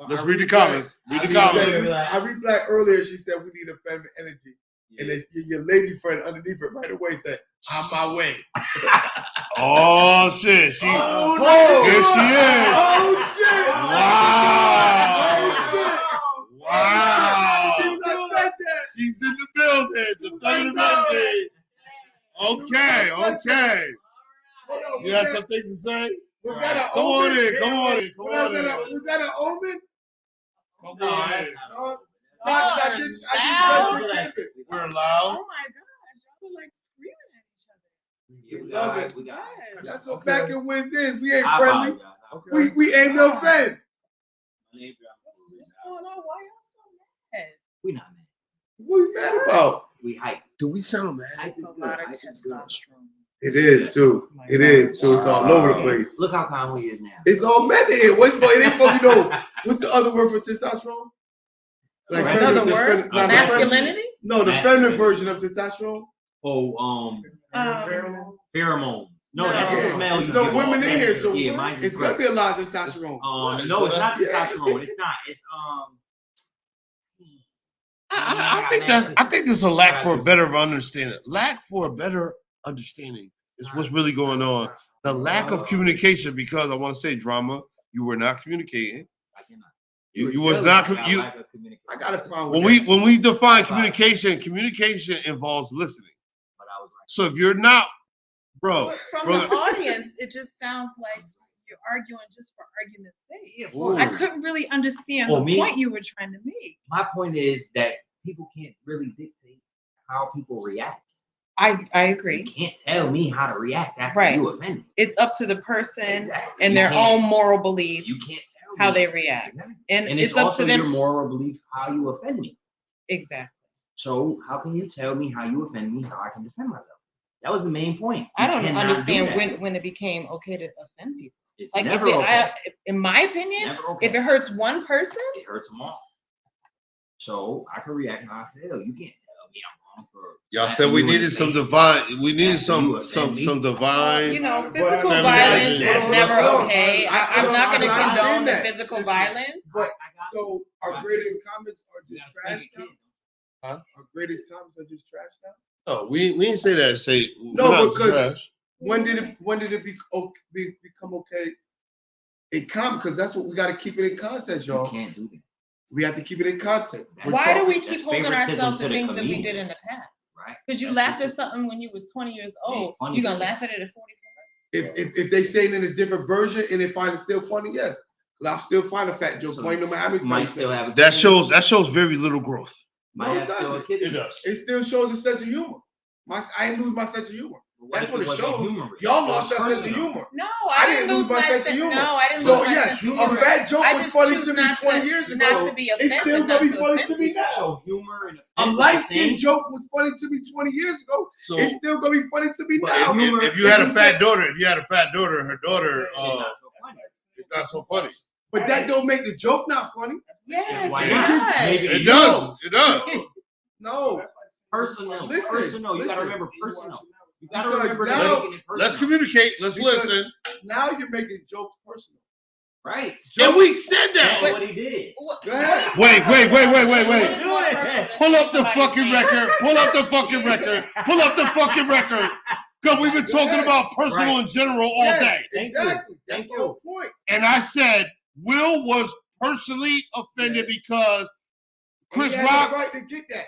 Let's read the comments. I read Black earlier. She said we need a feminine energy. Yeah. And then your lady friend underneath it right away said, "On my way." Oh shit! Here she is. Oh shit! Wow! Oh shit! Wow! Okay. You have some things to say? Was that an Come on in. Was that an omen? Come on in. I just said We're loud. Oh my gosh, y'all were like screaming at each other. We got it. Yes. That's what back in Wiz is. We ain't I friendly. apologize. We aim to offend. What's going on? Why y'all so mad? We not mad. What are you mad about? We hype. Do we sound mad? It's a lot of testosterone. It is too. It is too. It's all over the place. Look how calm he is now. It's all men in here. It ain't supposed to be no. What's the other word for testosterone? Another word? Masculinity? No, the feminine version of testosterone. Oh, pheromone. No, that's Yeah. the smell. There's You no give women off. in here, so Yeah, mine it's gonna be a lot of testosterone. No, it's not testosterone. It's not. It's I think there's a lack for a better understanding. Lack for a better understanding is what's really going on. The lack of communication, because I want to say, Drama, you were not communicating. I cannot. You was not. You. I got a problem. With When we define communication involves listening. But I was like, So if you're not, bro, From the audience, it just sounds like you're arguing just for argument's sake. yeah, of course. I couldn't really understand Oh, the me? point you were trying to make. My point is that people can't really dictate how people react. I You agree. can't tell me how to react after Right. you offend me. It's up to the person Exactly. and You their can't- own moral beliefs. You can't tell how me they react. Exactly. And And it's it's up also to them. your moral belief how you offend me. Exactly. So how can you tell me how you offend me, how I can defend myself? That was the main point. I You don't cannot understand do that. when it became okay to offend people. It's Like, never if it, okay. in my It's opinion, never okay. if it hurts one person, It hurts them all. So I can react how I feel. You can't tell me I'm wrong for. y'all slapping said we you in needed the some face. divine. We needed some you divine. know, physical Feminine violence energy. is Hold never on. okay. I'm not going to I understand condone the that. physical Listen. violence. But I got so our greatest comments are You just gotta trash speak now. it, kid. Huh? Our greatest comments are just trash now. No, we didn't say that. Say No, we're not because- trash. When did it become okay? A comment, because that's what we got to keep it in context, You y'all. can't do that, We have to keep it in context. We're Why do talking- we that's keep holding favoritism ourselves to to the things that we comedian. did in the past? right? Because you That's laughed what at something when you was 20 years Ain't old. funny You gonna to me. laugh at it at 44? If they say it in a different version and they find it still funny, yes. Because I'll still find a fat joke So funny no matter how many times Might you still say it. have a That shows very little growth. Might No, it have still a doesn't. kid. It does. It still shows a sense of humor. I didn't lose my sense of humor. That's what it shows. Humorous? Y'all lost It that was sense of personal. humor. No, I I didn't didn't lose my sense of sense. humor. No, I didn't So lose my yeah, sense of a humor. fat joke I was just funny choose to me not 20 to, years ago. not to be It's offensive, still not gonna be to funny offend to me people. now. So humor and A offense is light the skin same. joke was funny to me 20 years ago. So It's still gonna be funny to me But now. humor- if you had a you fat said- daughter, her daughter, Shit, not so funny. it's not so funny. But that don't make the joke not funny. Yes, Why it not? does. Maybe It you does. know. It does. No. Personal. Listen, Personal. You gotta listen. remember personal. You gotta Because remember to now- make it personal. Let's communicate. Let's Because- listen. Now you're making jokes personal. Right. And we said That's that. what he did. What- Go ahead. Wait. What is more Do it. personal Pull than up the somebody's fucking name? record. Pull up the fucking record. Pull up the fucking record. Because we've been talking about personal in general all Yes, day. Thank you. exactly. That's Thank the whole point. And I said Will was personally offended because Chris He had Rock, no right to get that.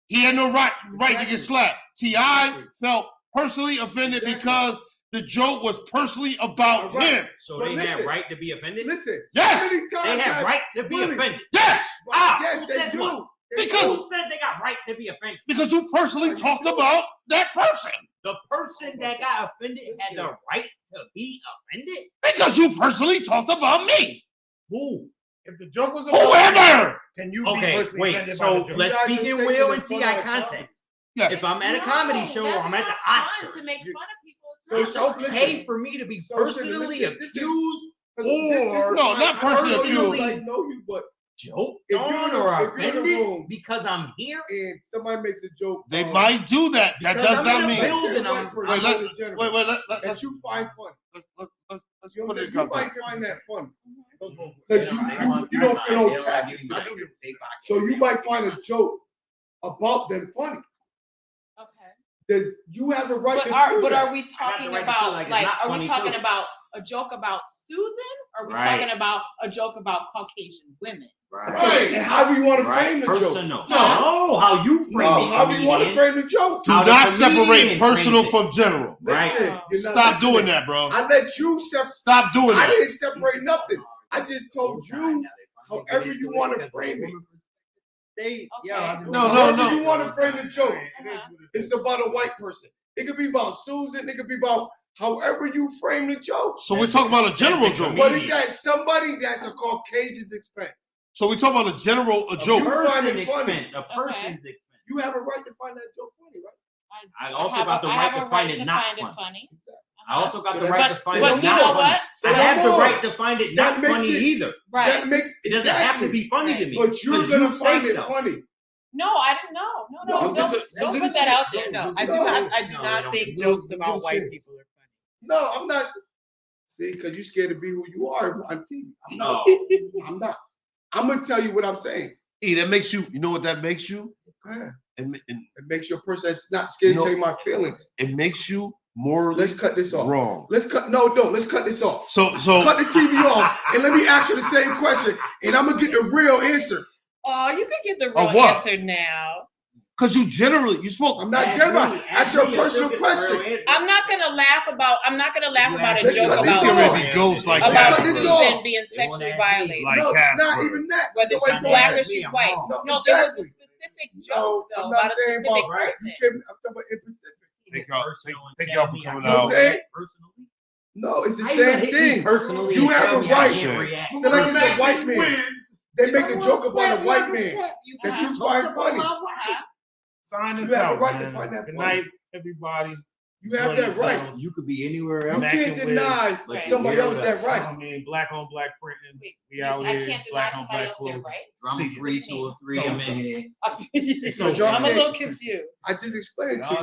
he had no right to Exactly. get slapped. T.I. felt personally offended Exactly. because the joke was personally about All right. him. So But they listen, have right to be offended? Listen. Yes. How many They times have has- right to be Willie, offended. Yes. Yes, who they said do. what? They Because- do. Who said they got right to be offended? Because you personally talked about that person. The person that got offended had the right to be offended? Because you personally talked about me. Who? If the joke was about you, Whoever. can you be Okay, personally wait. offended by So the joke? let's You guys speak are in taking Will the and fun T.I. out of context. Yes. If I'm at a comedy show or I'm at the Oscars, To make fun of people. So it's so okay listen. for me to be So personally listen, this is- accused No, not personally accused. I know you, but joke If you're on in a- or if you're in a offended room- because I'm here. and somebody makes a joke, They might do that. That Because does I'm not in a mean. building, I'm- Wait, let's that you find funny. You know put what it I'm in saying? You might context. find that funny because you don't feel no attachment to it. So you might find a joke about them funny. Okay. Does you have the right But to are do but that? are we talking right to about feel like it's like not are we funny, talking too. about a joke about Susan, or are we Right. talking about a joke about Caucasian women? Right. And how do you want to frame the joke? Personal. No, how you frame No, it. how do you want to frame the joke? Do How the not comedian separate personal frames it. from general. Right. Listen, you're not Stop listening. doing that, bro. I let you separate. Stop doing I that. didn't separate nothing. I just told you however you want to frame it. No. However you want to frame the joke. Uh-huh. It's about a white person. It could be about Susan. It could be about however you frame the joke. So we're talking about a general joke. But it's at somebody that's a Caucasian's expense. So we're talking about a joke. You find it funny. A person's expense. You have a right to find that joke funny, right? I also got the right to find it not funny. I also got the right to find but it you not know funny. what? I have the right to find it That not makes funny it- either. Right. That makes It doesn't have to be funny to me. But you're 'cause gonna you say find it so. funny. No, I didn't know. No, Don't put that out there. No, I do No. not. I do No, not don't. think jokes about white people are funny. No, I'm not. See, because you're scared to be who you are on TV. I'm not. No. I'm not. I'm gonna tell you what I'm saying. That makes you. You know what that makes you? Yeah. And It makes you a person that's not scared to tell you my feelings. it makes you morally Let's cut this off. wrong. Let's cut this off. So Cut the TV off and let me ask you the same question, and I'm gonna get the real answer. Oh, you can get the Of real what? answer now. because you spoke. I'm not general. That's your personal question. I'm not gonna laugh about a Let's joke cut this about off. Maybe ghosts like about that. Cut this Susan off. being They won't sexually ask me. violated. Like No, Casper. not even that. Whether Nobody she's told black that. or she's white. No, No, exactly. it was a specific No, joke though I'm about not a saying specific about person. I'm talking about in Pacific. Thank y'all for coming You know what I'm out. saying? No, it's the How you same gonna hit me thing. personally You and have tell a me I right. can't react? So like it's a white man. They make a joke about a white man You that have- you find funny. Sign You us have a out, right to man. find that Good funny. night, everybody. You have that right. You could be anywhere You else. can't deny Right. somebody else that right. I mean, black on black printing. Wait, We out I here. can't deny Black on somebody black else their clothing. rights. Drama 3, 2 or 3. I'm in here. So y'all I'm a can't- little confused. I just explained it to you.